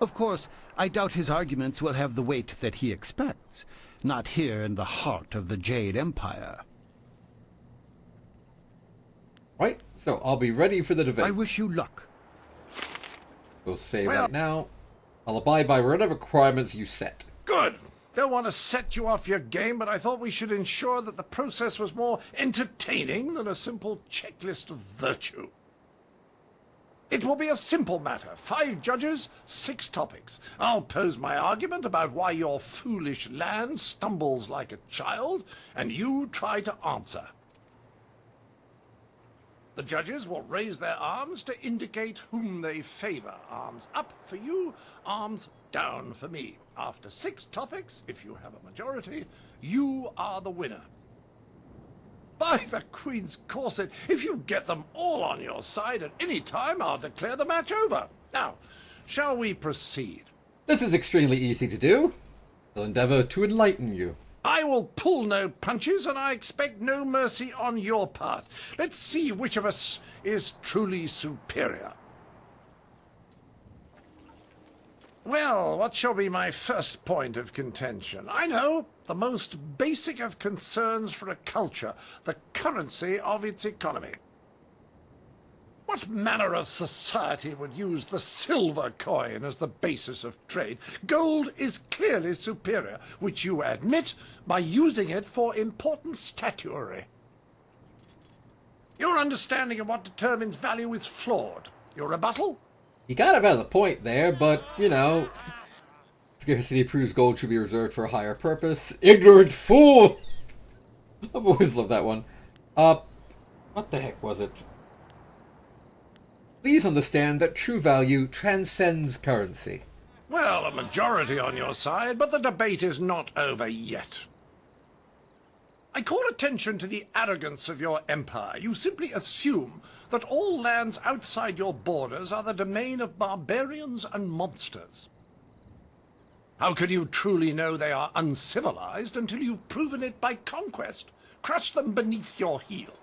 K: Of course, I doubt his arguments will have the weight that he expects. Not here in the heart of the Jade Empire.
A: Right, so I'll be ready for the debate.
K: I wish you luck.
A: We'll say right now, I'll abide by whatever requirements you set.
G: Good. Don't want to set you off your game, but I thought we should ensure that the process was more entertaining than a simple checklist of virtue. It will be a simple matter. 5 judges, 6 topics. I'll pose my argument about why your foolish land stumbles like a child, and you try to answer. The judges will raise their arms to indicate whom they favor. Arms up for you, arms down for me. After 6 topics, if you have a majority, you are the winner. By the Queen's corset, if you get them all on your side at any time, I'll declare the match over. Now, shall we proceed?
A: This is extremely easy to do. I'll endeavor to enlighten you.
G: I will pull no punches, and I expect no mercy on your part. Let's see which of us is truly superior. Well, what shall be my first point of contention? I know, the most basic of concerns for a culture, the currency of its economy. What manner of society would use the silver coin as the basis of trade? Gold is clearly superior, which you admit by using it for important statuary. Your understanding of what determines value is flawed. Your rebuttal?
A: You kind of have the point there, but, you know, scarcity proves gold should be reserved for a higher purpose. Ignorant fool! I've always loved that one. What the heck was it? Please understand that true value transcends currency.
G: Well, a majority on your side, but the debate is not over yet. I call attention to the arrogance of your empire. You simply assume that all lands outside your borders are the domain of barbarians and monsters. How can you truly know they are uncivilized until you've proven it by conquest? Crush them beneath your heel.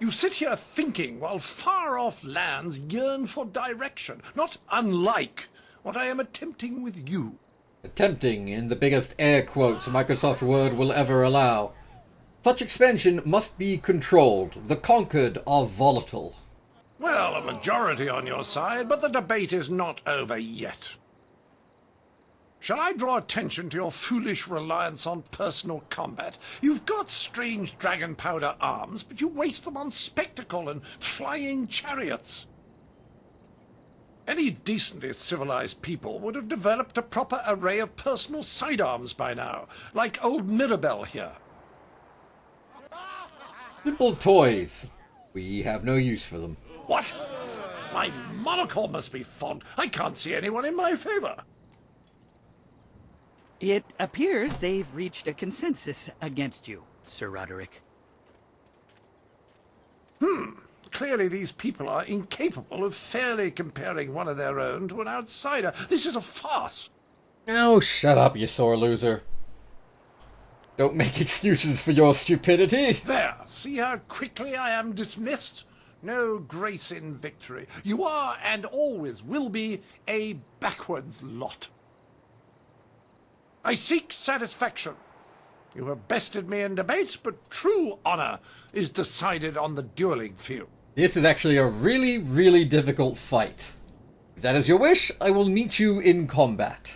G: You sit here thinking while far-off lands yearn for direction, not unlike what I am attempting with you.
A: Attempting in the biggest air quotes Microsoft Word will ever allow. Such expansion must be controlled. The conquered are volatile.
G: Well, a majority on your side, but the debate is not over yet. Shall I draw attention to your foolish reliance on personal combat? You've got strange dragon powder arms, but you waste them on spectacle and flying chariots. Any decently civilized people would have developed a proper array of personal sidearms by now, like old Mirabelle here.
A: Simple toys. We have no use for them.
G: What? My monocle must be fond. I can't see anyone in my favor.
N: It appears they've reached a consensus against you, Sir Roderick.
G: Clearly these people are incapable of fairly comparing one of their own to an outsider. This is a farce.
A: Oh, shut up, you sore loser. Don't make excuses for your stupidity.
G: There, see how quickly I am dismissed? No grace in victory. You are, and always will be, a backwards lot. I seek satisfaction. You have bested me in debate, but true honor is decided on the dueling field.
A: This is actually a really, really difficult fight. If that is your wish, I will meet you in combat.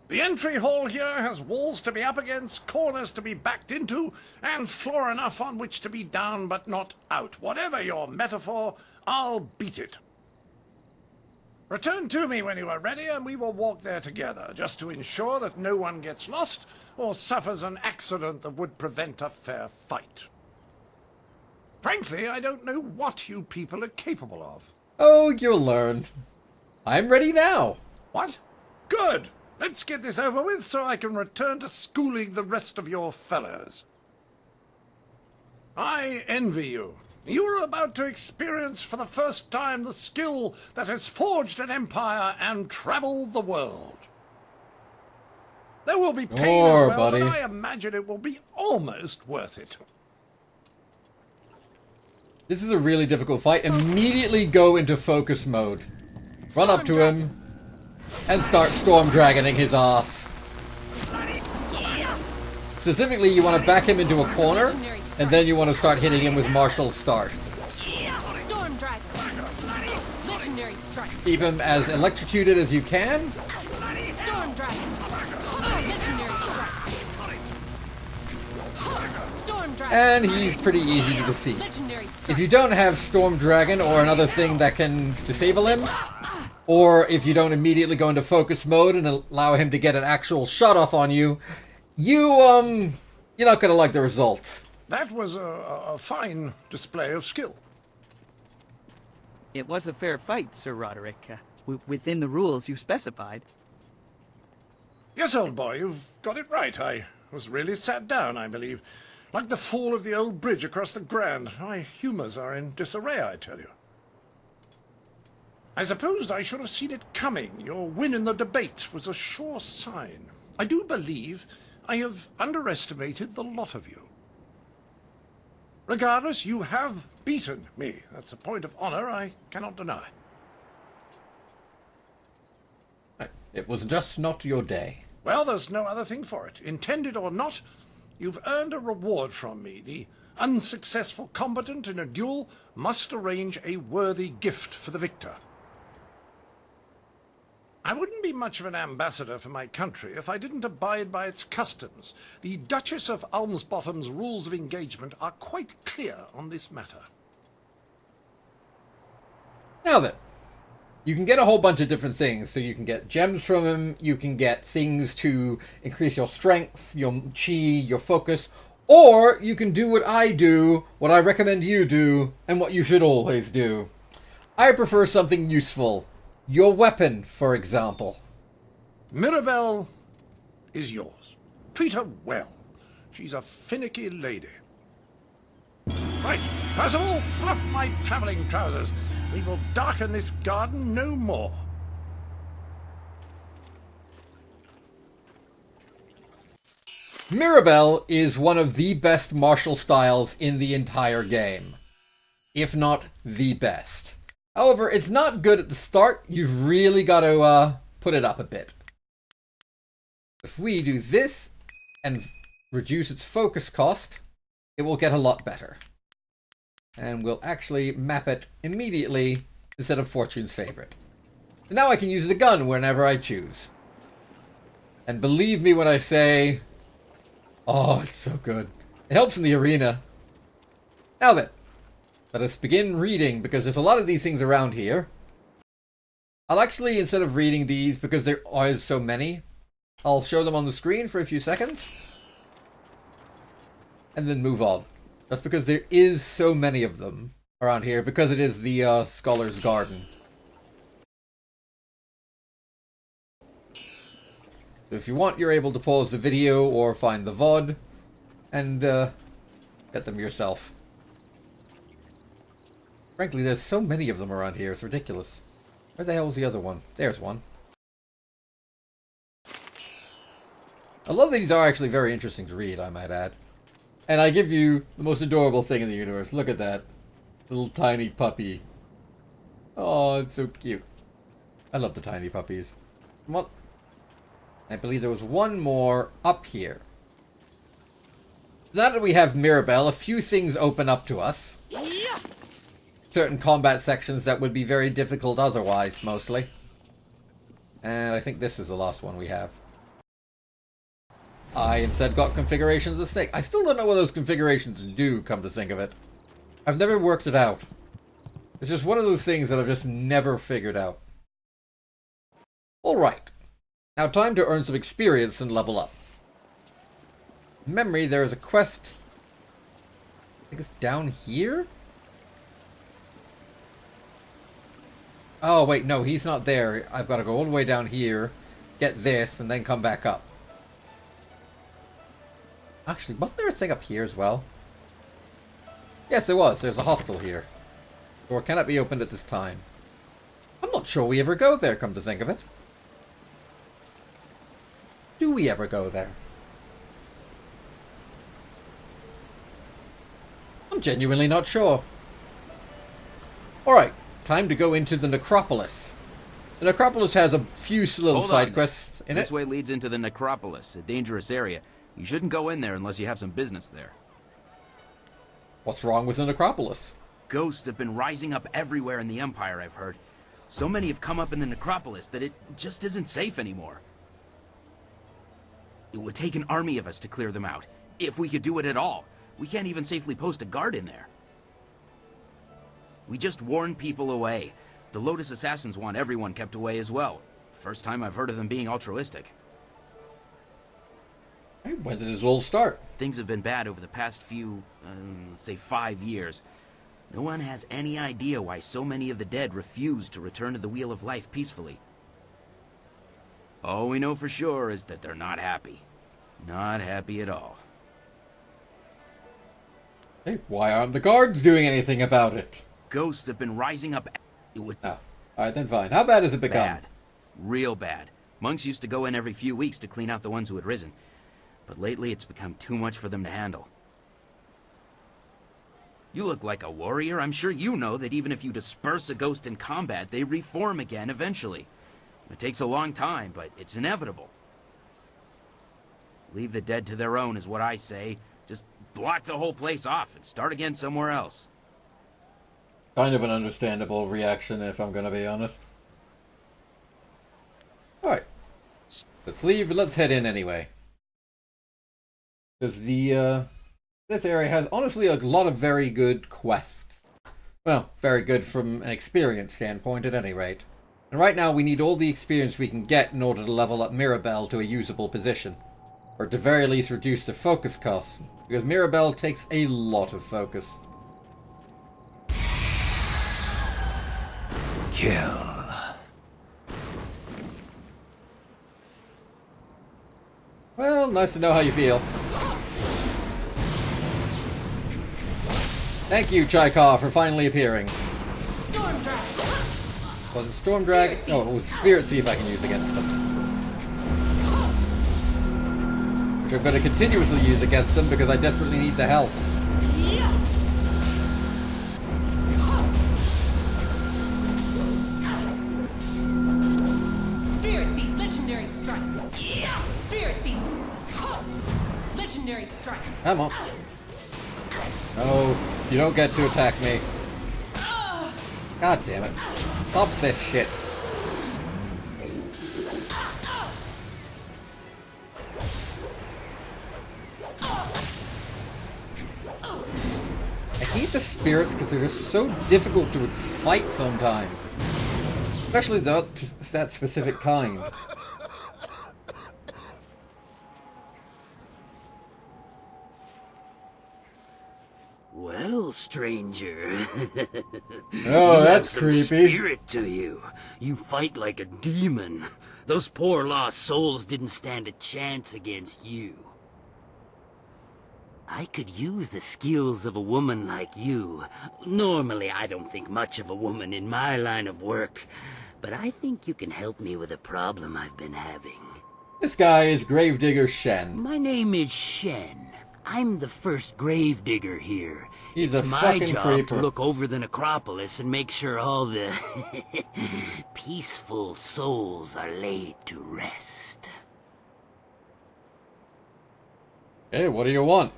L: The entry hall here has walls to be up against, corners to be backed into, and floor enough on which to be down but not out. Whatever your metaphor, I'll beat it. Return to me when you are ready, and we will walk there together, just to ensure that no one gets lost or suffers an accident that would prevent a fair fight. Frankly, I don't know what you people are capable of.
A: Oh, you'll learn. I'm ready now.
L: What? Good! Let's get this over with so I can return to schooling the rest of your fellows. I envy you. You are about to experience for the first time the skill that has forged an empire and traveled the world. There will be pain as well,
A: buddy.
L: but I imagine it will be almost worth it.
A: This is a really difficult fight. Immediately go into focus mode. Run up to him and start storm dragoning his ass. Specifically, you want to back him into a corner, and then you want to start hitting him with martial start.
D: Storm Dragon. Legendary strike.
A: Keep him as electrocuted as you can.
D: Storm Dragon. Legendary strike. Storm Dragon.
A: And he's pretty easy to defeat.
D: Legendary strike.
A: If you don't have Storm Dragon or another thing that can disable him, or if you don't immediately go into focus mode and allow him to get an actual shot off on you, you're not gonna like the results.
L: That was a fine display of skill.
O: It was a fair fight, Sir Roderick, within the rules you specified.
L: Yes, old boy, you've got it right. I was really sat down, I believe. Like the fall of the old bridge across the Grand. My humours are in disarray, I tell you. I suppose I should have seen it coming. Your win in the debate was a sure sign. I do believe I have underestimated the lot of you. Regardless, you have beaten me. That's a point of honor I cannot deny.
A: It was just not your day.
L: Well, there's no other thing for it. Intended or not, you've earned a reward from me. The unsuccessful combatant in a duel must arrange a worthy gift for the victor. I wouldn't be much of an ambassador for my country if I didn't abide by its customs. The Duchess of Almsbottom's rules of engagement are quite clear on this matter.
A: Now then, you can get a whole bunch of different things. So you can get gems from him, you can get things to increase your strength, your chi, your focus, or you can do what I do, what I recommend you do, and what you should always do. I prefer something useful. Your weapon, for example.
L: Mirabelle is yours. Treat her well. She's a finicky lady. Right, Percival, fluff my travelling trousers. We will darken this garden no more.
A: Mirabelle is one of the best martial styles in the entire game. If not the best. However, it's not good at the start. You've really got to put it up a bit. If we do this and reduce its focus cost, it will get a lot better. And we'll actually map it immediately instead of Fortune's favorite. And now I can use the gun whenever I choose. And believe me when I say, oh, it's so good. It helps in the arena. Now then. Let us begin reading, because there's a lot of these things around here. I'll actually, instead of reading these, because there are so many, I'll show them on the screen for a few seconds. And then move on. That's because there is so many of them around here, because it is the Scholar's Garden. So if you want, you're able to pause the video or find the VOD and get them yourself. Frankly, there's so many of them around here, it's ridiculous. Where the hell is the other one? There's one. A lot of these are actually very interesting to read, I might add. And I give you the most adorable thing in the universe. Look at that. Little tiny puppy. Oh, it's so cute. I love the tiny puppies. Well, I believe there was one more up here. Now that we have Mirabelle, a few things open up to us. Certain combat sections that would be very difficult otherwise, mostly. And I think this is the last one we have. I instead got configurations of snake. I still don't know what those configurations do, come to think of it. I've never worked it out. It's just one of those things that I've just never figured out. Alright. Now time to earn some experience and level up. Memory, there is a quest. I think it's down here? Oh, wait, no, he's not there. I've got to go all the way down here, get this, and then come back up. Actually, wasn't there a thing up here as well? Yes, there was. There's a hostel here. Door cannot be opened at this time. I'm not sure we ever go there, come to think of it. Do we ever go there? I'm genuinely not sure. Alright, time to go into the Necropolis. The Necropolis has a few little side quests in it.
I: This way leads into the Necropolis, a dangerous area. You shouldn't go in there unless you have some business there.
A: What's wrong with the Necropolis?
I: Ghosts have been rising up everywhere in the Empire, I've heard. So many have come up in the Necropolis that it just isn't safe anymore. It would take an army of us to clear them out, if we could do it at all. We can't even safely post a guard in there. We just warn people away. The Lotus Assassins want everyone kept away as well. First time I've heard of them being altruistic.
A: When did this all start?
I: Things have been bad over the past few, say 5 years. No one has any idea why so many of the dead refuse to return to the Wheel of Life peacefully. All we know for sure is that they're not happy. Not happy at all.
A: Hey, why aren't the guards doing anything about it?
I: Ghosts have been rising up. It would...
A: Oh, alright then fine. How bad has it become?
I: Bad. Real bad. Monks used to go in every few weeks to clean out the ones who had risen. But lately it's become too much for them to handle. You look like a warrior. I'm sure you know that even if you disperse a ghost in combat, they reform again eventually. It takes a long time, but it's inevitable. Leave the dead to their own is what I say. Just block the whole place off and start again somewhere else.
A: Kind of an understandable reaction, if I'm going to be honest. Alright. Let's leave, let's head in anyway. Because this area has honestly a lot of very good quests. Well, very good from an experience standpoint at any rate. And right now we need all the experience we can get in order to level up Mirabelle to a usable position. Or at the very least reduce the focus cost. Because Mirabelle takes a lot of focus.
V: Kill.
A: Well, nice to know how you feel. Thank you, Chaikov, for finally appearing.
D: Storm Drag.
A: Was it Storm Drag? No, it was Spirit Thief I can use against them. Which I'm going to continuously use against them because I desperately need the health.
D: Spirit Thief, Legendary Strike. Spirit Thief. Legendary Strike.
A: Come on. No, you don't get to attack me. God damn it. Stop this shit. I hate the spirits because they're just so difficult to fight sometimes. Especially that specific kind.
P: Well, stranger.
A: Oh, that's
P: some
A: creepy.
P: Spirit to you. You fight like a demon. Those poor lost souls didn't stand a chance against you. I could use the skills of a woman like you. Normally, I don't think much of a woman in my line of work, but I think you can help me with a problem I've been having.
A: This guy is Gravedigger Shen.
P: My name is Shen. I'm the first gravedigger here.
A: He's
P: It's
A: a
P: my
A: fucking
P: job
A: creeper.
P: to look over the necropolis and make sure all the peaceful souls are laid to rest.
A: Hey, what do you want?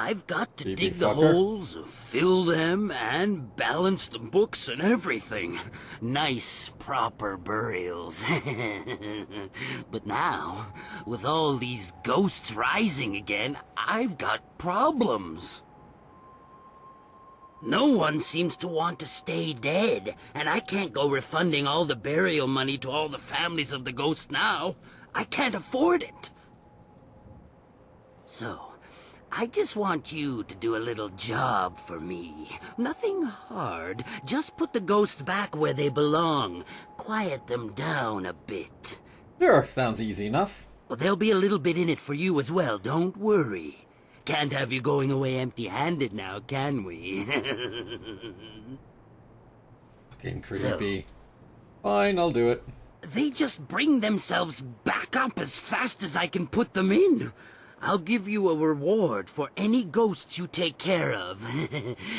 P: I've got to
A: Creepy
P: dig the
A: fucker.
P: holes, fill them, and balance the books and everything. Nice, proper burials. But now, with all these ghosts rising again, I've got problems. No one seems to want to stay dead, and I can't go refunding all the burial money to all the families of the ghosts now. I can't afford it. So, I just want you to do a little job for me. Nothing hard. Just put the ghosts back where they belong. Quiet them down a bit.
A: Sure, sounds easy enough.
P: Well, there'll be a little bit in it for you as well, don't worry. Can't have you going away empty-handed now, can we?
A: Fucking creepy. Fine, I'll do it.
P: They just bring themselves back up as fast as I can put them in. I'll give you a reward for any ghosts you take care of.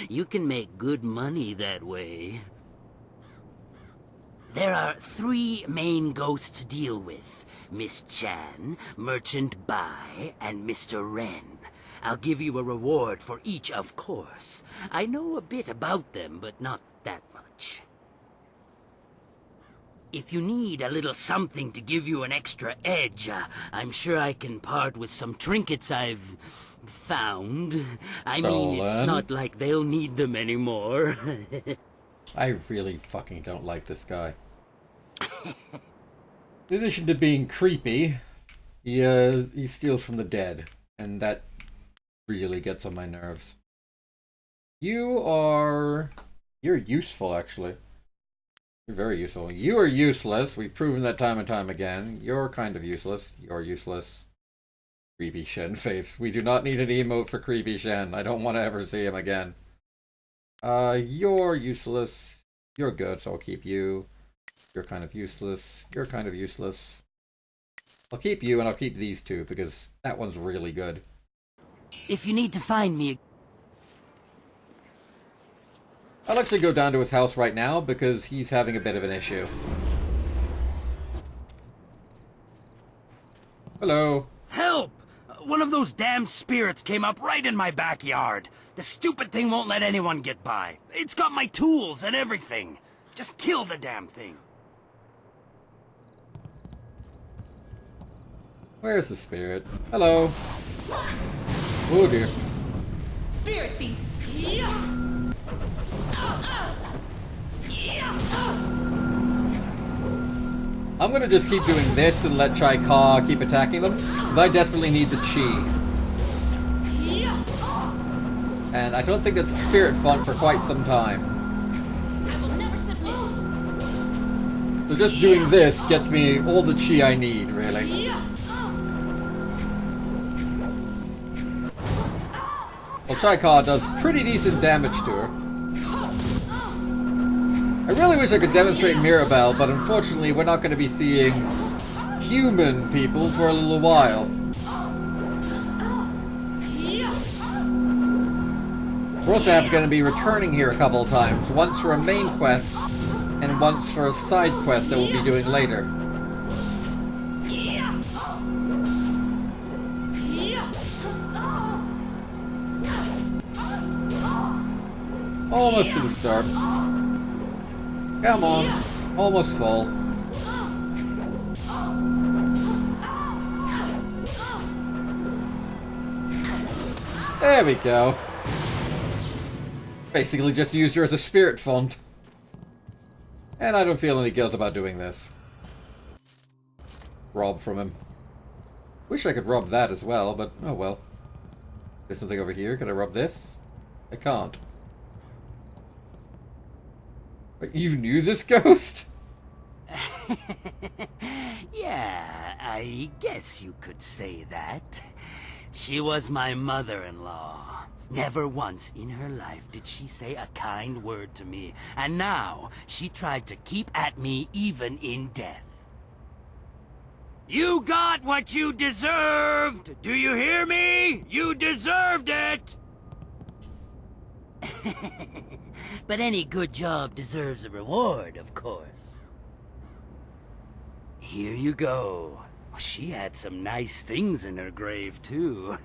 P: You can make good money that way. There are 3 main ghosts to deal with. Miss Chan, Merchant Bai, and Mr. Ren. I'll give you a reward for each, of course. I know a bit about them, but not that much. If you need a little something to give you an extra edge, I'm sure I can part with some trinkets I've found. I mean, it's not like they'll need them anymore.
A: I really fucking don't like this guy. In addition to being creepy, he steals from the dead, and that really gets on my nerves. You're useful, actually. You're very useful. You are useless. We've proven that time and time again. You're kind of useless. You're useless. Creepy Shen face. We do not need an emote for Creepy Shen. I don't want to ever see him again. You're useless. You're good, so I'll keep you. You're kind of useless. You're kind of useless. I'll keep you, and I'll keep these 2, because that one's really good.
P: If you need to find me...
A: I'll actually go down to his house right now, because he's having a bit of an issue. Hello.
I: Help! One of those damn spirits came up right in my backyard. The stupid thing won't let anyone get by. It's got my tools and everything. Just kill the damn thing.
A: Where's the spirit? Hello. Oh dear.
D: Spirit thief. Yeah.
A: I'm gonna just keep doing this and let Chai Ka keep attacking them, because I desperately need the chi. And I don't think that's spirit font for quite some time. So just doing this gets me all the chi I need, really. Well, Chai Ka does pretty decent damage to her. I really wish I could demonstrate Mirabelle, but unfortunately we're not going to be seeing human people for a little while. We're also going to be returning here a couple of times, once for a main quest, and once for a side quest that we'll be doing later. Almost to the start. Come on. Almost full. There we go. Basically just used her as a spirit font. And I don't feel any guilt about doing this. Rob from him. Wish I could rob that as well, but oh well. There's something over here. Can I rob this? I can't. But you knew this ghost?
P: Yeah, I guess you could say that. She was my mother-in-law. Never once in her life did she say a kind word to me, and now she tried to keep at me even in death. You got what you deserved! Do you hear me? You deserved it! But any good job deserves a reward, of course. Here you go. She had some nice things in her grave, too.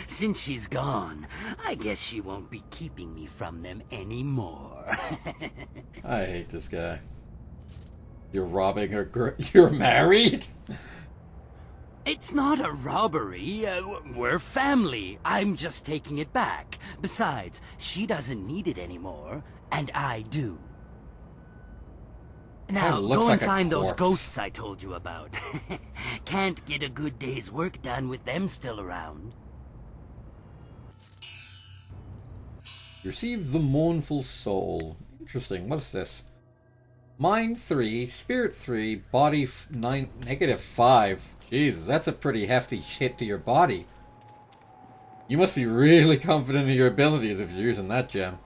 P: Since she's gone, I guess she won't be keeping me from them anymore.
A: I hate this guy. You're robbing her You're married?
P: It's not a robbery. We're family. I'm just taking it back. Besides, she doesn't need it anymore, and I do. Now, go and find those ghosts I told you about. Can't get a good day's work done with them still around.
A: Receive the mournful soul. Interesting. What's this? Mind 3, spirit 3, body 9, -5. Jesus, that's a pretty hefty hit to your body. You must be really confident in your abilities if you're using that gem.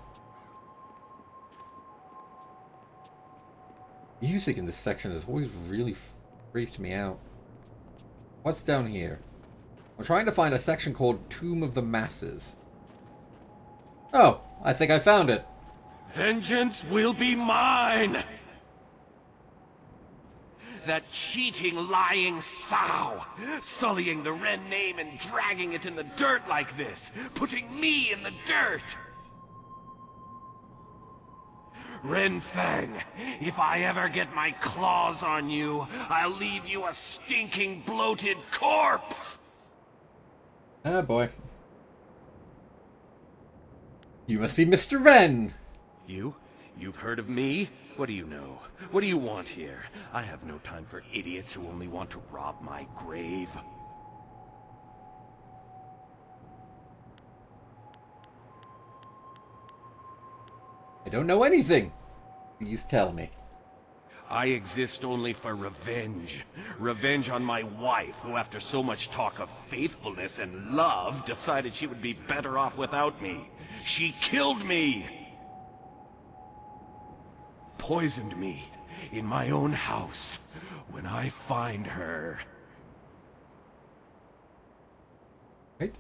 A: Music in this section has always really freaked me out. What's down here? I'm trying to find a section called Tomb of the Masses. Oh, I think I found it.
E: Vengeance will be mine! That cheating, lying sow, sullying the Ren name and dragging it in the dirt like this, putting me in the dirt! Ren Fang, if I ever get my claws on you, I'll leave you a stinking, bloated corpse!
A: Ah, boy. You must be Mr. Ren!
E: You've heard of me? What do you know? What do you want here? I have no time for idiots who only want to rob my grave.
A: I don't know anything. Please tell me.
E: I exist only for revenge. Revenge on my wife, who after so much talk of faithfulness and love, decided she would be better off without me. She killed me! Poisoned me in my own house. When I find her...
A: Right?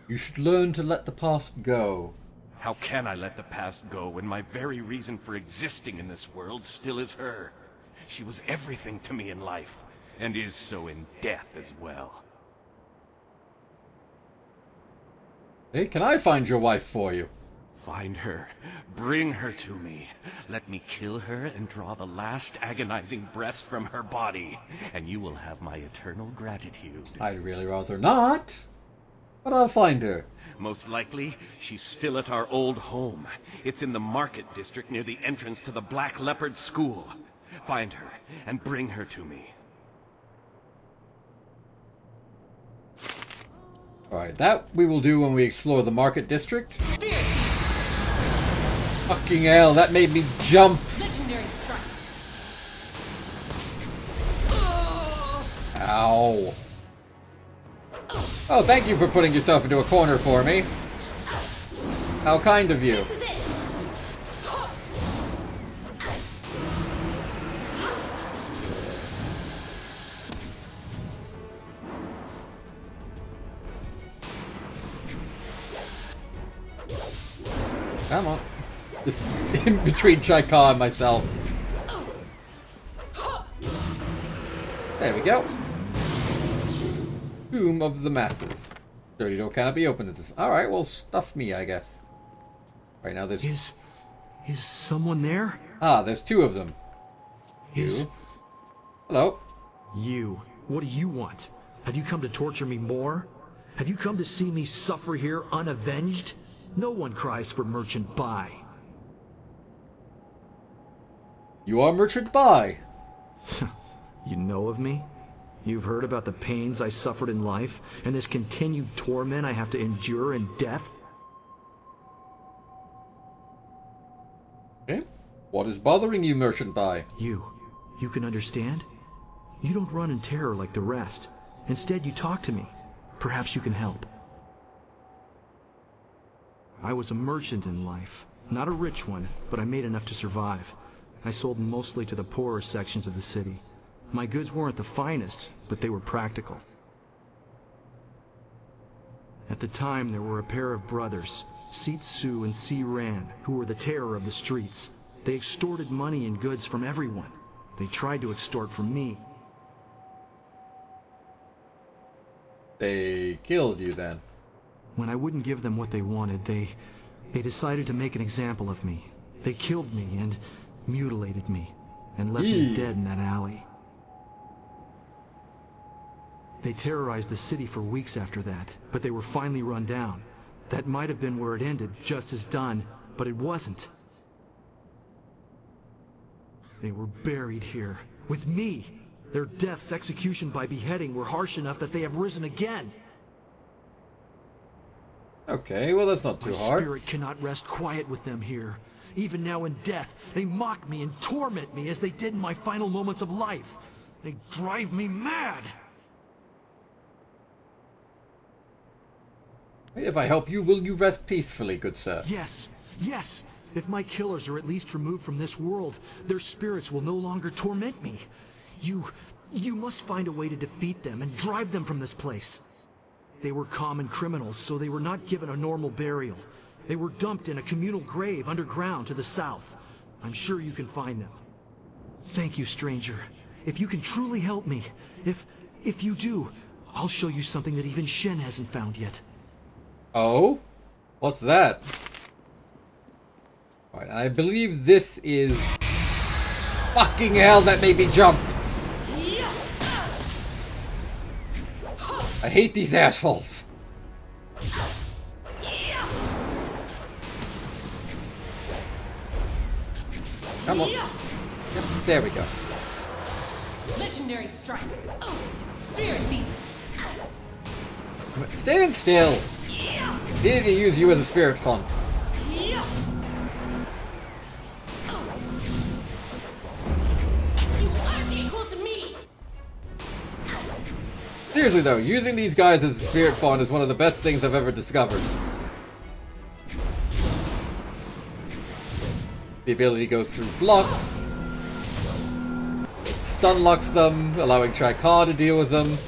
A: You should learn to let the past go.
E: How can I let the past go when my very reason for existing in this world still is her? She was everything to me in life, and is so in death as well.
A: Hey, can I find your wife for you?
E: Find her. Bring her to me. Let me kill her and draw the last agonizing breaths from her body, and you will have my eternal gratitude.
A: I'd really rather not, but I'll find her.
E: Most likely, she's still at our old home. It's in the market district near the entrance to the Black Leopard School. Find her and bring her to me.
A: Alright, that we will do when we explore the market district. Fucking hell, that made me jump.
D: Legendary strike.
A: Ow. Oh, thank you for putting yourself into a corner for me. How kind of you. Come on. Just in between Chaika and myself. There we go. Tomb of the Masses. Sturdy door cannot be opened. Alright, well, stuff me, I guess. Right now there's...
C: Is someone there?
A: Ah, there's two of them. You. Hello.
C: You. What do you want? Have you come to torture me more? Have you come to see me suffer here unavenged? No one cries for Merchant Bai.
A: You are Merchant Bai.
C: You know of me? You've heard about the pains I suffered in life, and this continued torment I have to endure in death?
A: Okay. What is bothering you, Merchant Bai?
C: You can understand? You don't run in terror like the rest. Instead, you talk to me. Perhaps you can help. I was a merchant in life. Not a rich one, but I made enough to survive. I sold mostly to the poorer sections of the city. My goods weren't the finest, but they were practical. At the time, there were a pair of brothers, Seat Su and Si Ran, who were the terror of the streets. They extorted money and goods from everyone. They tried to extort from me.
A: They killed you then?
C: When I wouldn't give them what they wanted, they decided to make an example of me. They killed me and mutilated me and left me dead in that alley. They terrorized the city for weeks after that, but they were finally run down. That might have been where it ended, just as done, but it wasn't. They were buried here, with me. Their deaths, execution by beheading, were harsh enough that they have risen again.
A: Okay, well that's not too hard.
C: My spirit cannot rest quiet with them here. Even now in death, they mock me and torment me as they did in my final moments of life. They drive me mad.
A: If I help you, will you rest peacefully, good sir?
C: Yes, yes. If my killers are at least removed from this world, their spirits will no longer torment me. You must find a way to defeat them and drive them from this place. They were common criminals, so they were not given a normal burial. They were dumped in a communal grave underground to the south. I'm sure you can find them. Thank you, stranger. If you can truly help me, if you do, I'll show you something that even Shen hasn't found yet.
A: Oh? What's that? Alright, I believe this is... Fucking hell, that made me jump! I hate these assholes! Come on. Just, there we go.
D: Legendary strike. Oh, spirit beat.
A: Stand still! Need to use you as a spirit font.
D: You aren't equal to me.
A: Seriously though, using these guys as a spirit font is one of the best things I've ever discovered. The ability goes through blocks, stun locks them, allowing Trikar to deal with them.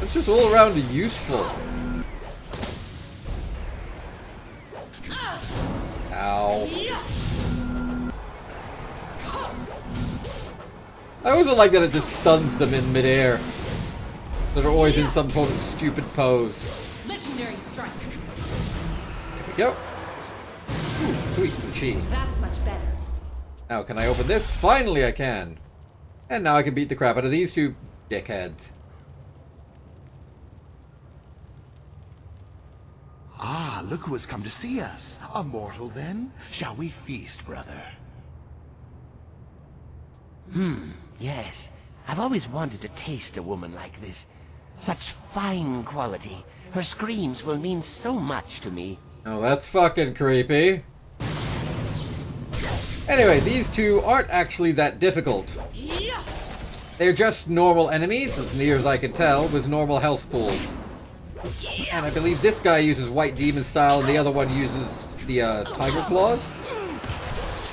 A: It's just all around useful. Ow. I also like that it just stuns them in midair. They're always in some sort of stupid pose.
D: Legendary strike.
A: There we go. Ooh, sweet some cheese.
D: That's much better.
A: Now can I open this? Finally I can. And now I can beat the crap out of these two dickheads.
B: Ah, look who has come to see us. A mortal, then? Shall we feast, brother?
H: Yes. I've always wanted to taste a woman like this. Such fine quality. Her screams will mean so much to me.
A: Oh, that's fucking creepy. Anyway, these two aren't actually that difficult. They're just normal enemies, as near as I can tell, with normal health pools. And I believe this guy uses White Demon style and the other one uses the Tiger Claws.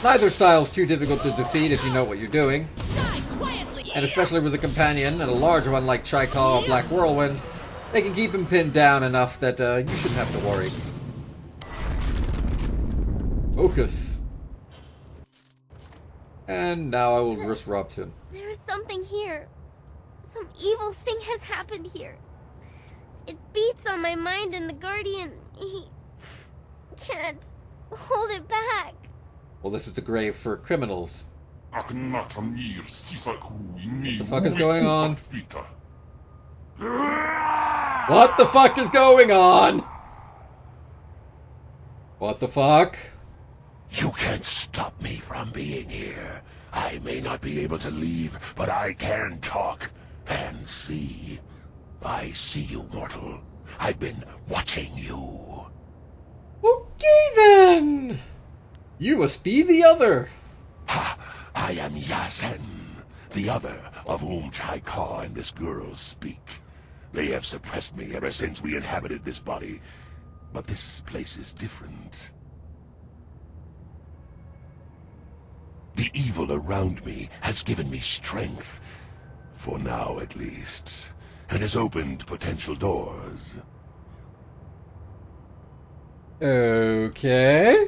A: Neither style's too difficult to defeat if you know what you're doing. And especially with a companion and a large one like Trikar or Black Whirlwind, they can keep him pinned down enough that you shouldn't have to worry. Focus. And now I will disrupt him.
F: There is something here. Some evil thing has happened here. It beats on my mind and the Guardian, he can't hold it back.
A: Well, this is the grave for criminals. What the fuck is going on? What the fuck is going on? What the fuck?
B: You can't stop me from being here. I may not be able to leave, but I can talk and see. I see you, mortal. I've been watching you.
A: Okay then! You must be the other.
B: I am Yasen, the other of whom Trikar and this girl speak. They have suppressed me ever since we inhabited this body, but this place is different. The evil around me has given me strength, for now at least, and has opened potential doors.
A: Okay.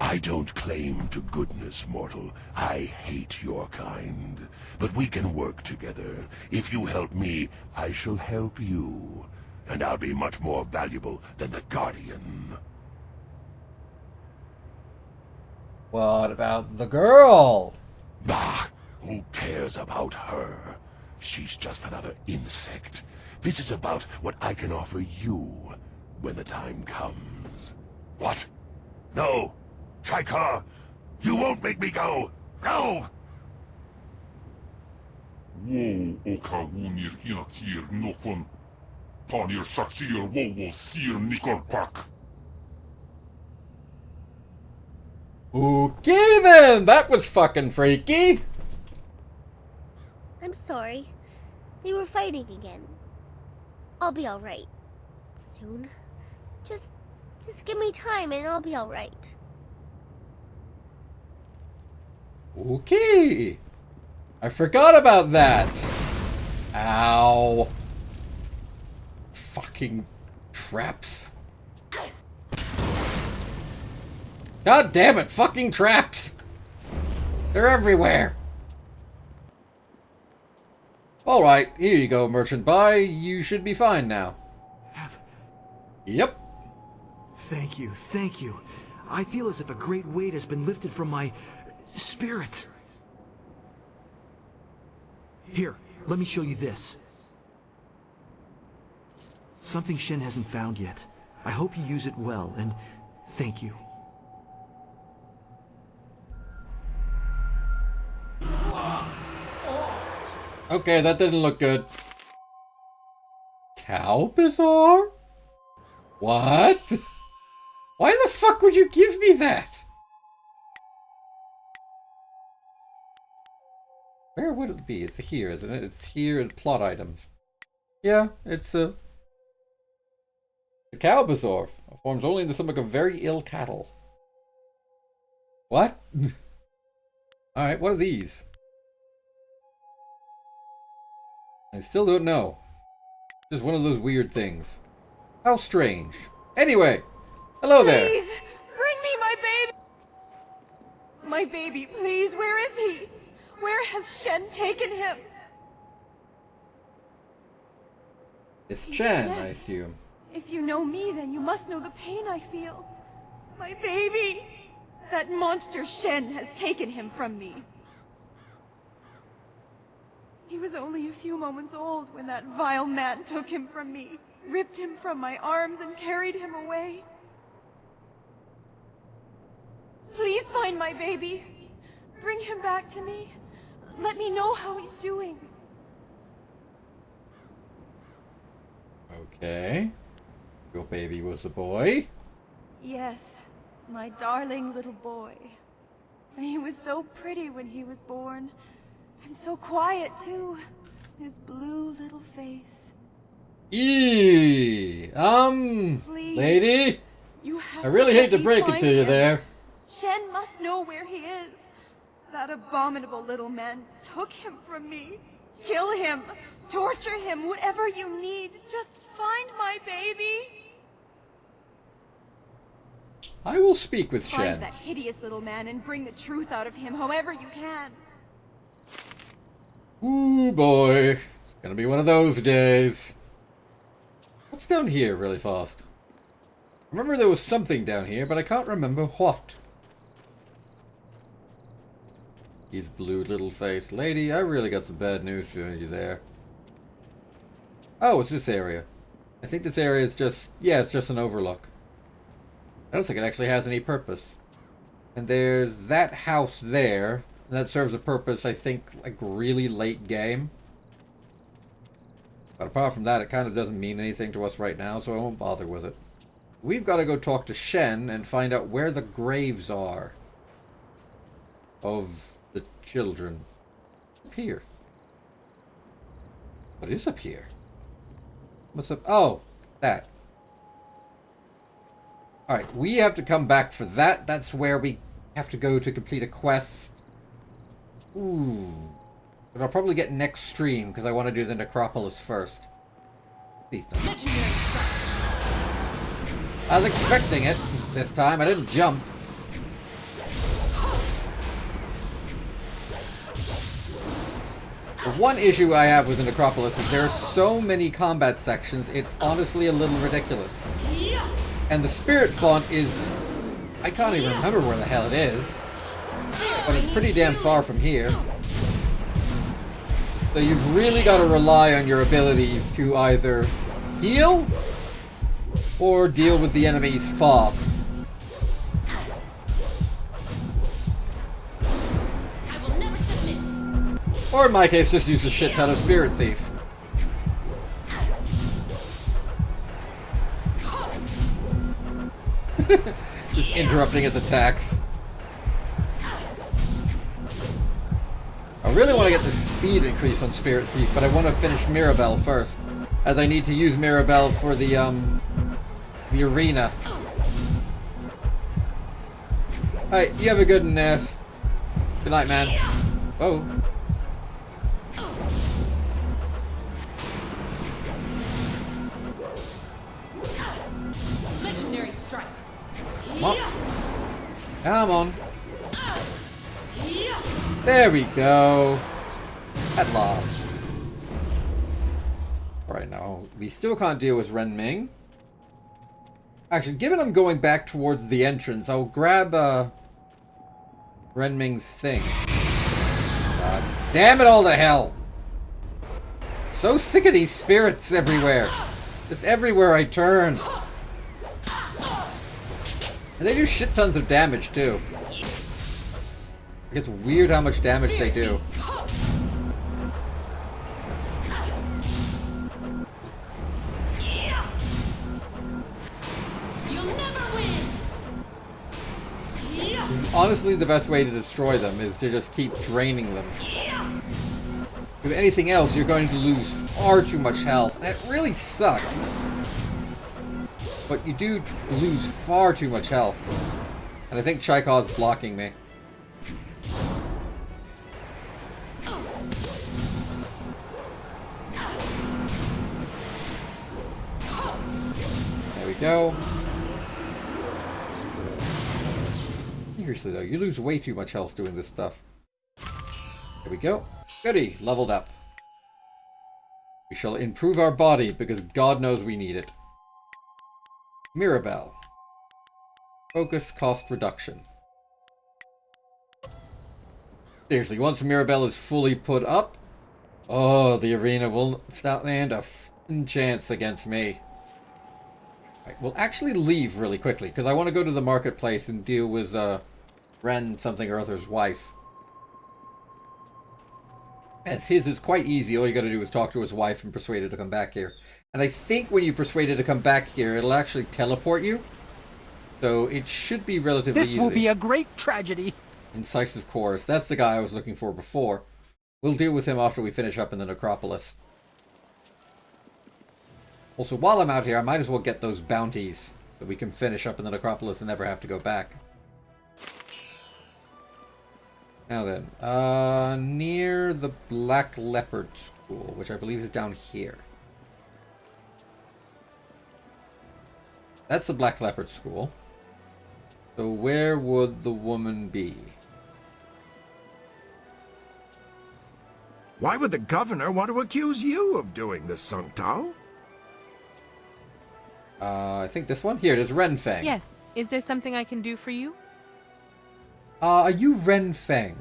B: I don't claim to goodness, mortal. I hate your kind. But we can work together. If you help me, I shall help you. And I'll be much more valuable than the Guardian.
A: What about the girl?
B: Bah! Who cares about her? She's just another insect. This is about what I can offer you when the time comes. What? No! Trikar! You won't make me go! No!
Q: Wo oka wunir hinatir nofun. Panir shakir wo sir nikorpak.
A: Okay then, that was fucking freaky.
F: I'm sorry. They were fighting again. I'll be alright. Soon. Just give me time and I'll be alright.
A: Okay. I forgot about that. Ow. Fucking traps. God damn it, fucking traps. They're everywhere. Alright, here you go, Merchant Buy. You should be fine now. Yep.
C: Thank you, thank you. I feel as if a great weight has been lifted from my spirit. Here, let me show you this. Something Shen hasn't found yet. I hope you use it well, and thank you.
A: Okay, that didn't look good. Cow Bazaar? What? Why the fuck would you give me that? Where would it be? It's here, isn't it? It's here in plot items. Yeah, it's a cow bazaar. Forms only in the stomach of very ill cattle. What? Alright, what are these? I still don't know. Just one of those weird things. How strange. Anyway, hello there.
R: Please, bring me my baby. My baby, please, where is he? Where has Shen taken him?
A: It's Chen,
R: Yes.
A: I assume.
R: If you know me, then you must know the pain I feel. My baby! That monster Shen has taken him from me. He was only a few moments old when that vile man took him from me, ripped him from my arms and carried him away. Please find my baby. Bring him back to me. Let me know how he's doing.
A: Okay. Your baby was a boy?
R: Yes, my darling little boy. He was so pretty when he was born. And so quiet, too. His blue little face.
A: Please, lady?
R: You have
A: I really hate to
R: help me
A: break it
R: find
A: to you
R: him.
A: there.
R: Shen must know where he is. That abominable little man took him from me. Kill him. Torture him. Whatever you need. Just find my baby.
A: I will speak with
R: Find
A: Shen.
R: that hideous little man and bring the truth out of him however you can.
A: Ooh boy. It's gonna be one of those days. What's down here really fast? I remember there was something down here, but I can't remember what. His blue little face. Lady, I really got some bad news for you there. Oh, it's this area. I think this area is just... yeah, it's just an overlook. I don't think it actually has any purpose. And there's that house there. And that serves a purpose, I think, like really late game. But apart from that, it kind of doesn't mean anything to us right now, so I won't bother with it. We've got to go talk to Shen and find out where the graves are of the children. Up here. What is up here? What's up? Oh, that. Alright, we have to come back for that. That's where we have to go to complete a quest. Ooh. But I'll probably get next stream, because I want to do the necropolis first. Please don't. I was expecting it this time. I didn't jump. The one issue I have with the Necropolis is there are so many combat sections, it's honestly a little ridiculous. And the spirit font is... I can't even remember where the hell it is. But it's pretty damn far from here. So you've really got to rely on your abilities to either heal or deal with the enemies fast. Or in my case, just use a shit ton of Spirit Thief. Just interrupting its attacks. I really want to get the speed increase on Spirit Thief, but I want to finish Mirabelle first, as I need to use Mirabelle for the arena. Alright, you have a good nest. Good night, man. Whoa.
D: Legendary strike.
A: Come on. Come on. There we go. At last. Alright, now, we still can't deal with Ren Ming. Actually, given I'm going back towards the entrance, I'll grab, Ren Ming's thing. God damn it all to hell! So sick of these spirits everywhere. Just everywhere I turn. And they do shit tons of damage, too. It's weird how much damage they do. Honestly, the best way to destroy them is to just keep draining them. If anything else, you're going to lose far too much health, and it really sucks. But you do lose far too much health. And I think Chaikov's blocking me. There we go. Seriously though, you lose way too much health doing this stuff. There we go. Goody, leveled up. We shall improve our body because God knows we need it. Mirabelle. Focus cost reduction. Seriously, once Mirabelle is fully put up, oh, the arena will stand a f***ing chance against me. Right, we'll actually leave really quickly because I want to go to the marketplace and deal with Ren something or other's wife. As his is quite easy, all you gotta do is talk to his wife and persuade her to come back here. And I think when you persuade her to come back here, it'll actually teleport you. So it should be relatively easy.
T: This will be a great tragedy.
A: Incisive Chorus. That's the guy I was looking for before. We'll deal with him after we finish up in the Necropolis. Also, while I'm out here, I might as well get those bounties so we can finish up in the Necropolis and never have to go back. Now then, near the Black Leopard School, which I believe is down here. That's the Black Leopard School. So where would the woman be?
U: Why would the governor want to accuse you of doing this, Sung Tao?
A: I think this one? Here, it is Renfeng.
W: Yes. Is there something I can do for you?
A: Are you Renfeng?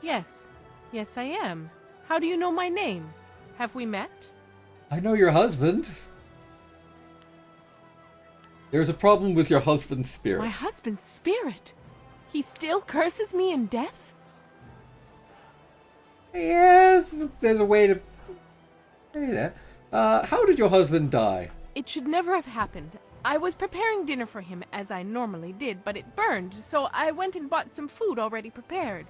W: Yes. Yes, I am. How do you know my name? Have we met?
A: I know your husband. There's a problem with your husband's spirit.
W: My husband's spirit? He still curses me in death?
A: Yes, there's a way to say that. How did your husband die?
W: It should never have happened. I was preparing dinner for him, as I normally did, but it burned, so I went and bought some food already prepared.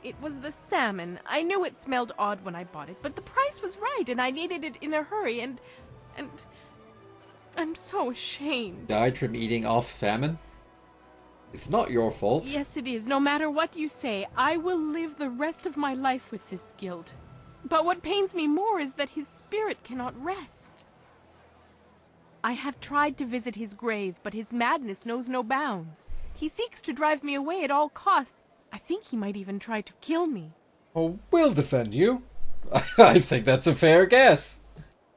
W: It was the salmon. I knew it smelled odd when I bought it, but the price was right, and I needed it in a hurry, and I'm so ashamed.
A: Died from eating off salmon? It's not your fault.
W: Yes, it is. No matter what you say, I will live the rest of my life with this guilt. But what pains me more is that his spirit cannot rest. I have tried to visit his grave, but his madness knows no bounds. He seeks to drive me away at all costs. I think he might even try to kill me.
A: Oh, we'll defend you. I think that's a fair guess.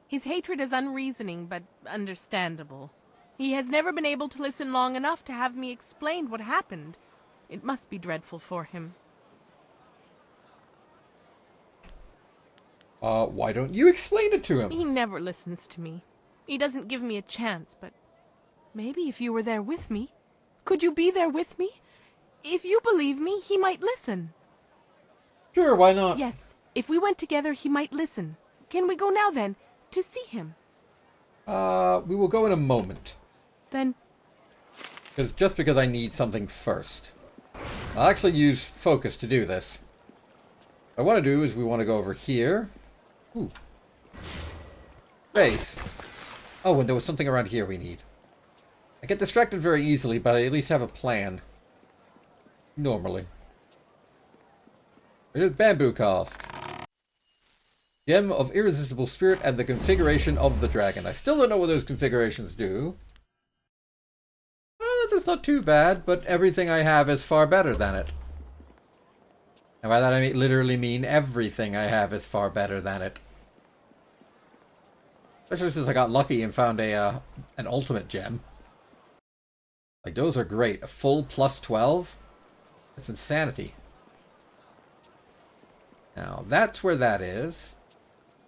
W: His hatred is unreasoning, but understandable. He has never been able to listen long enough to have me explain what happened. It must be dreadful for him.
A: Why don't you explain it to him?
W: He never listens to me. He doesn't give me a chance, but maybe if you were there with me, could you be there with me? If you believe me, he might listen.
A: Sure, why not?
W: Yes, if we went together, he might listen. Can we go now, then, to see him?
A: We will go in a moment.
W: Then...
A: Just because I need something first. I'll actually use focus to do this. What I want to do is we want to go over here. Ooh. Base. Oh, and there was something around here we need. I get distracted very easily, but I at least have a plan. Normally. It is bamboo cost. Gem of Irresistible Spirit and the configuration of the dragon. I still don't know what those configurations do. That's not too bad, but everything I have is far better than it. And by that I literally mean everything I have is far better than it. Especially since I got lucky and found an ultimate gem. Like, those are great. A full plus 12? That's insanity. Now, that's where that is.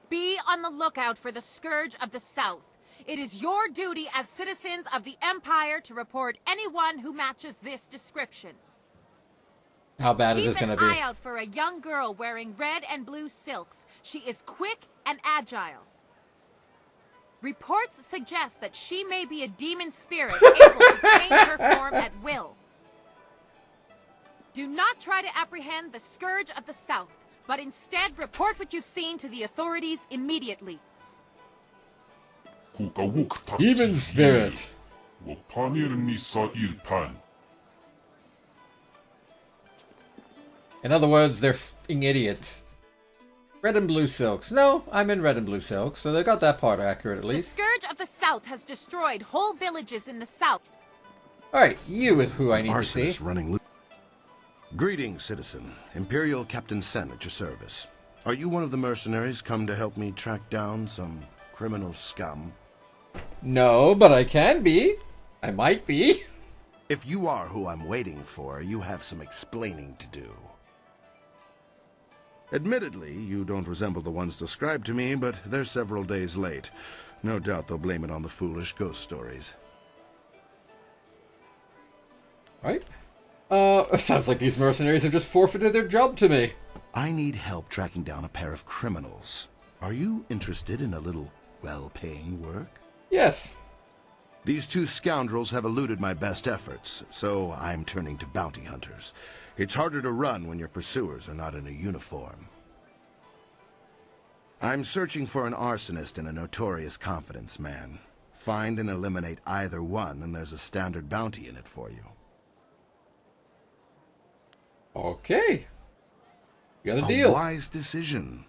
J: Be on the lookout for the Scourge of the South. It is your duty as citizens of the Empire to report anyone who matches this description.
A: How bad is this going to be?
J: Keep an eye out for a young girl wearing red and blue silks. She is quick and agile. Reports suggest that she may be a demon spirit able to change her form at will. Do not try to apprehend the Scourge of the South, but instead report what you've seen to the authorities immediately.
A: Demon spirit. In other words, they're f***ing idiots. Red and blue silks. No, I'm in red and blue silks, so they got that part accurate at
J: The
A: least.
J: Scourge of the South has destroyed whole villages in the south.
A: Alright, you is who I need to see.
U: Arsonist running loose. Greetings, citizen. Imperial Captain Sen at your service. Are you one of the mercenaries come to help me track down some criminal scum?
A: No, but I can be. I might be.
U: If you are who I'm waiting for, you have some explaining to do. Admittedly, you don't resemble the ones described to me, but they're several days late. No doubt they'll blame it on the foolish ghost stories.
A: Right? Sounds like these mercenaries have just forfeited their job to me.
U: I need help tracking down a pair of criminals. Are you interested in a little well-paying work?
A: Yes.
U: These two scoundrels have eluded my best efforts, so I'm turning to bounty hunters. It's harder to run when your pursuers are not in a uniform. I'm searching for an arsonist and a notorious confidence man. Find and eliminate either one, and there's a standard bounty in it for you.
A: Okay. You got a deal.
U: A wise decision.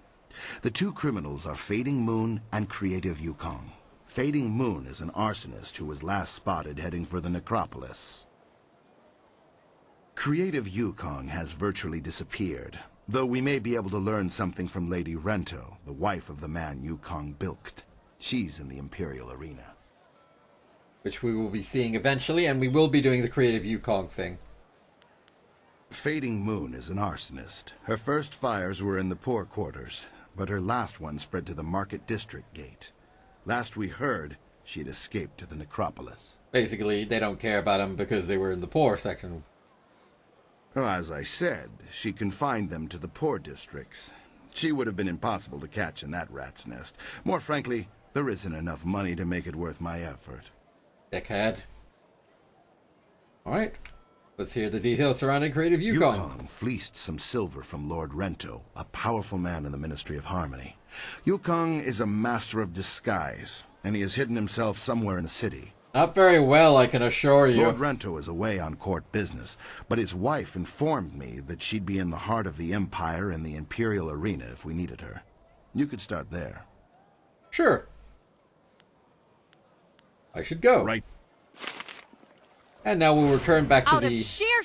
U: The two criminals are Fading Moon and Creative Yukong. Fading Moon is an arsonist who was last spotted heading for the necropolis. Creative Yukong has virtually disappeared, though we may be able to learn something from Lady Rento, the wife of the man Yukong bilked. She's in the Imperial arena.
A: Which we will be seeing eventually, and we will be doing the Creative Yukong thing.
U: Fading Moon is an arsonist. Her first fires were in the poor quarters, but her last one spread to the Market District Gate. Last we heard, she had escaped to the necropolis.
A: Basically, they don't care about them because they were in the poor section.
U: Well, as I said, she confined them to the poor districts. She would have been impossible to catch in that rat's nest. More frankly, there isn't enough money to make it worth my effort.
A: Dickhead. Alright. Let's hear the details surrounding Creative Yukong.
U: Yukong fleeced some silver from Lord Rento, a powerful man in the Ministry of Harmony. Yukong is a master of disguise, and he has hidden himself somewhere in the city.
A: Not very well, I can assure you.
U: Lord Rento is away on court business, but his wife informed me that she'd be in the heart of the Empire in the Imperial arena if we needed her. You could start there.
A: Sure. I should go.
U: Right.
A: And now we'll return back to
J: Out
A: the...
J: of sheer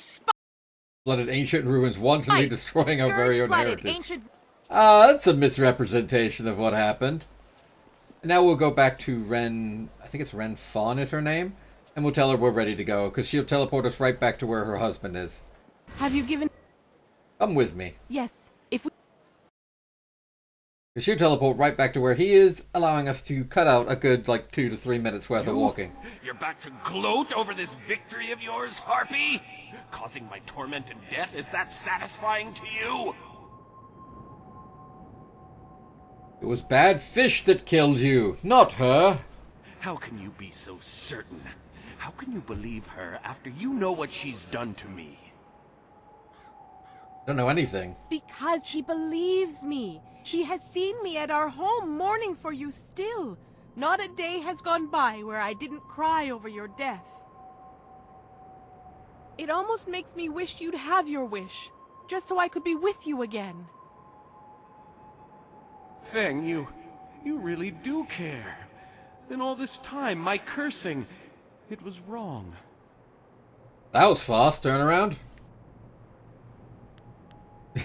A: Flooded ancient ruins, wantonly destroying our very own heritage.
J: Ancient...
A: That's a misrepresentation of what happened. Now we'll go back to Ren, I think it's Ren Fawn is her name, and we'll tell her we're ready to go, because she'll teleport us right back to where her husband is.
W: Have you given...
A: Come with me.
W: Yes, if we...
A: She'll teleport right back to where he is, allowing us to cut out a good, 2 to 3 minutes worth of walking.
E: You're back to gloat over this victory of yours, Harpy? Causing my torment and death, is that satisfying to you?
A: It was bad fish that killed you, not her.
E: How can you be so certain? How can you believe her after you know what she's done to me?
A: I don't know anything.
W: Because he believes me. He has seen me at our home mourning for you still. Not a day has gone by where I didn't cry over your death. It almost makes me wish you'd have your wish, just so I could be with you again.
E: Feng, you really do care. Then all this time, my cursing, it was wrong.
A: That was fast, turn around.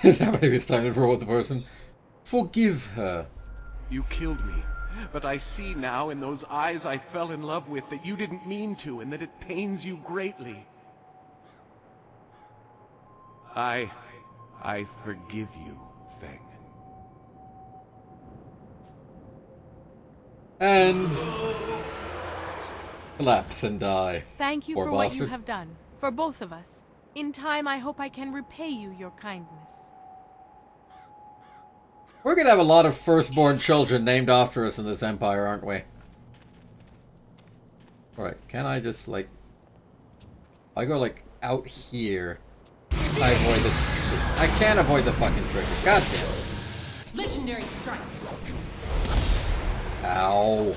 A: Maybe it's time to roll with the person. Forgive her.
E: You killed me, but I see now in those eyes I fell in love with that you didn't mean to and that it pains you greatly. I forgive you, Feng.
A: And collapse and die.
W: Thank you
A: Poor
W: for what
A: bastard.
W: you have done, for both of us. In time, I hope I can repay you your kindness.
A: We're gonna have a lot of firstborn children named after us in this empire, aren't we? Alright, can I just, I go, out here. I avoid the... I can't avoid the fucking trigger. God damn it.
D: Legendary strike.
A: Ow.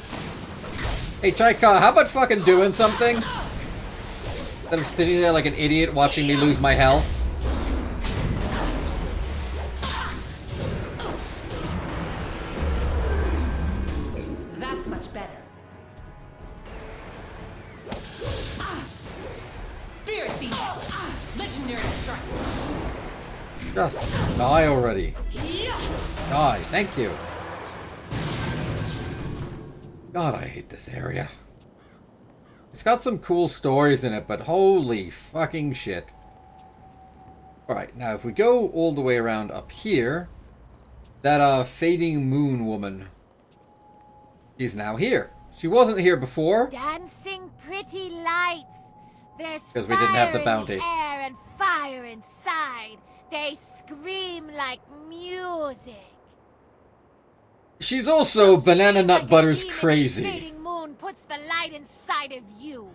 A: Hey, Chaika, how about fucking doing something? Instead of sitting there like an idiot watching me lose my health.
D: That's much better. Spirit beam. Legendary strike.
A: Just die already. Die, thank you. God, I hate this area. It's got some cool stories in it, but holy fucking shit. Alright, now if we go all the way around up here, that fading moon woman, she's now here. She wasn't here before.
F: Dancing pretty lights. There's
A: 'Cause we didn't have the
F: fire
A: bounty.
F: in the air and fire inside. They scream like music.
A: She's also Banana Nut Butter's crazy.
F: Fading moon puts the light inside of you.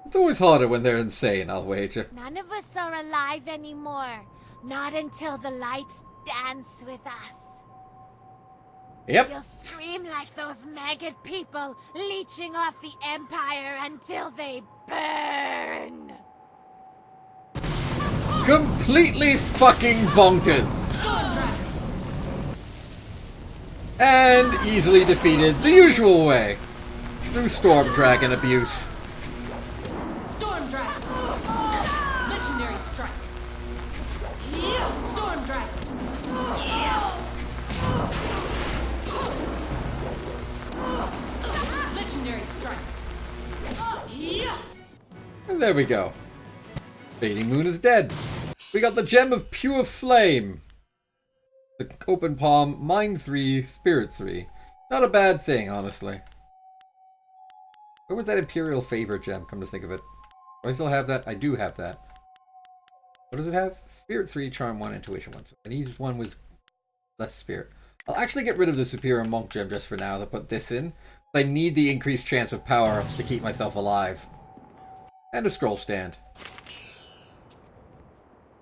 A: It's always harder when they're insane, I'll wager.
F: None of us are alive anymore. Not until the lights dance with us.
A: Yep.
F: You'll scream like those maggot people, leeching off the Empire until they burn.
A: Completely fucking bonkers. And easily defeated the usual way. Through Storm Dragon abuse.
D: Storm dragon. Legendary strike. Storm dragon. Legendary strike.
A: And there we go. Fading Moon is dead. We got the Gem of Pure Flame. The Open Palm, Mind 3, Spirit 3. Not a bad thing, honestly. Where was that Imperial Favor gem, come to think of it? Do I still have that? I do have that. What does it have? Spirit 3, Charm 1, Intuition 1. So I need one with less Spirit. I'll actually get rid of the Superior Monk gem just for now to put this in. I need the increased chance of power-ups to keep myself alive. And a scroll stand.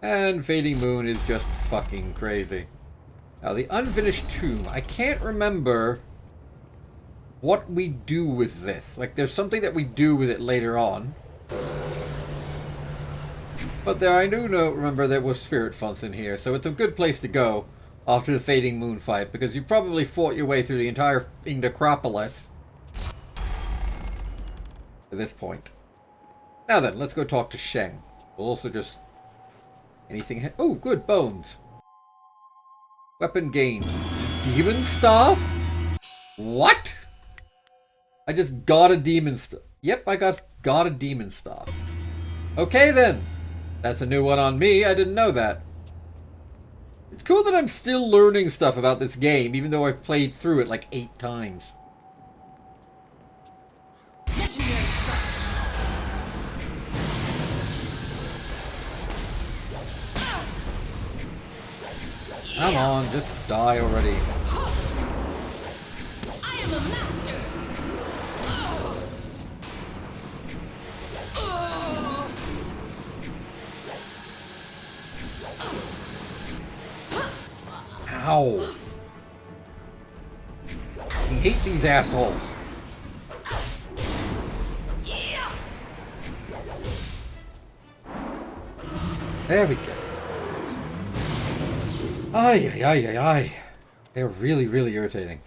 A: And Fading Moon is just fucking crazy. Now, the Unfinished Tomb. I can't remember what we do with this. Like, there's something that we do with it later on. But there, I do remember there was Spirit Fonts in here, so it's a good place to go after the Fading Moon fight, because you probably fought your way through the entire Necropolis to this point. Now then, let's go talk to Sheng. We'll also just... anything... oh, good, bones. Weapon gain. Demon Staff? What? I just got a Demon Staff. Yep, I got a Demon Staff. Okay then. That's a new one on me. I didn't know that. It's cool that I'm still learning stuff about this game, even though I've played through it like 8 times. Come on, just die already.
D: I am a master.
A: Ow. I hate these assholes. There we go. Ay, ay, ay, ay, ay. They're really, really irritating.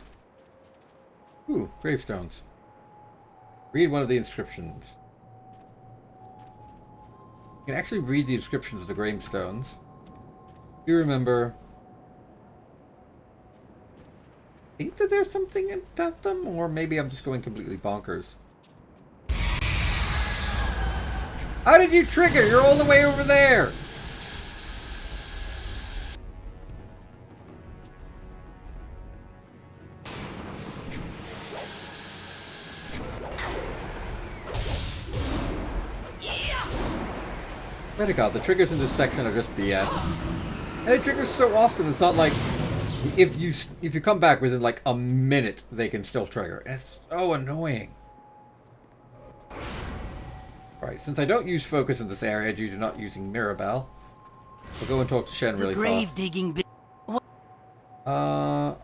A: Ooh, gravestones. Read one of the inscriptions. You can actually read the inscriptions of the gravestones. Do you remember... I think that there's something about them, or maybe I'm just going completely bonkers. How did you trigger? You're all the way over there! Swear to God, the triggers in this section are just BS. And it triggers so often, it's not like if you come back within like a minute, they can still trigger. And it's so annoying. Alright, since I don't use focus in this area due to not using Mirabelle, we'll go and talk to Shen really fast.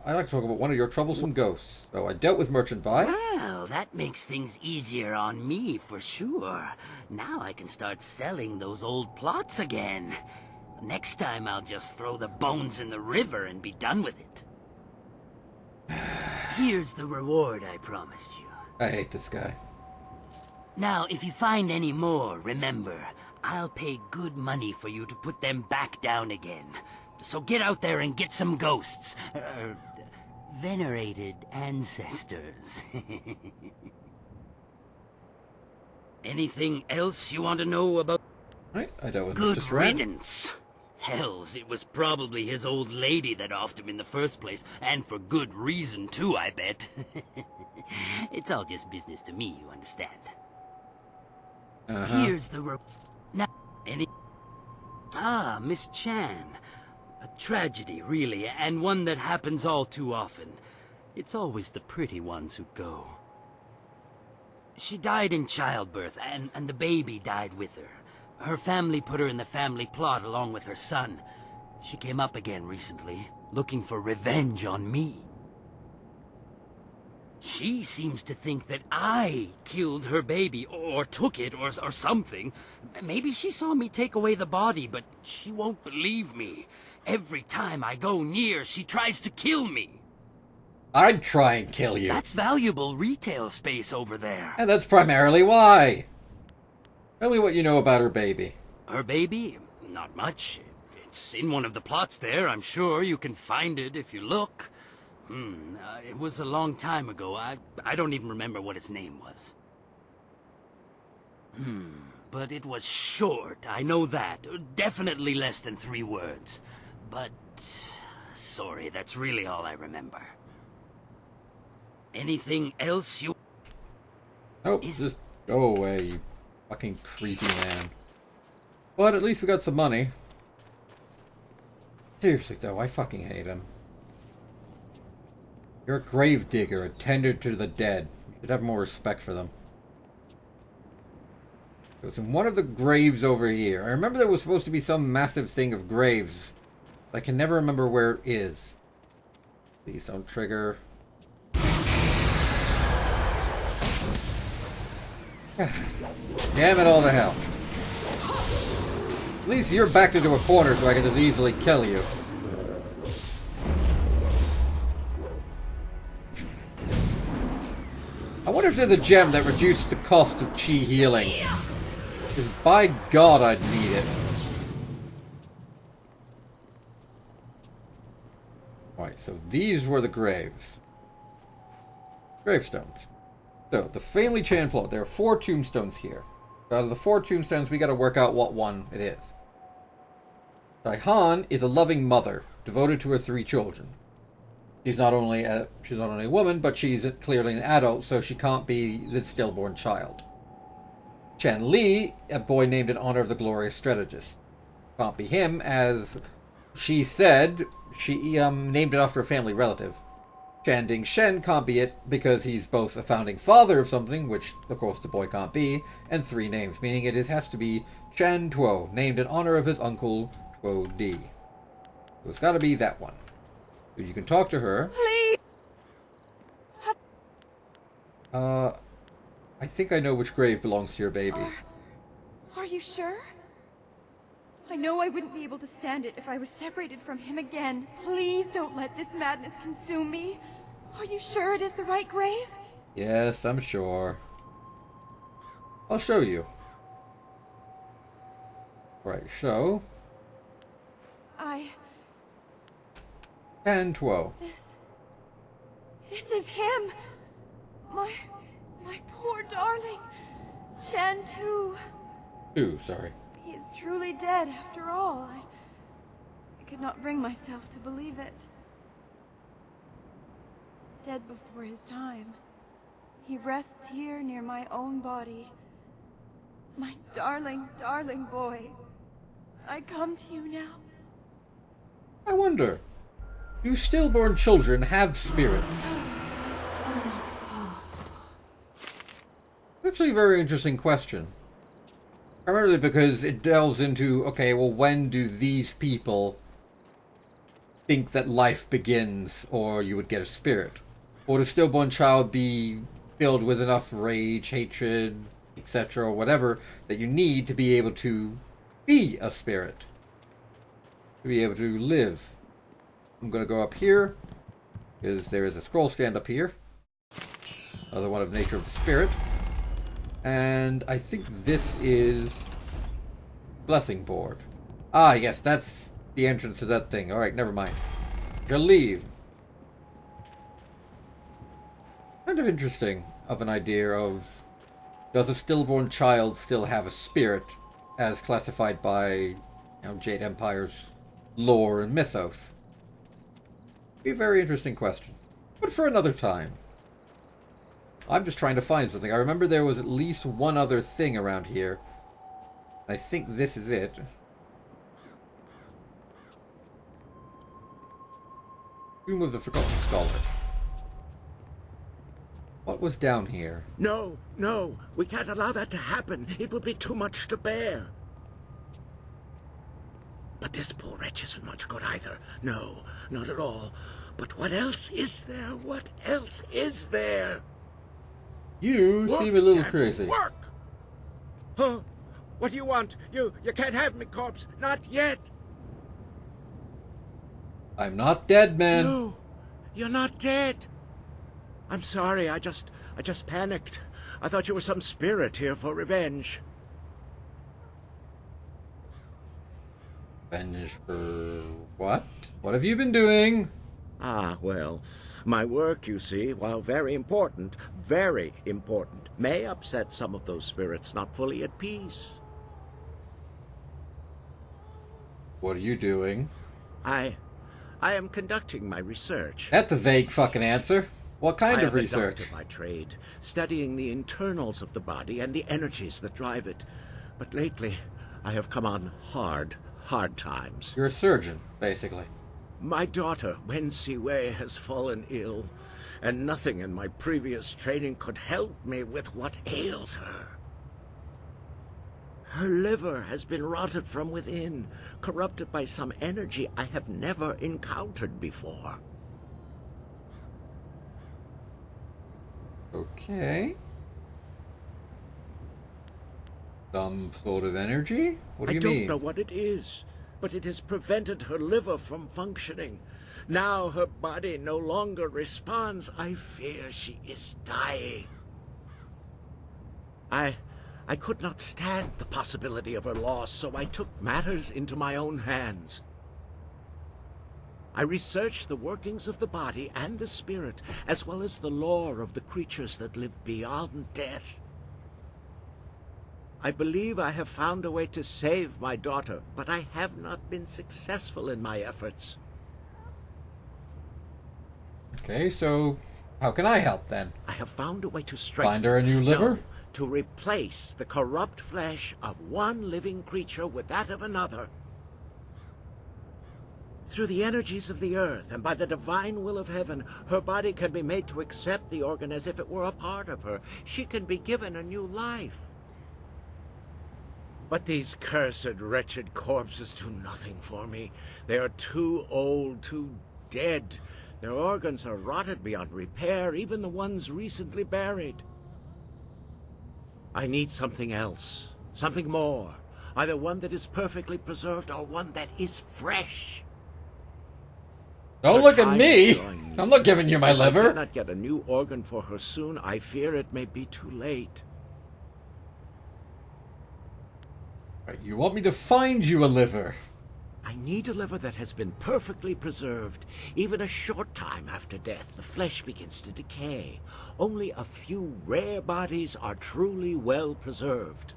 A: I'd like to talk about one of your troublesome ghosts. So I dealt with Merchant Buy.
P: Well, that makes things easier on me for sure. Now I can start selling those old plots again. Next time I'll just throw the bones in the river and be done with it. Here's the reward I promised you.
A: I hate this guy.
P: Now, if you find any more, remember, I'll pay good money for you to put them back down again. So get out there and get some ghosts. Venerated ancestors. Anything else you want to know about?
A: Right, I dealt with
P: Good
A: Mr. Sren.
P: riddance. Hells, it was probably his old lady that offed him in the first place, and for good reason too, I bet. It's all just business to me, you understand. Here's the now, Miss Chan. A tragedy, really, and one that happens all too often. It's always the pretty ones who go. She died in childbirth, and the baby died with her. Her family put her in the family plot along with her son. She came up again recently, looking for revenge on me. She seems to think that I killed her baby, or took it, or something. Maybe she saw me take away the body, but she won't believe me. Every time I go near, she tries to kill me.
A: I'd try and kill you.
P: That's valuable retail space over there.
A: And that's primarily why. Tell me what you know about her baby.
P: Her baby? Not much. It's in one of the plots there. I'm sure you can find it if you look. It was a long time ago. I don't even remember what its name was. But it was short, I know that. Definitely less than 3 words. But, sorry, that's really all I remember. Anything else you...
A: Nope, just go away, you fucking creepy man. But at least we got some money. Seriously though, I fucking hate him. You're a grave digger, a tender to the dead. You should have more respect for them. So it's in one of the graves over here. I remember there was supposed to be some massive thing of graves. I can never remember where it is. Please don't trigger. Damn it all to hell. At least you're backed into a corner so I can just easily kill you. I wonder if there's a gem that reduces the cost of chi healing. Because by God, I'd need it. Alright, so these were the graves. Gravestones. So, the family Chan plot. There are 4 tombstones here. Out of the 4 tombstones, we gotta work out what one it is. Daihan is a loving mother, devoted to her 3 children. She's not only a woman, but she's clearly an adult, so she can't be the stillborn child. Chan Li, a boy named in honor of the glorious strategist. Can't be him, as she said she named it after a family relative. Chan Ding Shen can't be it because he's both a founding father of something, which of course the boy can't be, and 3 names, meaning it has to be Chan Tuo, named in honor of his uncle Tuo Di. So it's gotta be that one. So you can talk to her.
R: Please.
A: I think I know which grave belongs to your baby.
R: Are you sure? I know I wouldn't be able to stand it if I was separated from him again. Please don't let this madness consume me. Are you sure it is the right grave?
A: Yes, I'm sure. I'll show you. Right, so... Chan Tuo.
R: This is him! My poor darling. Chan Tu.
A: Sorry.
R: He is truly dead after all. I could not bring myself to believe it. Dead before his time. He rests here near my own body. My darling, darling boy. I come to you now.
A: I wonder, do stillborn children have spirits? Actually a very interesting question. Primarily because it delves into, okay, well, when do these people think that life begins, or you would get a spirit? Or does a stillborn child be filled with enough rage, hatred, etc., or whatever, that you need to be able to be a spirit? To be able to live. I'm going to go up here, because there is a scroll stand up here. Another one of Nature of the Spirit. And I think this is Blessing Board. Ah, yes, that's the entrance to that thing. Alright, never mind. Gonna leave. Kind of interesting of an idea of, does a stillborn child still have a spirit as classified by, Jade Empire's lore and mythos? Be a very interesting question. But for another time. I'm just trying to find something. I remember there was at least one other thing around here. I think this is it. Tomb of the Forgotten Scholar. What was down here?
M: No, no, we can't allow that to happen. It would be too much to bear. But this poor wretch isn't much good either. No, not at all. But what else is there? What else is there?
A: You seem a little crazy.
M: Work! Huh? What do you want? You can't have me, corpse. Not yet.
A: I'm not dead, man.
M: No, you're not dead. I'm sorry, I just panicked. I thought you were some spirit here for revenge.
A: Revenge for what? What have you been doing?
M: Ah, well, my work, you see, while very important, may upset some of those spirits not fully at peace.
A: What are you doing?
M: I am conducting my research.
A: That's a vague fucking answer. What kind of research?
M: I am a doctor by trade, studying the internals of the body and the energies that drive it. But lately, I have come on hard times.
A: You're a surgeon, basically.
M: My daughter, Wen Siwei, has fallen ill, and nothing in my previous training could help me with what ails her. Her liver has been rotted from within, corrupted by some energy I have never encountered before.
A: Okay. Some sort of energy? What do you mean?
M: I don't know what it is, but it has prevented her liver from functioning. Now her body no longer responds. I fear she is dying. I could not stand the possibility of her loss, so I took matters into my own hands. I researched the workings of the body and the spirit, as well as the lore of the creatures that live beyond death. I believe I have found a way to save my daughter, but I have not been successful in my efforts.
A: Okay, so how can I help then?
M: I have found a way to strengthen...
A: Find her a new liver?
M: No, to replace the corrupt flesh of one living creature with that of another. Through the energies of the earth and by the divine will of heaven, her body can be made to accept the organ as if it were a part of her. She can be given a new life. But these cursed, wretched corpses do nothing for me. They are too old, too dead. Their organs are rotted beyond repair, even the ones recently buried. I need something else, something more. Either one that is perfectly preserved or one that is fresh.
A: Don't look at me! I'm not giving you my liver.
M: If I cannot get a new organ for her soon, I fear it may be too late.
A: You want me to find you a liver?
M: I need a liver that has been perfectly preserved. Even a short time after death, the flesh begins to decay. Only a few rare bodies are truly well preserved.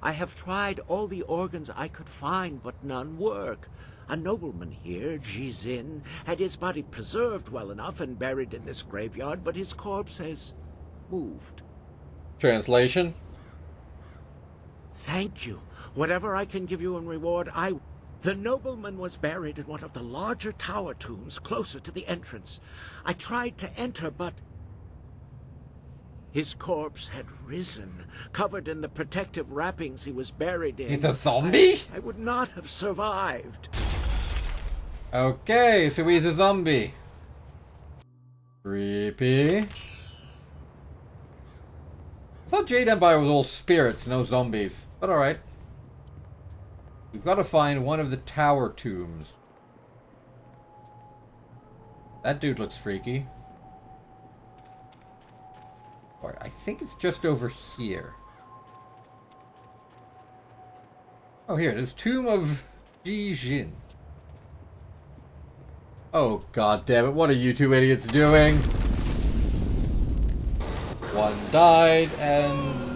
M: I have tried all the organs I could find, but none work. A nobleman here, Jizin, had his body preserved well enough and buried in this graveyard, but his corpse has moved.
A: Translation?
M: Thank you. Whatever I can give you in reward, I... The nobleman was buried in one of the larger tower tombs closer to the entrance. I tried to enter, but... His corpse had risen, covered in the protective wrappings he was buried in.
A: He's a zombie?
M: I would not have survived.
A: Okay, so he's a zombie. Creepy. I thought Jade Empire was all spirits, no zombies. But alright. We've got to find one of the tower tombs. That dude looks freaky. Alright, I think it's just over here. Oh, here, there's Tomb of Jijin. Oh, god damn it, what are you two idiots doing? One died, and...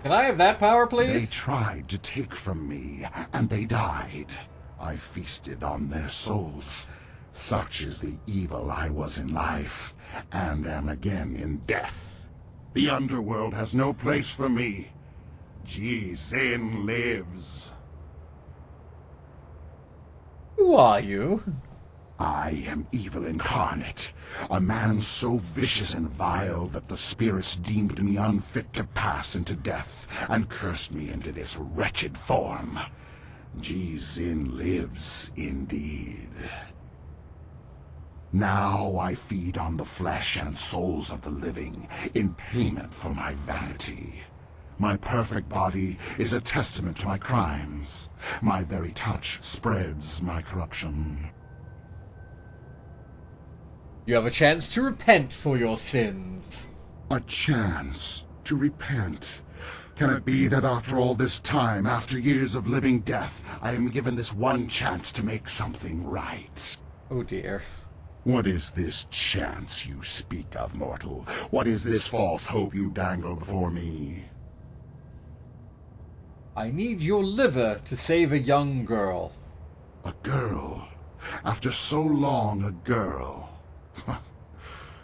A: Can I have that power, please?
B: They tried to take from me, and they died. I feasted on their souls. Such is the evil I was in life, and am again in death. The underworld has no place for me. Jizin lives.
A: Who are you?
B: I am evil incarnate, a man so vicious and vile that the spirits deemed me unfit to pass into death, and cursed me into this wretched form. Jizin lives indeed. Now I feed on the flesh and souls of the living, in payment for my vanity. My perfect body is a testament to my crimes. My very touch spreads my corruption.
A: You have a chance to repent for your sins.
B: A chance to repent? Can it be that after all this time, after years of living death, I am given this one chance to make something right?
A: Oh dear.
B: What is this chance you speak of, mortal? What is this false hope you dangle before me?
A: I need your liver to save a young girl.
B: A girl? After so long, a girl?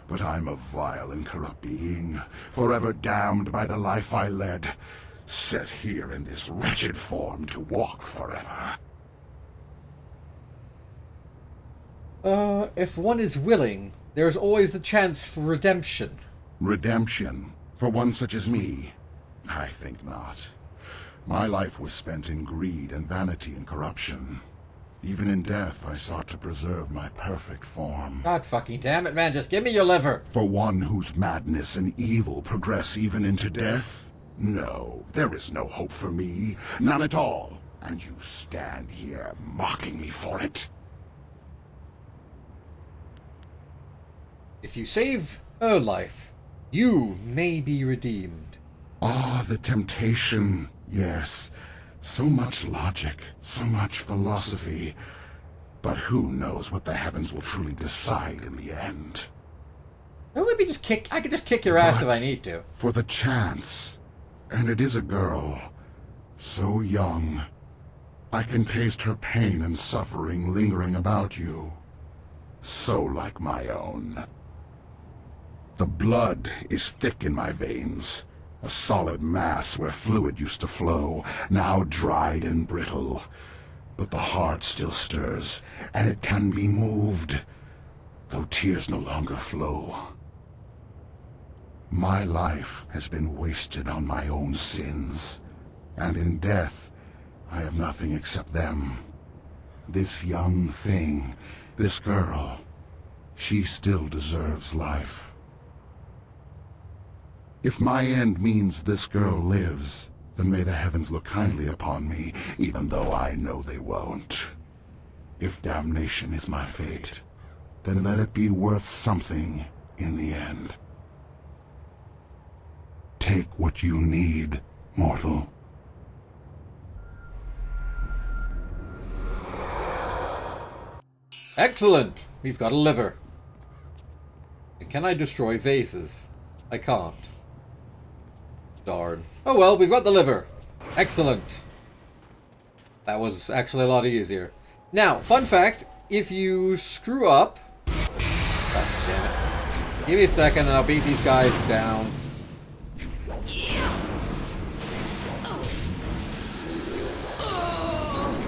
B: But I'm a vile and corrupt being, forever damned by the life I led, set here in this wretched form to walk forever.
A: If one is willing, there's always a chance for redemption.
B: Redemption? For one such as me? I think not. My life was spent in greed and vanity and corruption. Even in death, I sought to preserve my perfect form.
A: God fucking damn it, man, just give me your liver!
B: For one whose madness and evil progress even into death? No, there is no hope for me. None at all. And you stand here mocking me for it.
A: If you save her life, you may be redeemed.
B: Ah, the temptation. Yes. So much logic, so much philosophy. But who knows what the heavens will truly decide in the end?
A: Well, let me just kick... I could just kick your ass if I need to.
B: For the chance. And it is a girl. So young. I can taste her pain and suffering lingering about you. So like my own. The blood is thick in my veins. A solid mass where fluid used to flow, now dried and brittle. But the heart still stirs, and it can be moved, though tears no longer flow. My life has been wasted on my own sins, and in death, I have nothing except them. This young thing, this girl, she still deserves life. If my end means this girl lives, then may the heavens look kindly upon me, even though I know they won't. If damnation is my fate, then let it be worth something in the end. Take what you need, mortal.
A: Excellent! We've got a liver. And can I destroy vases? I can't. Darn. Oh well, we've got the liver. Excellent. That was actually a lot easier. Now, fun fact, if you screw up... Oh, damn it. Give me a second and I'll beat these guys down.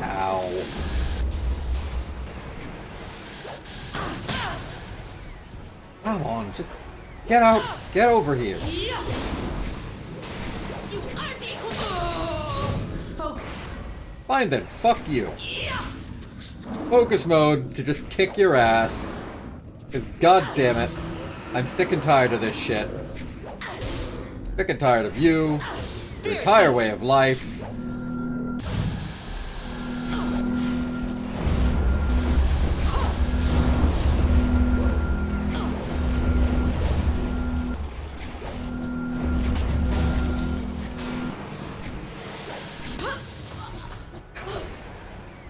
A: Ow. Come on, just get out. Get over here.
D: Focus.
A: Fine then, fuck you. Focus mode to just kick your ass. Because god damn it, I'm sick and tired of this shit. Sick and tired of you, your entire way of life.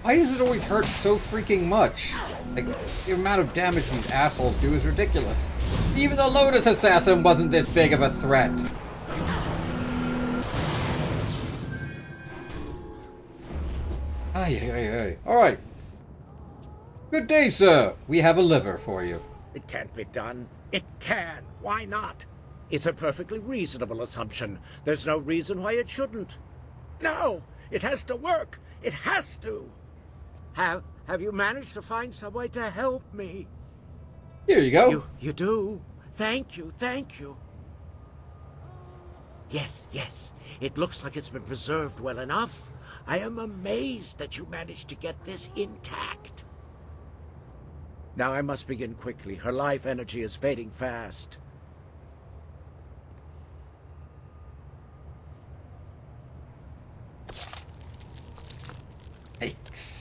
A: Why does it always hurt so freaking much? Like, the amount of damage these assholes do is ridiculous. Even the Lotus Assassin wasn't this big of a threat. Ay. Alright. Good day, sir. We have a liver for you.
M: It can't be done. It can. Why not? It's a perfectly reasonable assumption. There's no reason why it shouldn't. No! It has to work! It has to! Have you managed to find some way to help me?
A: Here you go.
M: You do? Thank you. Yes. It looks like it's been preserved well enough. I am amazed that you managed to get this intact. Now I must begin quickly. Her life energy is fading fast.
A: Yikes.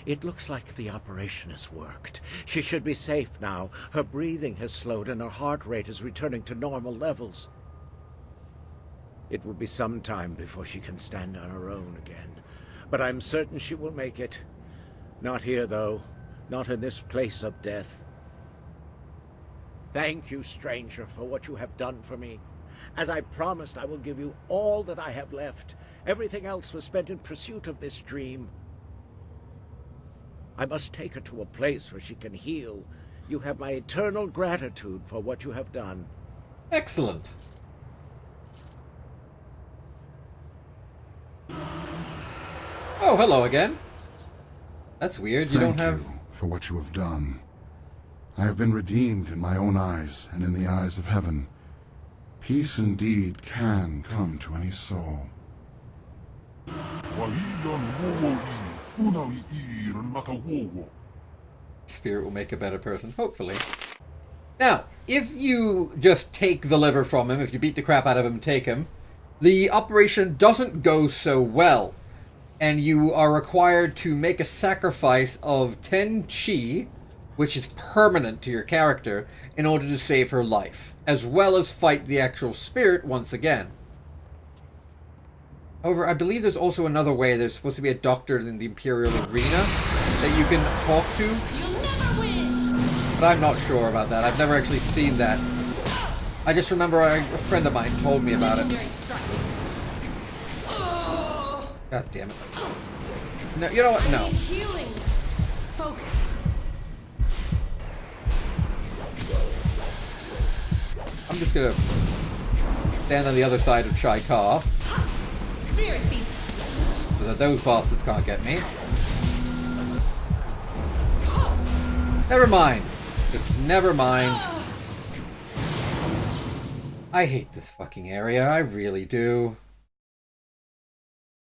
M: It looks like the operation has worked. She should be safe now. Her breathing has slowed and her heart rate is returning to normal levels. It will be some time before she can stand on her own again. But I'm certain she will make it. Not here, though. Not in this place of death. Thank you, stranger, for what you have done for me. As I promised, I will give you all that I have left. Everything else was spent in pursuit of this dream. I must take her to a place where she can heal. You have my eternal gratitude for what you have done.
A: Excellent. Oh, hello again. That's weird. You don't have...
B: Thank you for what you have done. I have been redeemed in my own eyes and in the eyes of heaven. Peace indeed can come to any soul.
A: Spirit will make a better person, hopefully. Now, if you just take the liver from him, if you beat the crap out of him and take him, the operation doesn't go so well. and you are required to make a sacrifice of 10 chi, which is permanent to your character, in order to save her life, as well as fight the actual spirit once again. However, I believe there's also another way. There's supposed to be a doctor in the Imperial arena that you can talk to.
D: You'll never win.
A: But I'm not sure about that. I've never actually seen that. I just remember a friend of mine told me about it. God damn it. No, you know what? No.
D: Healing. Focus.
A: I'm just gonna stand on the other side of Chai Ka,
D: Spirit beam.
A: so that those bosses can't get me. Never mind. Just never mind. I hate this fucking area. I really do.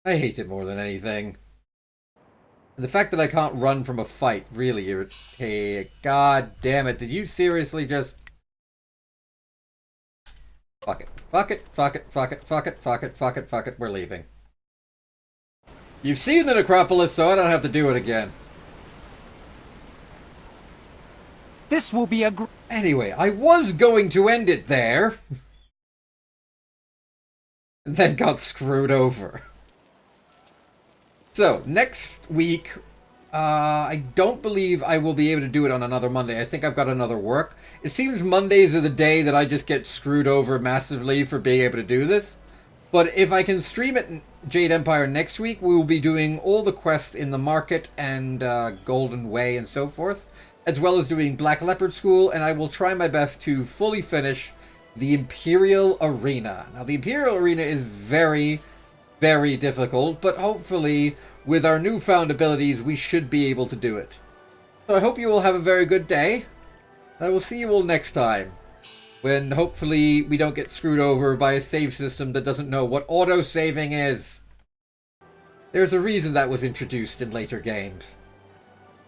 A: I hate it more than anything. And the fact that I can't run from a fight really irritates. God damn it. Did you seriously just... Fuck it. Fuck it. Fuck it. Fuck it. Fuck it. Fuck it. Fuck it. Fuck it. We're leaving. You've seen the necropolis, so I don't have to do it again.
K: This will be a
A: Anyway, I was going to end it there. And then got screwed over. So, next week, I don't believe I will be able to do it on another Monday. I think I've got another work. It seems Mondays are the day that I just get screwed over massively for being able to do this. But if I can stream it in Jade Empire next week, we will be doing all the quests in the market and Golden Way and so forth, as well as doing Black Leopard School, and I will try my best to fully finish the Imperial Arena. Now, the Imperial Arena is very, very difficult, but hopefully, with our newfound abilities, we should be able to do it. So I hope you all have a very good day. I will see you all next time, when hopefully we don't get screwed over by a save system that doesn't know what auto-saving is. There's a reason that was introduced in later games.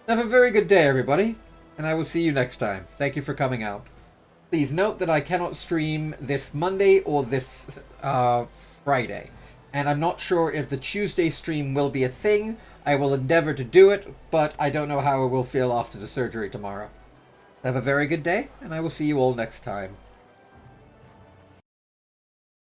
A: Have a very good day, everybody, and I will see you next time. Thank you for coming out. Please note that I cannot stream this Monday or this Friday. And I'm not sure if the Tuesday stream will be a thing. I will endeavor to do it, but I don't know how I will feel after the surgery tomorrow. Have a very good day, and I will see you all next time.